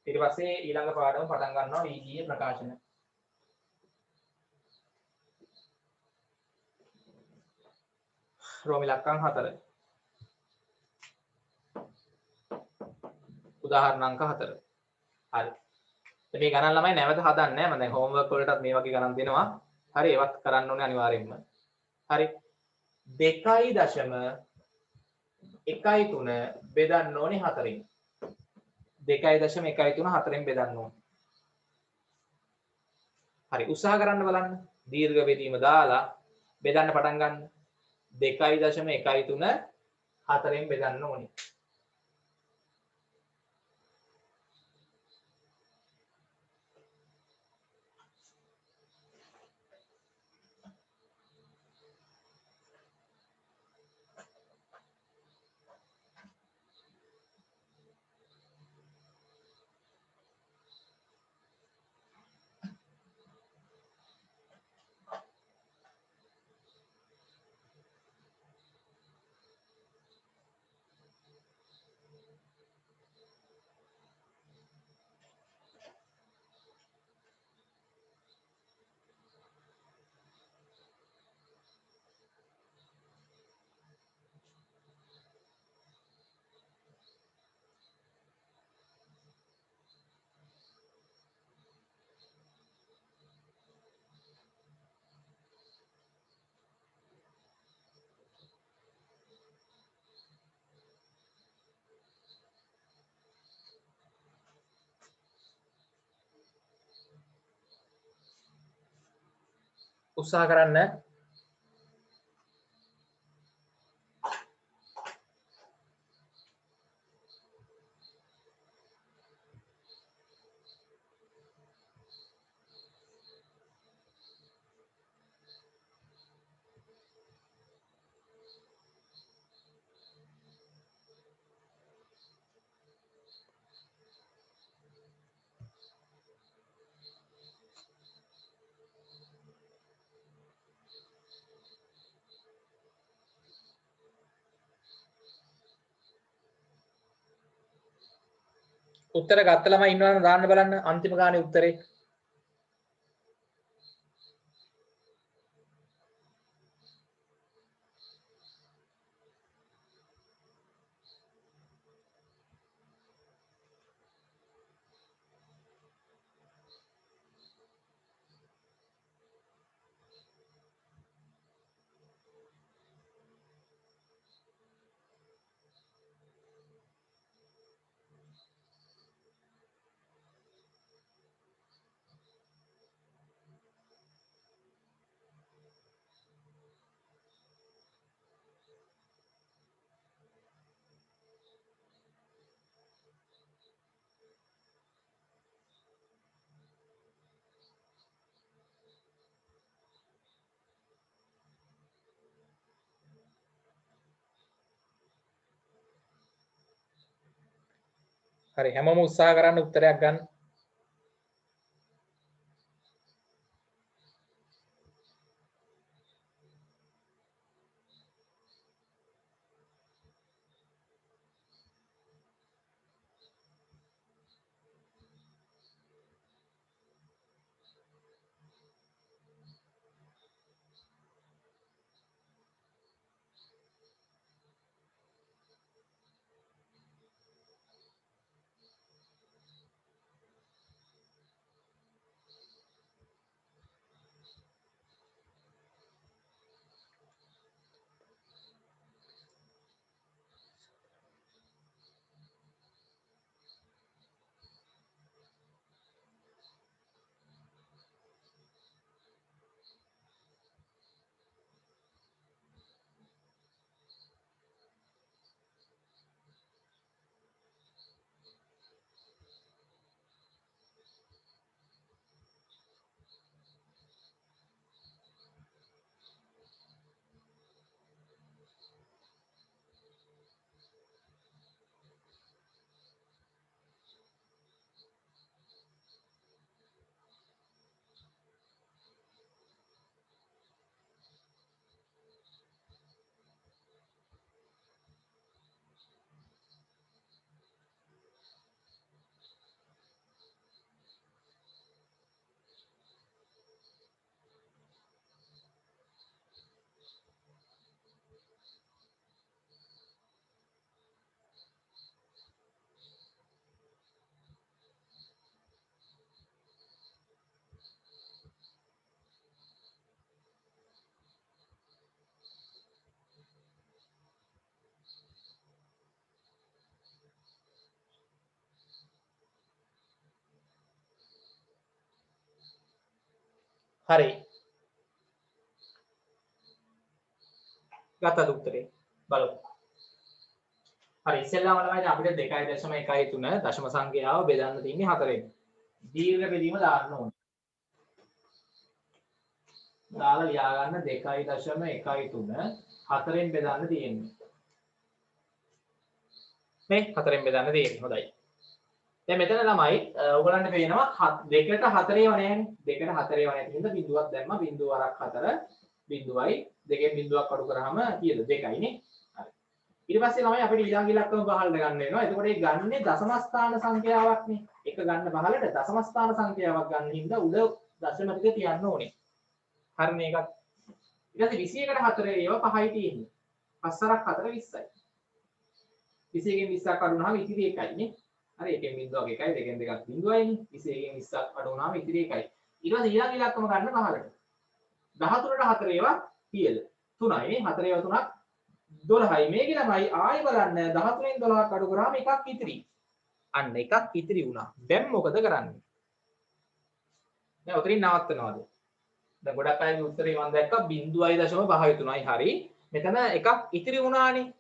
ඊට පස්සේ ඊළඟ පාඩම පටන් ගන්නවා වීදීය ප්‍රකාශන. රෝම ඉලක්කම් 4. උදාහරණ අංක 4. හරි. මේ ගණන් ළමයි නැවත හදන්නේ නැහැ. මම දැන් හෝම්වර්ක් වලටත් මේ වගේ ගණන් දෙනවා. හරි ඒවත් කරන්න ඕනේ අනිවාර්යෙන්ම. හරි. 2.13 බෙදන්න ඕනේ 4න්. 2.13 4න් බෙදන්න ඕනේ. හරි උත්සාහ කරන්න බලන්න. දීර්ඝ බෙදීම දාලා බෙදන්න පටන් ගන්න. 2.13 4න් බෙදන්න ඕනේ. උත්සාහ කරන්න. උත්තර ගත්ත ළමයි ඉන්නවනම් දාන්න බලන්න අන්තිම ගානේ උත්තරේ. හරි හැමෝම උත්සාහ කරන්න උත්තරයක් ගන්න. හරි. ගත්තද උත්තරේ? බලමු. හරි ඉස්සෙල්ලාම ළමයි අපිට 2.13 දශම සංඛ්‍යාව බෙදන්න තියෙන්නේ 4ෙන්. දීර්ඝ බෙදීම දාන්න ඕනේ. දාලා ලියා ගන්න 2.13 4ෙන් බෙදන්න තියෙන්නේ. මේ 4ෙන් බෙදන්න තියෙන්නේ. හොඳයි. දැන් මෙතන ළමයි ඔයගලන්ට පේනවා 2ට 4 ඒවා නැහැනේ. 2ට 4 ඒවා නැති හින්දා බිඳුවක් දැම්මා. බිඳුව වරක් 4 බිඳුවයි දෙකෙන් බිඳුවක් අඩු කරාම කීයද? 2යි නේ. හරි. ඊට පස්සේ ළමයි අපිට ඊළඟ ඉලක්කම පහළට ගන්න වෙනවා. එතකොට ඒ ගන්නේ දශම ස්ථාන සංඛ්‍යාවක් නේ. එක ගන්න පහළට දශම ස්ථාන සංඛ්‍යාවක් ගන්න හින්දා උඩ දශම ටික තියන්න ඕනේ. හරිනේ ඒකත්. ඊට පස්සේ 21ට 4 ඒවා 5යි තියෙන්නේ. 5 4ක් 4 20යි. 21කින් 20ක් අඩු වුණාම ඉතිරි 1යි නේ. හරි එකෙන් බිඳුවක් 1යි දෙකෙන් දෙකක් බිඳුවයිනේ 21කින් 20ක් අඩු වුණාම ඉතිරි 1යි ඊට පස්සේ ඊළඟ ඉලක්කම ගන්න 15ට 13ට 4 ඒවා කීයද 3යි නේ 4 ඒවා 3ක් 12යි මේකේ ළමයි ආයෙ බලන්න 13න් 12ක් අඩු කරාම එකක් ඉතිරි අන්න එකක් ඉතිරි වුණා දැන් මොකද කරන්නේ දැන් උතරින් නවත්තනවාද දැන් ගොඩක් අයගේ උත්තරේ මම දැක්කා 0.53යි හරි මෙතන එකක් ඉතිරි වුණානේ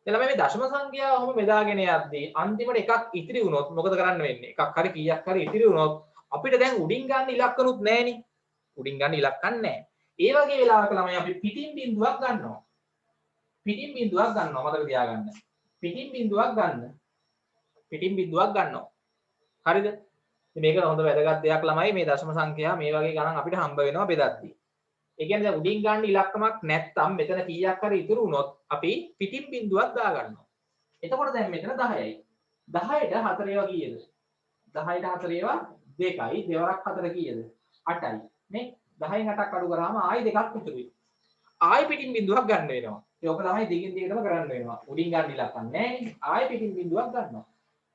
එළම මේ දශම සංඛ්‍යාව ඔහොම බෙදාගෙන යද්දී අන්තිමට එකක් ඉතිරි වුණොත් මොකද කරන්න වෙන්නේ? එකක් හරි කීයක් හරි ඉතිරි වුණොත් අපිට දැන් උඩින් ගන්න ඉලක්කනුත් නැහෙනි. උඩින් ගන්න ඉලක්කන් නැහැ. ඒ වගේ වෙලාවක ළමයි අපි පිටින් බිඳුවක් ගන්නවා. පිටින් බිඳුවක් ගන්නවා මතක තියාගන්න. පිටින් බිඳුවක් ගන්න. පිටින් බිඳුවක් ගන්නවා. හරිද? ඉතින් මේක හොඳ වැදගත් දෙයක් ළමයි මේ දශම සංඛ්‍යාව මේ වගේ ගණන් අපිට හම්බ වෙනවා බෙදද්දී. ඒ කියන්නේ දැන් උඩින් ගන්න ඉලක්කමක් නැත්තම් මෙතන කීයක් හරි ඉතුරු වුණොත් අපි පිටින් බිඳුවක් දා ගන්නවා. එතකොට දැන් මෙතන 10යි. 10ට 4 ඒවා කීයද? 10ට 4 ඒවා 2යි. දෙවරක් 4 කීයද? 8යි. නේ? 10න් 8ක් අඩු කරාම ආයි දෙකක් ඉතුරුයි. ආයි පිටින් බිඳුවක් ගන්න වෙනවා. ඒක තමයි දිගින් දිගටම කරන්න වෙනවා. උඩින් ගන්න ඉලක්කක් නැහැ. ආයි පිටින් බිඳුවක් ගන්නවා.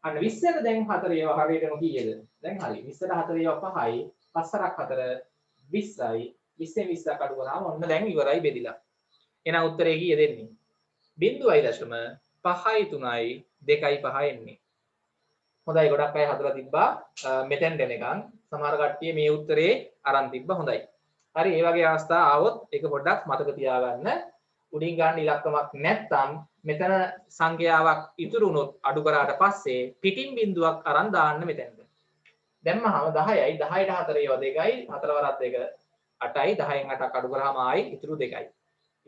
අන්න 20ට දැන් 4 ඒවා හරියටම කීයද? දැන් හරි. 20ට 4 ඒවා 5යි. 5ක් 4 20යි. 20න් 20ක් අඩු කරාම ඔන්න දැන් ඉවරයි බෙදිලා. එහෙනම් උත්තරේ කීයද එන්නේ? 0.5යි 3යි 2යි 5යි එන්නේ. හොඳයි ගොඩක් අය හදලා තිබ්බා මෙතෙන් දෙනකන් සමහර කට්ටිය මේ උත්තරේ අරන් තිබ්බා හොඳයි. හරි මේ වගේ අවස්ථා ආවොත් ඒක පොඩ්ඩක් මතක තියාගන්න. උඩින් ගන්න ඉලක්කමක් නැත්නම් මෙතන සංඛ්‍යාවක් ඉතුරු වුණොත් අඩු කරාට පස්සේ පිටින් බිඳුවක් අරන් දාන්න මෙතෙන්ද. දැම්මහම 10යි 10ට 4 ඒවා 2යි 4 වරක් 2 8යි 10න් 8ක් අඩු කරාම ආයි ඉතුරු 2යි.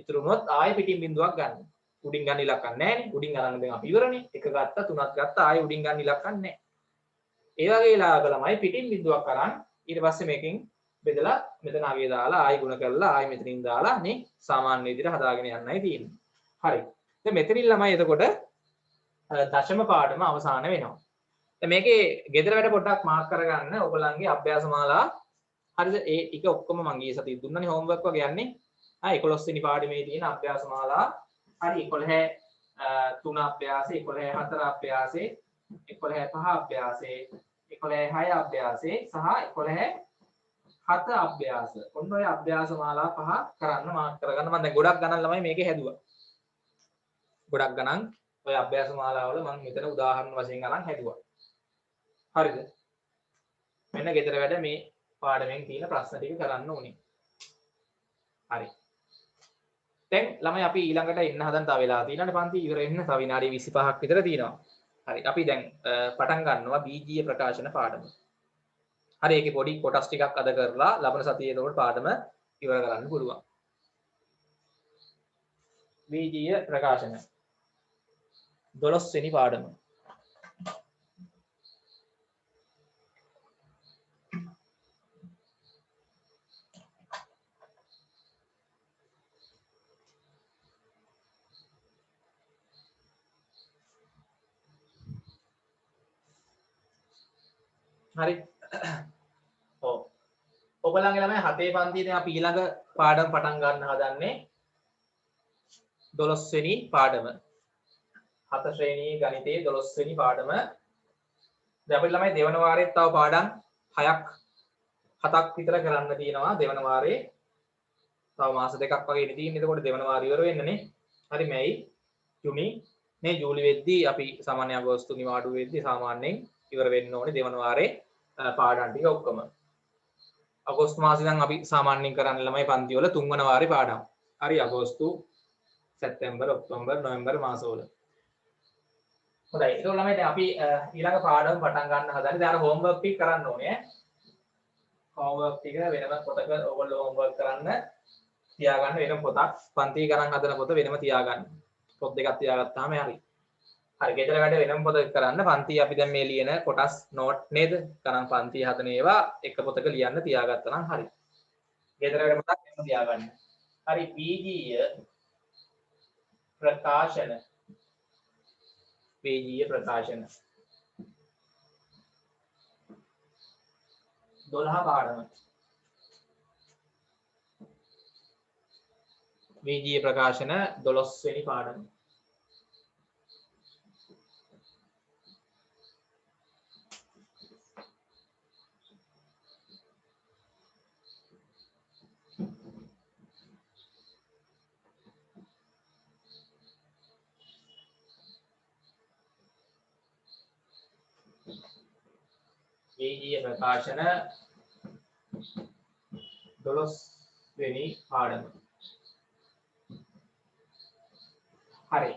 ඉතුරු වුණොත් ආයි පිටින් බිඳුවක් ගන්න. උඩින් ගන්න ඉලක්ක නැහැ නේ. උඩින් ගන්න දැන් අපි ඉවරනේ. එක ගත්තා, තුනක් ගත්තා, ආයෙ උඩින් ගන්න ඉලක්ක නැහැ. ඒ වගේ වෙලාවක ළමයි පිටින් බිඳුවක් අරන් ඊට පස්සේ මේකෙන් බෙදලා මෙතන අගේ දාලා ආයෙ ගුණ කරලා ආයෙ මෙතනින් දාලා නේ සාමාන්‍ය විදිහට හදාගෙන යන්නයි තියෙන්නේ. හරි. දැන් මෙතනින් ළමයි එතකොට දශම පාඩම අවසන් වෙනවා. දැන් මේකේ ගෙදර වැඩ පොඩ්ඩක් මාක් කරගන්න ඔයගොල්ලන්ගේ අභ්‍යාස මාලා. හරිද? ඒ ටික ඔක්කොම මම ගිය සතියේ දුන්නනේ හෝම්වර්ක් වගේ යන්නේ. 11 වෙනි පාඩමේ තියෙන අභ්‍යාස මාලා. හරි 11 3 අභ්‍යාසේ 11 4 අභ්‍යාසේ 11 5 අභ්‍යාසේ 11 6 අභ්‍යාසේ සහ 11 7 අභ්‍යාස. ඔන්න ඔය අභ්‍යාස මාලා පහ කරන්න මාක් කරගන්න. මම දැන් ගොඩක් ගණන් ළමයි මේකේ හැදුවා. ගොඩක් ගණන් ඔය අභ්‍යාස මාලාවල මම මෙතන උදාහරණ වශයෙන් අරන් හැදුවා. හරිද? මෙන්න ගෙදර වැඩ මේ පාඩමෙන් තියෙන ප්‍රශ්න ටික කරන්න ඕනේ. හරි. දැන් ළමයි අපි ඊළඟට එන්න හදන තව වෙලා තියෙනවානේ පන්ති ඉවර වෙන්න තව විනාඩි 25ක් විතර තියෙනවා. හරි. අපි දැන් පටන් ගන්නවා බීජීය ප්‍රකාශන පාඩම. හරි ඒකේ පොඩි කොටස් ටිකක් අද කරලා ලබන සතියේ එතකොට පාඩම ඉවර කරන්න පුළුවන්. බීජීය ප්‍රකාශන 12 වෙනි පාඩම. හරි. ඔව්. ඔයගොල්ලන්ගේ ළමයි 7 පන්තියේ අපි ඊළඟ පාඩම පටන් ගන්න හදන්නේ 12 වෙනි පාඩම. 7 ශ්‍රේණියේ ගණිතයේ 12 වෙනි පාඩම. දැන් අපේ ළමයි දෙවන වාරෙත් තව පාඩම් 6ක් 7ක් විතර කරන්න තියෙනවා දෙවන වාරේ. තව මාස දෙකක් වගේ ඉඳී තියෙන්නේ. එතකොට දෙවන වාරය ඉවර වෙන්නනේ. හරි මැයි ජුනි මේ ජූලි වෙද්දී අපි සාමාන්‍ය අගෝස්තු නිවාඩු වෙද්දී සාමාන්‍යයෙන් ඉවර වෙන්න ඕනේ දෙවන වාරේ පාඩම් ටික ඔක්කොම. අගෝස්තු මාසෙ නම් අපි සාමාන්‍යයෙන් කරන්නේ ළමයි පන්ති වල තුන්වන වාරේ පාඩම්. හරි අගෝස්තු සැප්තැම්බර් ඔක්තෝබර් නොවැම්බර් මාසවල. හොඳයි. ඒක ළමයි දැන් අපි ඊළඟ පාඩම පටන් ගන්න හදන්නේ. දැන් අර හෝම්වර්ක් ටික කරන්න ඕනේ. හෝම්වර්ක් ටික වෙනම පොතක ඔයගොල්ලෝ හෝම්වර්ක් කරන්න තියාගන්න වෙනම පොතක්. පන්ති ගණන් හදන පොත වෙනම තියාගන්න. පොත් දෙකක් තියාගත්තාම හරි. හරි ගෙදර වැඩ වෙනම පොතක කරන්න. පන්ති අපි දැන් මේ ලියන කොටස් නෝට් නේද? ගණන් පන්ති හදන ඒවා එක පොතක ලියන්න තියාගත්තා නම් හරි. ගෙදර වැඩ පොතක් වෙනම තියාගන්න. හරි බීජීය ප්‍රකාශන බීජීය ප්‍රකාශන 12 පාඩම. බීජීය ප්‍රකාශන 12 වෙනි පාඩම. බීජීය ප්‍රකාශන 12 වෙනි පාඩම. හරි.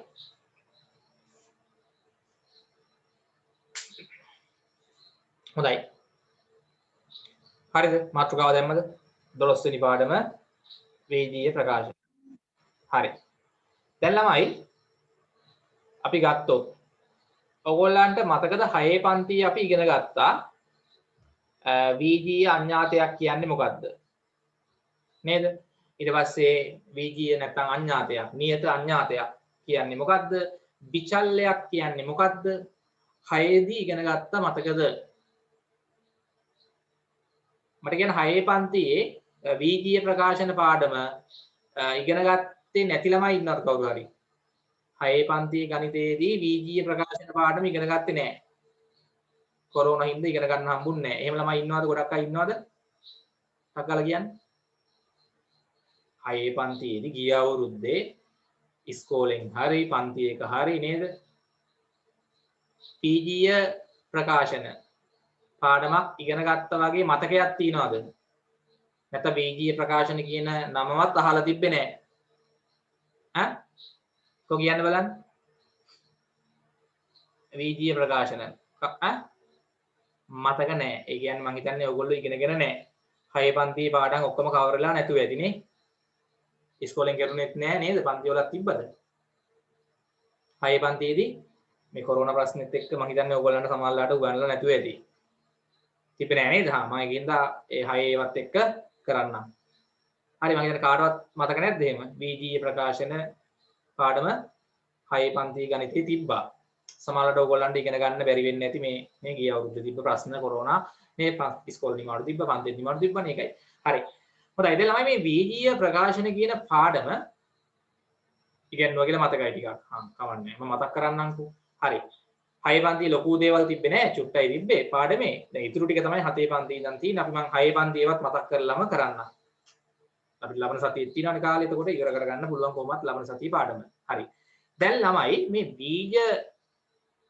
හොඳයි. හරිද? මාතෘකාව දැම්මද? 12 වෙනි පාඩම බීජීය ප්‍රකාශන. හරි. දැන් ළමයි අපි ගත්තොත් ඔයගොල්ලන්ට මතකද 6 පන්තියේ අපි ඉගෙන ගත්තා බීජීය අඥාතයක් කියන්නේ මොකක්ද? නේද? ඊට පස්සේ බීජීය නැත්නම් අඥාතයක්, නියත අඥාතයක් කියන්නේ මොකක්ද? විචල්‍යයක් කියන්නේ මොකක්ද? 6 දී ඉගෙන ගත්තා මතකද? මට කියන 6 පන්තියේ බීජීය ප්‍රකාශන පාඩම ඉගෙන ගත්තේ නැති ළමයි ඉන්නවද කවුරු හරි? 6 පන්තියේ ගණිතයේදී බීජීය ප්‍රකාශන පාඩම ඉගෙන ගත්තේ නැහැ. කොරෝනා හින්දා ඉගෙන ගන්න හම්බුන්නේ නැහැ. එහෙම ළමයි ඉන්නවද? ගොඩක් අය ඉන්නවද? ටක්කලා කියන්නේ. 6 පන්තියේදී ගිය අවුරුද්දේ ඉස්කෝලෙන් හරි පන්ති එක හරි නේද? බීජීය ප්‍රකාශන පාඩමක් ඉගෙන ගත්තා වගේ මතකයක් තියනවද? නැත්නම් බීජීය ප්‍රකාශන කියන නමවත් අහලා තිබ්බේ නැහැ. ඈ? කො කියන්න බලන්න. බීජීය ප්‍රකාශන මතක නැහැ. ඒ කියන්නේ මං හිතන්නේ ඔයගොල්ලෝ ඉගෙනගෙන නැහැ. 6 පන්තියේ පාඩම් ඔක්කොම කවර් වෙලා නැතුව ඇතිනේ. ඉස්කෝලෙන් කරුණෙත් නැහැ නේද? පන්ති වලක් තිබ්බද? 6 පන්තියේදී මේ කොරෝනා ප්‍රශ්නෙත් එක්ක මම හිතන්නේ ඔයගොල්ලන්ට සමහරලාට උගන්වලා නැතුව ඇති. තිබ්බේ නෑ නේද? හා මම ගින්දා ඒ 6 ඒවත් එක්ක කරන්නම්. හරි මම හිතන්නේ කාටවත් මතක නැද්ද එහෙම? BGA ප්‍රකාශන පාඩම 6 පන්ති ගණිතේ තිබ්බා. සමහරවිට ඔයගොල්ලන්ට ඉගෙන ගන්න බැරි වෙන්නේ නැති මේ ගිය අවුරුද්දේ තිබ්බ ප්‍රශ්න කොරෝනා මේ ඉස්කෝලේ නිමාඩු තිබ්බ පන්තියේ නිමාඩු තිබ්බනේ ඒකයි. හරි. හොඳයි දැන් ළමයි මේ BGA ප්‍රකාශන කියන පාඩම ඉගෙනුවා කියලා මතකයි ටිකක්. කවන්නේ. මම මතක් කරන්නම්කෝ. හරි. 6 පන්ති ලොකු දේවල් තිබ්බේ නෑ. චුට්ටයි තිබ්බේ පාඩමේ. දැන් ඊටු ටික තමයි 7 පන්ති ඉඳන් තියෙන්නේ. අපි මම 6 පන්ති ඒවත් මතක් කරලම කරන්නම්. අපිට ලබන සතියේ තියෙනවනේ කාලේ. එතකොට ඉවර කරගන්න පුළුවන් කොහොමත් ලබන සතියේ පාඩම. හරි. දැන් ළමයි මේ බීජ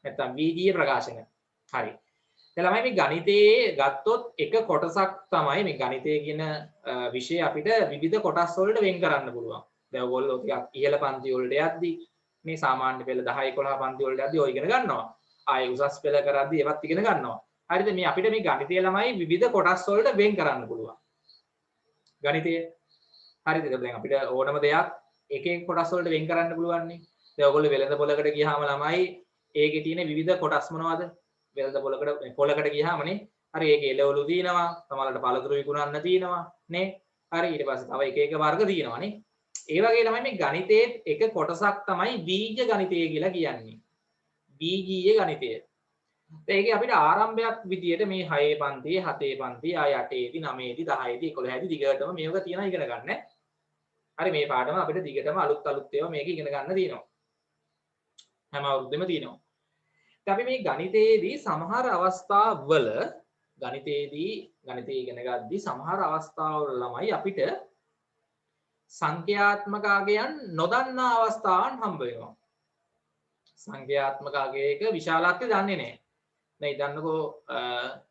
නැත්තම් බීජීය ප්‍රකාශන. හරි. දැන් ළමයි මේ ගණිතයේ ගත්තොත් එක කොටසක් තමයි මේ ගණිතය කියන විෂය අපිට විවිධ කොටස් වලට වෙන් කරන්න පුළුවන්. දැන් ඔයගොල්ලෝ ටිකක් ඉහළ පන්ති වලට යද්දි මේ සාමාන්‍ය පෙළ 10 11 පන්ති වලට යද්දි ඔය ඉගෙන ගන්නවා. ආයේ උසස් පෙළ කරද්දි ඒවත් ඉගෙන ගන්නවා. හරිද? මේ අපිට මේ ගණිතය ළමයි විවිධ කොටස් වලට වෙන් කරන්න පුළුවන්. ගණිතය හරිද? දැන් අපිට ඕනම දෙයක් එක එක කොටස් වලට වෙන් කරන්න පුළුවන් නේ. දැන් ඔයගොල්ලෝ වෙළඳ පොලකට ගියාම ළමයි ඒකේ තියෙන විවිධ කොටස් මොනවද? වෙළඳ පොලකට ගියාමනේ හරි ඒකේ එළවලු තියෙනවා, සමහරවිට පළතුරු විකුණන්න තියෙනවා නේ. හරි ඊට පස්සේ තව එක එක වර්ග තියෙනවා නේ. ඒ වගේ ළමයි මේ ගණිතයේ එක කොටසක් තමයි බීජ ගණිතය කියලා කියන්නේ. බීජීය ගණිතය. ඒකේ අපිට ආරම්භයක් විදියට මේ 6 පන්තියේ 7 පන්තියේ ආය 8 දී 9 දී 10 දී 11 දී දිගටම මේක තියෙනවා ඉගෙන ගන්න. හරි මේ පාඩම අපිට දිගටම අලුත් ඒවා මේක ඉගෙන ගන්න තියෙනවා. හැම අවුරුද්දෙම තියෙනවා. අපි මේ ගණිතයේදී සමහර අවස්ථාවල ගණිතය ඉගෙන ගද්දී සමහර අවස්ථාවල ළමයි අපිට සංඛ්‍යාත්මක අගයන් නොදන්නා අවස්ථාවන් හම්බ වෙනවා. සංඛ්‍යාත්මක අගයක විශාලත්වය දන්නේ නැහැ. දැන් ඉදන්නකෝ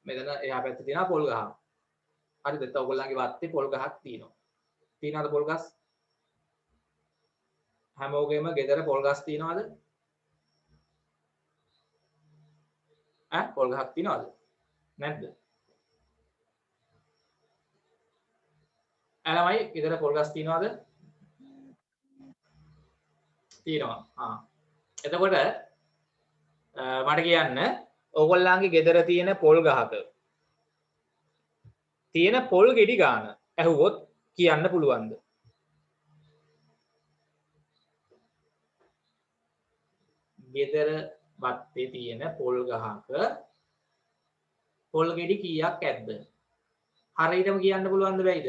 මෙතන එහා පැත්තේ තියෙනවා පොල් ගහ. හරිද? ඒත් ඔයගොල්ලන්ගේ වත්තේ පොල් ගහක් තියෙනවා. තියෙනවද පොල් ගස්? හැමෝගෙම ගෙදර පොල් ගස් තියෙනවද? පොල් ගහක් තියනවද? නැද්ද? ළමයි ගෙදර පොල් ගස් තියනවද? තියෙනවා. එතකොට මට කියන්න ඕගොල්ලන්ගේ ගෙදර තියෙන පොල් ගහක තියෙන පොල් ගෙඩි ගාන ඇහුවොත් කියන්න පුළුවන්ද? ගෙදර වත්තේ තියෙන පොල් ගහක පොල් ගෙඩි කීයක් ඇද්ද? හරියටම කියන්න පුළුවන්ද බැයිද?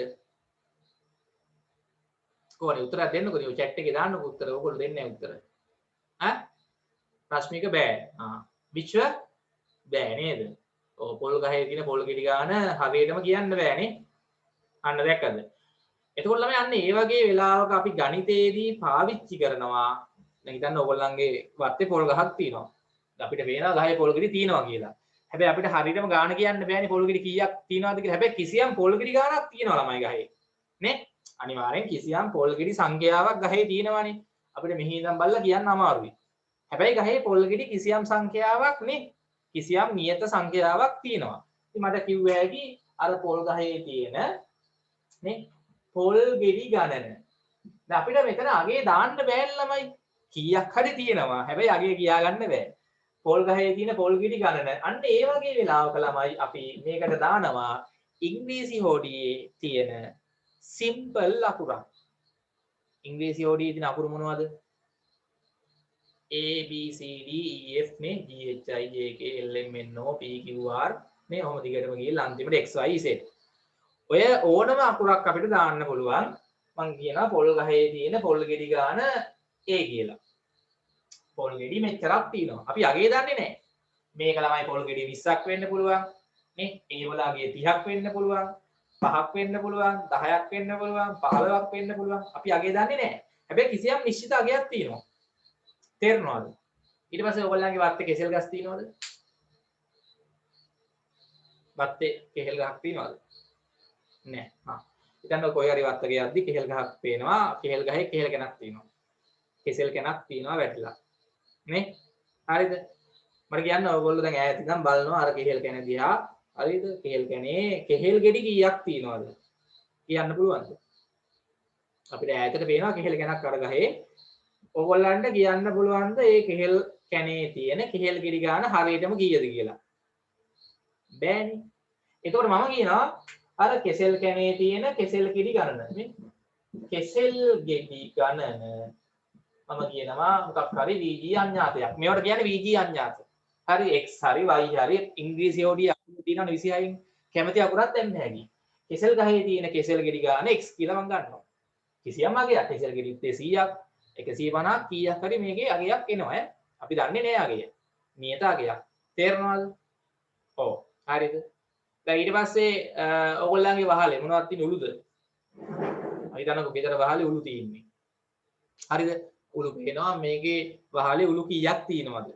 කොහොමද උත්තරයක් දෙන්නකෝ ඔය chat එකේ දාන්නකෝ උත්තර. ඕගොල්ලෝ දෙන්නේ නැහැ උත්තර. රශ්මික බෑ. විශ්ව බෑ නේද? ඔව් පොල් ගහේ තියෙන පොල් ගෙඩි ගාන හරියටම කියන්න බෑනේ. අන්න දැක්කද? එතකොට ළමයි අන්න ඒ වගේ වෙලාවක අපි ගණිතයේදී පාවිච්චි කරනවා. දැන් හිතන්න ඕගොල්ලන්ගේ වත්තේ පොල් ගහක් තියෙනවා. අපිට පේනවා ගහේ පොල් ගෙඩි තියෙනවා කියලා. හැබැයි අපිට හරියටම ගාන කියන්න බෑනේ පොල් ගෙඩි කීයක් තියෙනවද කියලා. හැබැයි කිසියම් පොල් ගෙඩි ගානක් තියෙනවා ළමයි ගහේ. නේ? අනිවාර්යෙන් කිසියම් පොල් ගෙඩි සංඛ්‍යාවක් ගහේ තියෙනවානේ. අපිට මෙහි ඉඳන් බලලා කියන්න අමාරුයි. හැබැයි ගහේ පොල් ගෙඩි කිසියම් සංඛ්‍යාවක් නේ. කිසියම් නියත සංඛ්‍යාවක් තියෙනවා. ඉතින් මට කිව්ව හැකි අර පොල් ගහේ තියෙන නේ පොල් ගෙඩි ගණන. දැන් අපිට මෙතන අගේ දාන්න බෑ ළමයි. කීයක් හරි තියෙනවා. හැබැයි අගේ කියා ගන්න බෑ. පොල් ගහේ තියෙන පොල් ගෙඩි ගණන. අන්න ඒ වගේ වෙලාවක ළමයි අපි මේකට දානවා ඉංග්‍රීසි හෝඩියේ තියෙන සිම්පල් අකුරක්. ඉංග්‍රීසි හෝඩියේ තියෙන අකුරු මොනවද? A B C D E F නේ G H I J K L M N O P Q R මේ ඔහොම දිගටම ගිහලා අන්තිමට X Y Z. ඔය ඕනම අකුරක් අපිට දාන්න පුළුවන්. මං කියනවා පොල් ගහේ තියෙන පොල් ගෙඩි ගාන A කියලා. පොල් ගෙඩි මෙච්චරක් තියෙනවා. අපි අගේ දන්නේ නැහැ. මේක ළමයි පොල් ගෙඩි 20ක් වෙන්න පුළුවන්. නේ? ඒ වල අගේ 30ක් වෙන්න පුළුවන්. 5ක් වෙන්න පුළුවන්. 10ක් වෙන්න පුළුවන්. 15ක් වෙන්න පුළුවන්. අපි අගේ දන්නේ නැහැ. හැබැයි කිසියම් නිශ්චිත අගයක් තියෙනවා. තේරෙනවද? ඊට පස්සේ ඔයගොල්ලන්ගේ වත්තේ කෙසෙල් ගස් තියෙනවද? වත්තේ කෙහෙල් ගහක් තියෙනවද? නැහැ. හිතන්න කොයි හරි වත්තක යද්දි කෙහෙල් ගහක් පේනවා. කෙහෙල් ගහේ කෙහෙල් කෙනක් තියෙනවා. කෙසෙල් කෙනක් තියෙනවා වැටිලා. නේ? හරිද? මට කියන්න ඔයගොල්ලෝ දැන් ඈත ඉඳන් බලනවා අර කෙහෙල් කෙන දිහා. හරිද? කෙහෙල් කෙනේ කෙහෙල් ගෙඩි කීයක් තියෙනවද? කියන්න පුළුවන්ද? අපිට ඈතට පේනවා කෙහෙල් කෙනක් අර ගහේ ඔයගොල්ලන්ට කියන්න පුළුවන්ද මේ කෙහෙල් කැනේ තියෙන කෙහෙල් ගෙඩි ගන්න හරියටම කීයද කියලා? බෑනේ. එතකොට මම කියනවා අර කෙසෙල් කැනේ තියෙන කෙසෙල් ගෙඩි ගණන. මේ කෙසෙල් ගෙඩි ගණන මම කියනවා මොකක් හරි VG අඥාතයක්. මේවට කියන්නේ VG අඥාත. හරි x හරි y හරි ඉංග්‍රීසි යෝඩිය අකුරු තියෙනවනේ 26න්. කැමති අකුරක් දැම්ම හැකි. කෙසෙල් ගහේ තියෙන කෙසෙල් ගෙඩි ගාන x කියලා මම ගන්නවා. කිසියම් අගයක් කෙසෙල් ගෙඩි 100ක් 150ක් කීයක් හරි මේකේ අගයක් එනවා ඈ. අපි දන්නේ නෑ අගය. නියත අගයක්. තේරෙනවද? ඔව්. හරිද? දැන් ඊට පස්සේ ඔයගොල්ලන්ගේ වහලේ මොනවද තියෙන්නේ උළුද? අපි දන්නකො ගෙදර වහලේ උළු තියෙන්නේ. හරිද? උළු පේනවා මේකේ වහලේ උළු කීයක් තියෙනවද?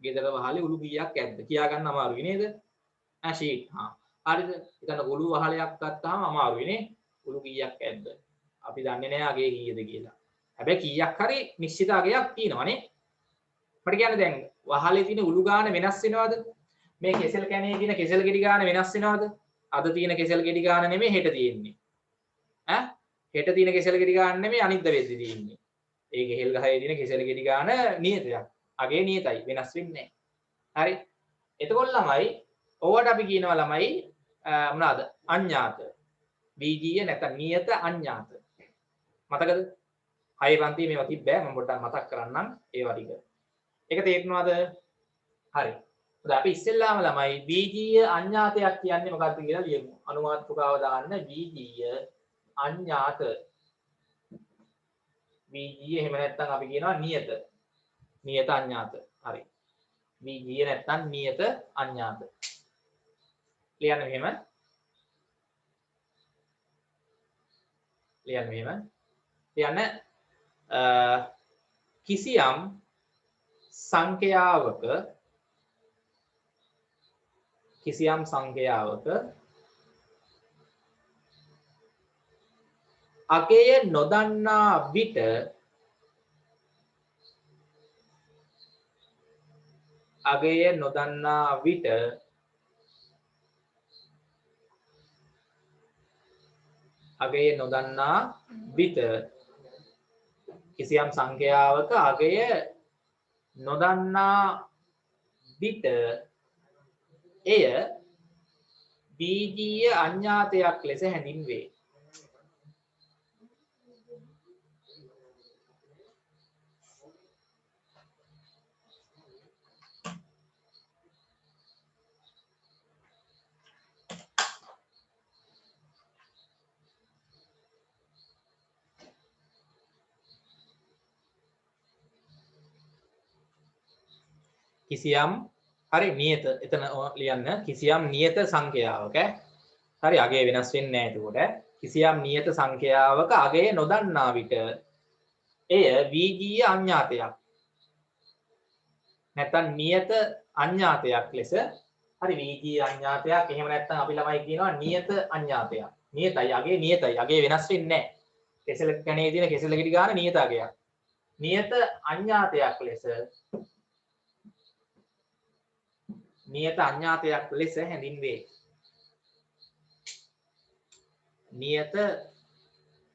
ගෙදර වහලේ උළු කීයක් ඇද්ද? කියා ගන්න අමාරුයි නේද? ෂීට්. හරිද? ඊතන උළු වහලයක් ගත්තාම අමාරුයි නේ. උළු කීයක් ඇද්ද? අපි දන්නේ නැහැ අගේ කීයද කියලා. හැබැයි කීයක් හරි නිශ්චිත අගයක් තියෙනවනේ. මට කියන්න දැන් වහලේ තියෙන උළු ගාන වෙනස් වෙනවද? මේ කෙසෙල් කැනේ තියෙන කෙසෙල් ගෙඩි ගාන වෙනස් වෙනවද? අද තියෙන කෙසෙල් ගෙඩි ගාන නෙමෙයි හෙට තියෙන්නේ. හෙට තියෙන කෙසෙල් ගෙඩි ගාන නෙමෙයි අනිද්ද වෙද්දි තියෙන්නේ. ඒ කෙහෙල් ගහේ තියෙන කෙසෙල් ගෙඩි ගාන නියතයක්. අගේ නියතයි වෙනස් වෙන්නේ නැහැ. හරි. එතකොට ළමයි ඕවට අපි කියනවා ළමයි මොනවාද? අඥාත. බීජීය නැත්නම් නියත අඥාත. මතකද? 6 පන්තියේ මේවා තිබ්බෑ මම පොඩ්ඩක් මතක් කරන්නම් ඒවා ටික. ඒක තේරෙනවද? හරි. හොඳයි අපි ඉස්සෙල්ලාම ළමයි බීජීය අඥාතයක් කියන්නේ මොකක්ද කියලා ලියමු. අනුමාත්‍රිකාව දාන්න බීජීය අඥාත. බීජීය එහෙම නැත්නම් අපි කියනවා නියත. නියත අඥාත. හරි. බීජීය නැත්නම් නියත අඥාත. ලියන්න මෙහෙම. ලියන්න මෙහෙම. ලියන්න කිසියම් සංඛ්‍යාවක අගය නොදන්නා විට කිසියම් සංඛ්‍යාවක අගය නොදන්නා විට එය බීජීය අඥාතයක් ලෙස හැඳින්වේ. කිසියම් හරි නියත එතන ලියන්න කිසියම් නියත සංඛ්‍යාවක හරි අගය වෙනස් වෙන්නේ නැහැ එතකොට කිසියම් නියත සංඛ්‍යාවක අගය නොදන්නා විට එය බීජීය අඥාතයක් නැත්නම් නියත අඥාතයක් ලෙස හරි බීජීය අඥාතයක් එහෙම නැත්නම් අපි ළමයි කියනවා නියත අඥාතයක් නියතයි අගය නියතයි අගය වෙනස් වෙන්නේ නැහැ කෙසෙල් කණේ තියෙන කෙසෙල් ගෙඩි ගන්න නියත අගයක් නියත අඥාතයක් ලෙස නියත අඥාතයක් ලෙස හැඳින්වේ. නියත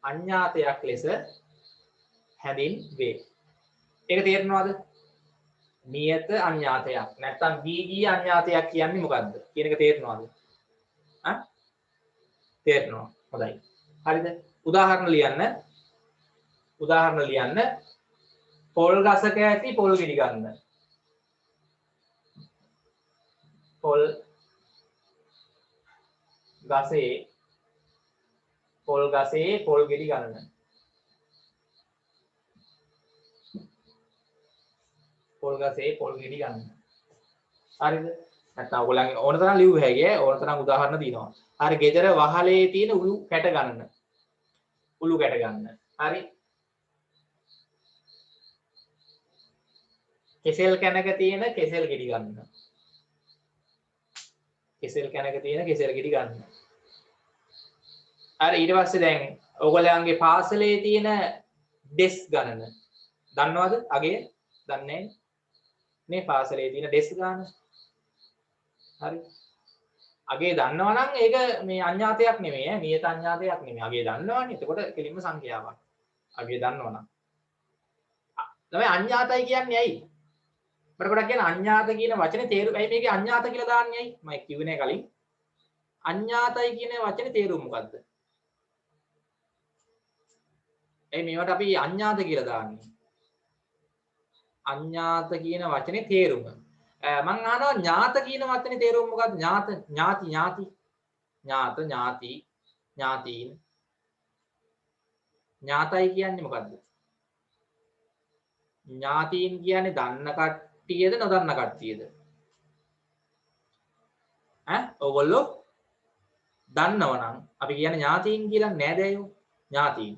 අඥාතයක් ලෙස හැඳින්වේ. ඒක තේරෙනවද? නියත අඥාතයක්. නැත්තම් බීජීය අඥාතයක් කියන්නේ මොකද්ද? කියන එක තේරෙනවද? තේරෙනවා. හොඳයි. හරිද? උදාහරණ ලියන්න. පොල් ගසක ඇති පොල් ගෙඩි ගන්න. පොල් ගසේ පොල් ගෙඩි ගන්න. පොල් ගසේ පොල් ගෙඩි ගන්න. හරිද? නැත්නම් ඔයගොල්ලන්ගේ ඕන තරම් ලියුව හැකියි ඕන තරම් උදාහරණ තියෙනවා. හරි ගෙදර වහලේ තියෙන උළු කැට ගන්න. හරි. කෙසෙල් කැනක තියෙන කෙසෙල් ගෙඩි ගන්න. හරි ඊට පස්සේ දැන් ඔයගොල්ලන්ගේ පාසලේ තියෙන ඩෙස් ගණන දන්නවද? අගය දන්නේ නැහැ නේ පාසලේ තියෙන ඩෙස් ගාන. හරි. අගය දන්නවා නම් ඒක මේ අඥාතයක් නෙමෙයි ඈ නියත අඥාතයක් නෙමෙයි. අගය දන්නවනේ. එතකොට කෙලින්ම සංඛ්‍යාවක්. අගය දන්නවනම්. ළමයි අඤ්ඤාතයි කියන්නේ ඇයි? මට ගොඩක් කියන අඤ්ඤාත කියන වචනේ තේරුම ඇයි මේකේ අඤ්ඤාත කියලා දාන්නේ ඇයි? මම කිව්වේ නෑ කලින්. අඤ්ඤාතයි කියන වචනේ තේරුම මොකද්ද? ඇයි මේවට අපි අඤ්ඤාත කියලා දාන්නේ? අඤ්ඤාත කියන වචනේ තේරුම. මම අහනවා ඥාත කියන වචනේ තේරුම මොකද්ද? ඥාත ඥාති ඥාති ඥාත ඥාති ඥාතීන් ඥාතයි කියන්නේ මොකද්ද? ඥාතීන් කියන්නේ දන්න කට්ටියද නොදන්න කට්ටියද? ඔයගොල්ලෝ දන්නවනම් අපි කියන්නේ ඥාතීන් කියලා නෑදෑයෝ ඥාතීන්.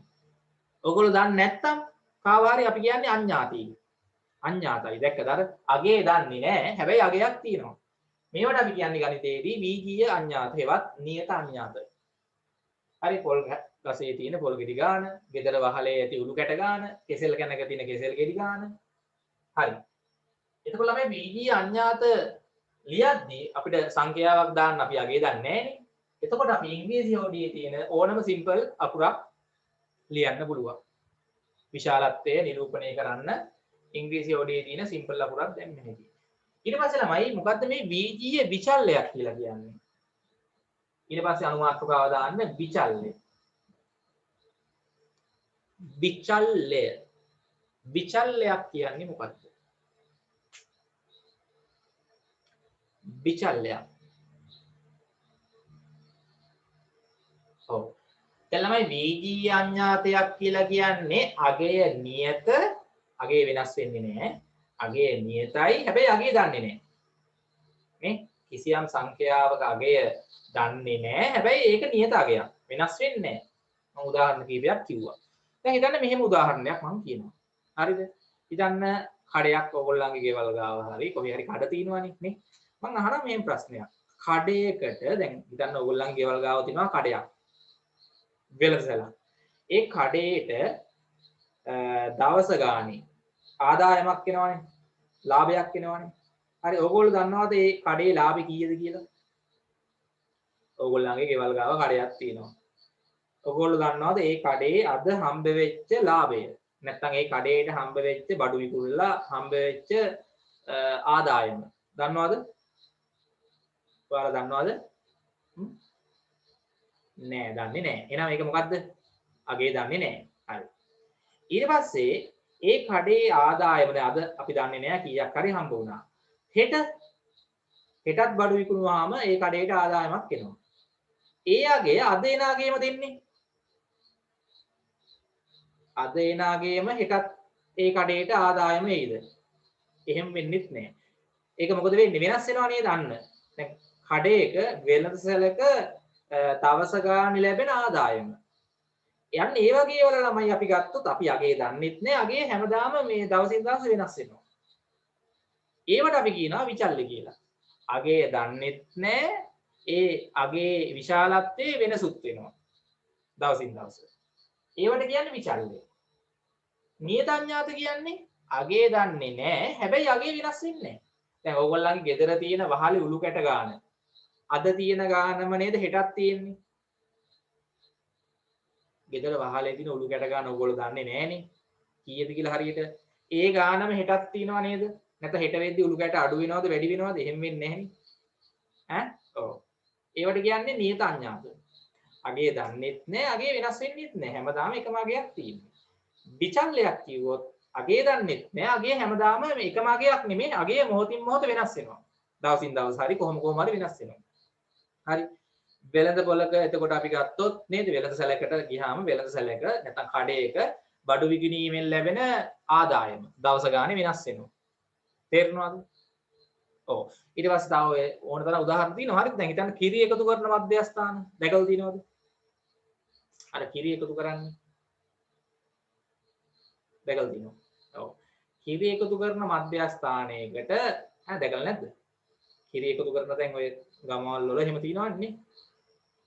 ඔයගොල්ලෝ දන්නේ නැත්නම් කාවාරි අපි කියන්නේ අඥාතීන්. අඥාතයි. දැක්කද අර අගේ දන්නේ නෑ. හැබැයි අගයක් තියෙනවා. මේවට අපි කියන්නේ ගණිතයේදී වීජීය අඥාත හේවත් නියත අඥාත. හරි පොල් ගසේ තියෙන පොල් ගෙඩි ගාන, ගෙදර වහලේ ඇති උළු කැට ගාන, කෙසෙල් කැනක තියෙන කෙසෙල් ගෙඩි ගාන. හරි. එතකොට ළමයි වීජීය අඥාත ලියද්දී අපිට සංඛ්‍යාවක් දාන්න අපි අගේ දන්නේ නෑනේ. එතකොට අපි ඉංග්‍රීසි හොඩියේ තියෙන ඕනම සිම්පල් අකුරක් ලියන්න පුළුවන්. විශාලත්වය නිරූපණය කරන්න ඉංග්‍රීසි හොඩියේ තියෙන සිම්පල් අකුරක් දැන් මෙහෙදි. ඊට පස්සේ ළමයි මොකද්ද මේ වීජීය විචල්‍යයක් කියලා කියන්නේ? ඊට පස්සේ අනුමාත්‍රකාව දාන්න විචල්‍ය. විචල්‍ය. විචල්‍යයක් කියන්නේ මොකද්ද? විචල්‍යයක්. ඔව්. දැන් ළමයි වීජීය අඥාතයක් කියලා කියන්නේ අගය නියත අගේ වෙනස් වෙන්නේ නැහැ. අගේ නියතයි හැබැයි අගේ දන්නේ නැහැ. නේ? කිසියම් සංඛ්‍යාවක අගය දන්නේ නැහැ. හැබැයි ඒක නියත අගයක්. වෙනස් වෙන්නේ නැහැ. මම උදාහරණ කීපයක් කිව්වා. දැන් හිතන්න මෙහෙම උදාහරණයක් මම කියනවා. හරිද? හිතන්න කඩයක් ඔයගොල්ලන්ගේ ගෙවල් ගාව හරි කොහේ හරි කඩ තියෙනවනේ නේ. මම අහනවා මේ ප්‍රශ්නයක්. කඩයකට දැන් හිතන්න ඔයගොල්ලන්ගේ ගෙවල් ගාව තියෙනවා කඩයක්. වෙළඳසැලක්. ඒ කඩේට දවස ගානේ ආදායමක් එනවනේ. ලාභයක් එනවනේ. හරි ඔයගොල්ලෝ දන්නවද මේ කඩේ ලාභය කීයද කියලා? ඔයගොල්ලන්ගේ ගෙවල් ගාව කඩයක් තියෙනවා. ඔයගොල්ලෝ දන්නවද මේ කඩේ අද හම්බ වෙච්ච ලාභය? නැත්නම් මේ කඩේට හම්බ වෙච්ච බඩු විකුණලා හම්බ වෙච්ච ආදායම. දන්නවද? ඔයාලා දන්නවද? නෑ දන්නේ නෑ. එහෙනම් මේක මොකද්ද? අගේ දන්නේ නෑ. හරි. ඊට පස්සේ ඒ කඩේ ආදායම දැන් අද අපි දන්නේ නෑ කීයක් හරි හම්බ වුණා. හෙටත් බඩු විකුණුවාම ඒ කඩේට ආදායමක් එනවා. ඒ අගේ අද එන අගේම දෙන්නේ. අද එන අගේම හෙටත් ඒ කඩේට ආදායම එයිද? එහෙම වෙන්නෙත් නෑ. ඒක මොකද වෙන්නේ? වෙනස් වෙනවා නේද අන්න. දැන් කඩේක වෙළඳසැලක දවස ගානේ ලැබෙන ආදායම. යන්නේ ඒ වගේ වල ළමයි අපි ගත්තොත් අපි අගේ දන්නෙත් නෑ. අගේ හැමදාම මේ දවසින් දවස වෙනස් වෙනවා. ඒවට අපි කියනවා විචල්්‍ය කියලා. අගේ දන්නෙත් නෑ. ඒ අගේ විශාලත්වයේ වෙනසුත් වෙනවා. දවසින් දවස. ඒවට කියන්නේ විචල්්‍ය. නියත අඥාත කියන්නේ අගේ දන්නේ නෑ. හැබැයි අගේ වෙනස් වෙන්නේ නෑ. දැන් ඕගොල්ලන්ගේ ගෙදර තියෙන වහලේ උළු කැට ගාන අද තියෙන ගානම නේද හෙටත් තියෙන්නේ. ගෙදර වහලේ තියෙන උළු කැට ගාන ඕගොල්ලෝ දන්නේ නෑනේ. කීයද කියලා හරියට. ඒ ගානම හෙටත් තියෙනවා නේද? නැත්නම් හෙට වෙද්දි උළු කැට අඩු වෙනවද වැඩි වෙනවද? එහෙම වෙන්නේ නැහැනේ. ඔව්. ඒවට කියන්නේ නියත අඥාත. අගේ දන්නෙත් නෑ, අගේ වෙනස් වෙන්නෙත් නෑ. හැමදාම එකම අගයක් තියෙන්නේ. විචල්‍යයක් කිව්වොත් අගේ දන්නෙත් නෑ, අගේ හැමදාම එකම අගයක් නෙමෙයි, අගේ මොහොතින් මොහොත වෙනස් වෙනවා. දවසින් දවස හරි කොහොම හරි වෙනස් වෙනවා. හරි. වෙළඳ පොලක එතකොට අපි ගත්තොත් නේද වෙළඳ සැලකට ගියාම වෙළඳ සැලක නැත්නම් කඩේක බඩු විකිණීමෙන් ලැබෙන ආදායම දවස ගානේ වෙනස් වෙනවා. තේරෙනවද? ඔව්. ඊට පස්සේ තව ඔය ඕන තරම් උදාහරණ තියෙනවා. හරිද? දැන් හිතන්න කිරි එකතු කරන මධ්‍යස්ථාන දැකලා තියෙනවද? අර කිරි එකතු කරන්නේ දැකලා තියෙනවා. ඔව්. කිරි එකතු කරන මධ්‍යස්ථානයකට දැකලා නැද්ද? කිරි එකතු කරන දැන් ඔය ගමවල් වල එහෙම තියෙනවනේ නේ.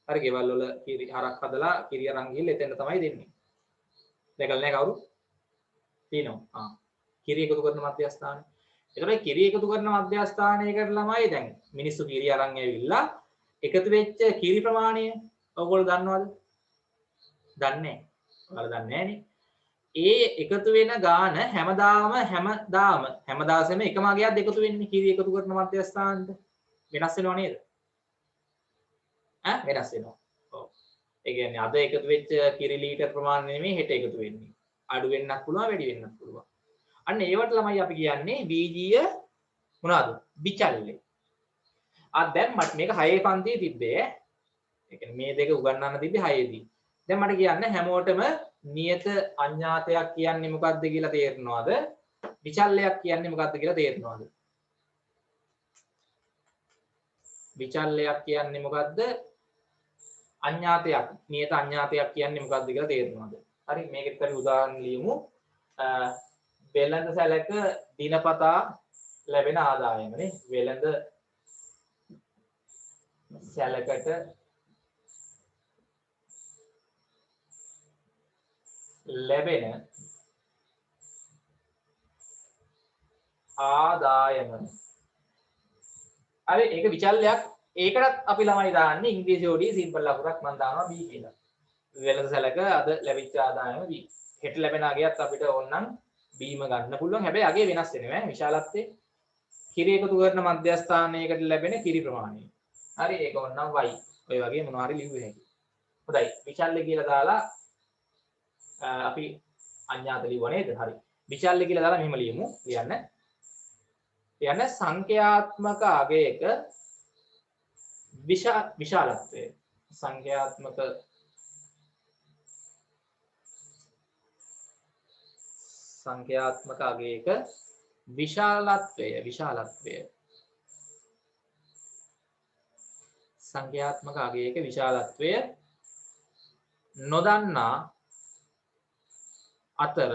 හරි ගෙවල් වල කිරි හරක් හදලා කිරි අරන් ගිහලා එතන තමයි දෙන්නේ. දැකලා නැහැ කවුරු? තියෙනවා. කිරි එකතු කරන මධ්‍යස්ථානේ. ඒතකොට කිරි එකතු කරන මධ්‍යස්ථානයකට ළමයි දැන් මිනිස්සු කිරි අරන් ඇවිල්ලා එකතු වෙච්ච කිරි ප්‍රමාණය ඔයගොල්ලෝ දන්නවද? දන්නේ නැහැ. ඔයාලා දන්නේ නැහනේ. ඒ එකතු වෙන ගාන හැමදාසෙම එකම අගයක් එකතු වෙන්නේ කිරි එකතු කරන මධ්‍යස්ථානට. වෙනස් වෙනව නේද? වෙනස් වෙනවා. ඔව්. ඒ කියන්නේ අද එකතු වෙච්ච කිරි ලීටර් ප්‍රමාණය නෙමෙයි හෙට එකතු වෙන්නේ. අඩු වෙන්නත් පුළුවන් වැඩි වෙන්නත් පුළුවන්. අන්න ඒවට ළමයි අපි කියන්නේ බීජීය මොනවද? විචල්්‍ය. දැන් මට මේක 6 පන්තියේ තිබ්බේ. ඒ කියන්නේ මේ දෙක උගන්වන්න තිබ්බේ 6 දී. දැන් මට කියන්න හැමෝටම නියත අඥාතයක් කියන්නේ මොකක්ද කියලා තේරෙනවද? විචල්්‍යයක් කියන්නේ මොකක්ද කියලා තේරෙනවද? විචල්්‍යයක් කියන්නේ මොකක්ද? අඥාතයක් නියත අඥාතයක් කියන්නේ මොකක්ද කියලා තේරෙනවද? හරි මේකෙත් අපි උදාහරණ ලියමු. වෙළඳ සැලක දිනපතා ලැබෙන ආදායම නේ. වෙළඳ සැලකට ලැබෙන ආදායම. හරි ඒක විචල්්‍යයක්. ඒකටත් අපි ළමයි දාන්නේ ඉංග්‍රීසි ඔඩිය සිම්පල් ලකුණක් මම දානවා B කියලා. වෙළඳ සැලක අද ලැබිච්ච ආදායම B. හෙට ලැබෙන අගයත් අපිට ඕනනම් බීම ගන්න පුළුවන්. හැබැයි අගේ වෙනස් වෙනවා විශාලත්වයේ. කිරි එකතු කරන මධ්‍යස්ථානයකට ලැබෙන කිරි ප්‍රමාණය. හරි ඒක ඕනනම් y. ඔය වගේ මොනවා හරි ලියුවේ හැකියි. හොඳයි. විචල්්‍ය කියලා දාලා අපි අඥාත ලියුවා නේද? හරි. විචල්්‍ය කියලා දාලා මෙහෙම ලියමු. කියන්න සංඛ්‍යාත්මක අගයක විශාලත්වය. සංඛ්‍යාත්මක අගයක විශාලත්වය සංඛ්‍යාත්මක අගයක විශාලත්වය නොදන්නා අතර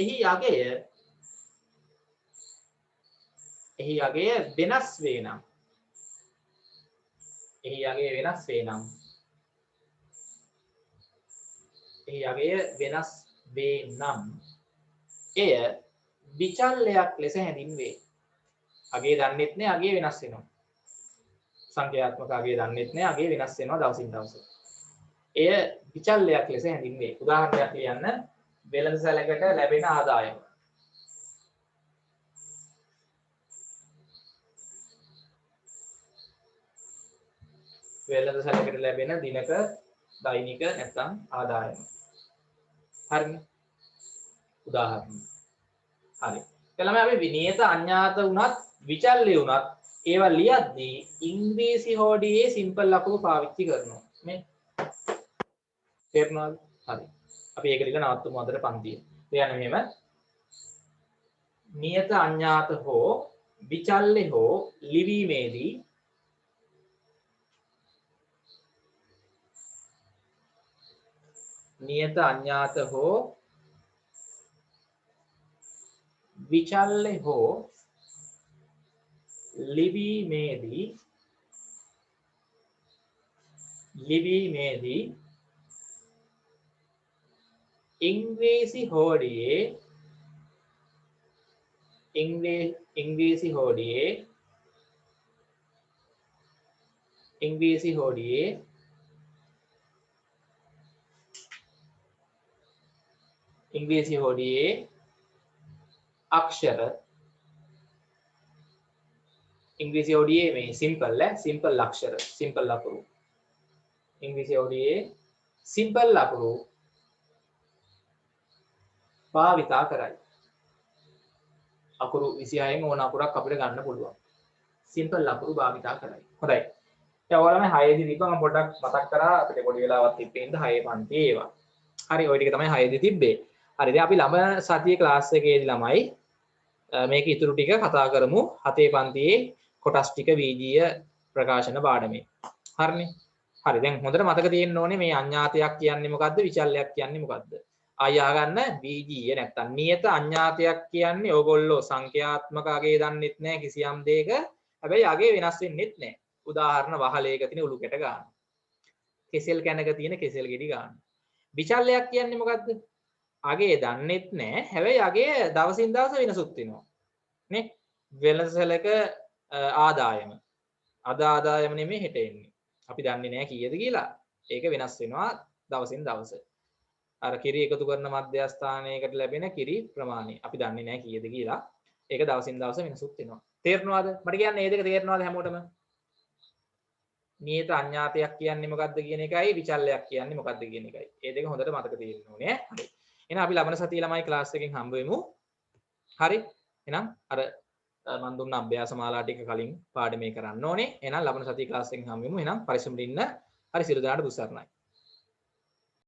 එහි අගය වෙනස් වේ නම් එය විචල්්‍යයක් ලෙස හැඳින්වේ. අගේ දන්නෙත් නෑ අගේ වෙනස් වෙනවා. සංඛ්‍යාත්මක අගේ දන්නෙත් නෑ අගේ වෙනස් වෙනවා දවසින් දවස. එය විචල්්‍යයක් ලෙස හැඳින්වේ. උදාහරණයක් කියන්න වෙළඳ සැලකට ලැබෙන ආදායම. වෙළඳ සැලකට ලැබෙන දිනක දෛනික නැත්නම් ආදායම. හරිනේ. උදාහරණ. හරි. එළම අපි විනියත අඥාත වුණත් විචල්්‍ය වුණත් ඒවා ලියද්දී ඉංග්‍රීසි හෝඩියේ සිම්පල් ලකුණු පාවිච්චි කරනවා. මේ තේරුණාද? හරි. අපි ඒක ලියලා නවත්තුමු අදට පන්තිය. කියන්නේ මෙහෙම නියත අඥාත හෝ විචල්්‍ය හෝ ලිවීමේදී නියත අඥාත හෝ විචල්්‍ය හෝ ලිවීමේදී ඉංග්‍රීසි හෝඩියේ අක්ෂර ඉංග්‍රීසි හෝඩියේ මේ සිම්පල් අක්ෂර සිම්පල් ලකුණු ඉංග්‍රීසි හෝඩියේ සිම්පල් ලකුණු භාවිතා කරයි. අකුරු 26න් ඕන අකුරක් අපිට ගන්න පුළුවන්. සිම්පල් ලකුණු භාවිතා කරයි. හොඳයි. දැන් ඔයාලම 6 දී දීපන් මම පොඩ්ඩක් මතක් කරා අපිට පොඩි වෙලාවක් තිබ්බේ ඉඳ 6 පන්තියේ ඒවා. හරි ওই ටික තමයි 6 දී තිබ්බේ. හරි දැන් අපි ළම සතියේ ක්ලාස් එකේදී ළමයි මේක ඉතුරු ටික කතා කරමු 7 පන්තියේ කොටස් ටික වීජීය ප්‍රකාශන පාඩමේ. හරිනේ. හරි දැන් හොඳට මතක තියෙන්න ඕනේ මේ අඥාතයක් කියන්නේ මොකද්ද විචල්්‍යයක් කියන්නේ මොකද්ද? ආය ආගන්න වීජීය නැත්තම් නියත අඥාතයක් කියන්නේ ඕගොල්ලෝ සංඛ්‍යාත්මක අගේ දන්නෙත් නැහැ කිසියම් දෙයක. හැබැයි අගේ වෙනස් වෙන්නෙත් නැහැ. උදාහරණ වහලයක තියෙන උළු කැට ගන්න. කෙසෙල් කැනක තියෙන කෙසෙල් ගෙඩි ගන්න. විචල්්‍යයක් කියන්නේ මොකද්ද? අගේ දන්නෙත් නැහැ. හැබැයි අගේ දවසින් දවස වෙනසුත් වෙනවා. නේ? වෙළඳසැලක ආදායම. අද ආදායම නෙමෙයි හෙට එන්නේ. අපි දන්නේ නැහැ කීයද කියලා. ඒක වෙනස් වෙනවා දවසින් දවස. අර කිරි එකතු කරන මධ්‍යස්ථානයකට ලැබෙන කිරි ප්‍රමාණය අපි දන්නේ නැහැ කීයද කියලා. ඒක දවසින් දවස වෙනසුත් වෙනවා. තේරෙනවද? මට කියන්නේ මේ දෙක තේරෙනවද හැමෝටම? නියත අඥාතයක් කියන්නේ මොකක්ද කියන එකයි විචල්‍යයක් කියන්නේ මොකක්ද කියන එකයි. මේ දෙක හොඳට මතක තියෙන්න ඕනේ. හරි. එහෙනම් අපි ලබන සතියේ ළමයි ක්ලාස් එකෙන් හම්බ වෙමු. හරි. එහෙනම් අර මම දුන්න අභ්‍යාස මාලා ටික කලින් පාඩමේ කරන්න ඕනේ. එහෙනම් ලබන සතියේ ක්ලාස් එකෙන් හම්බ වෙමු. එහෙනම් පරිස්සමෙන් ඉන්න. හරි සියලු දෙනාට දුස්සරණයි.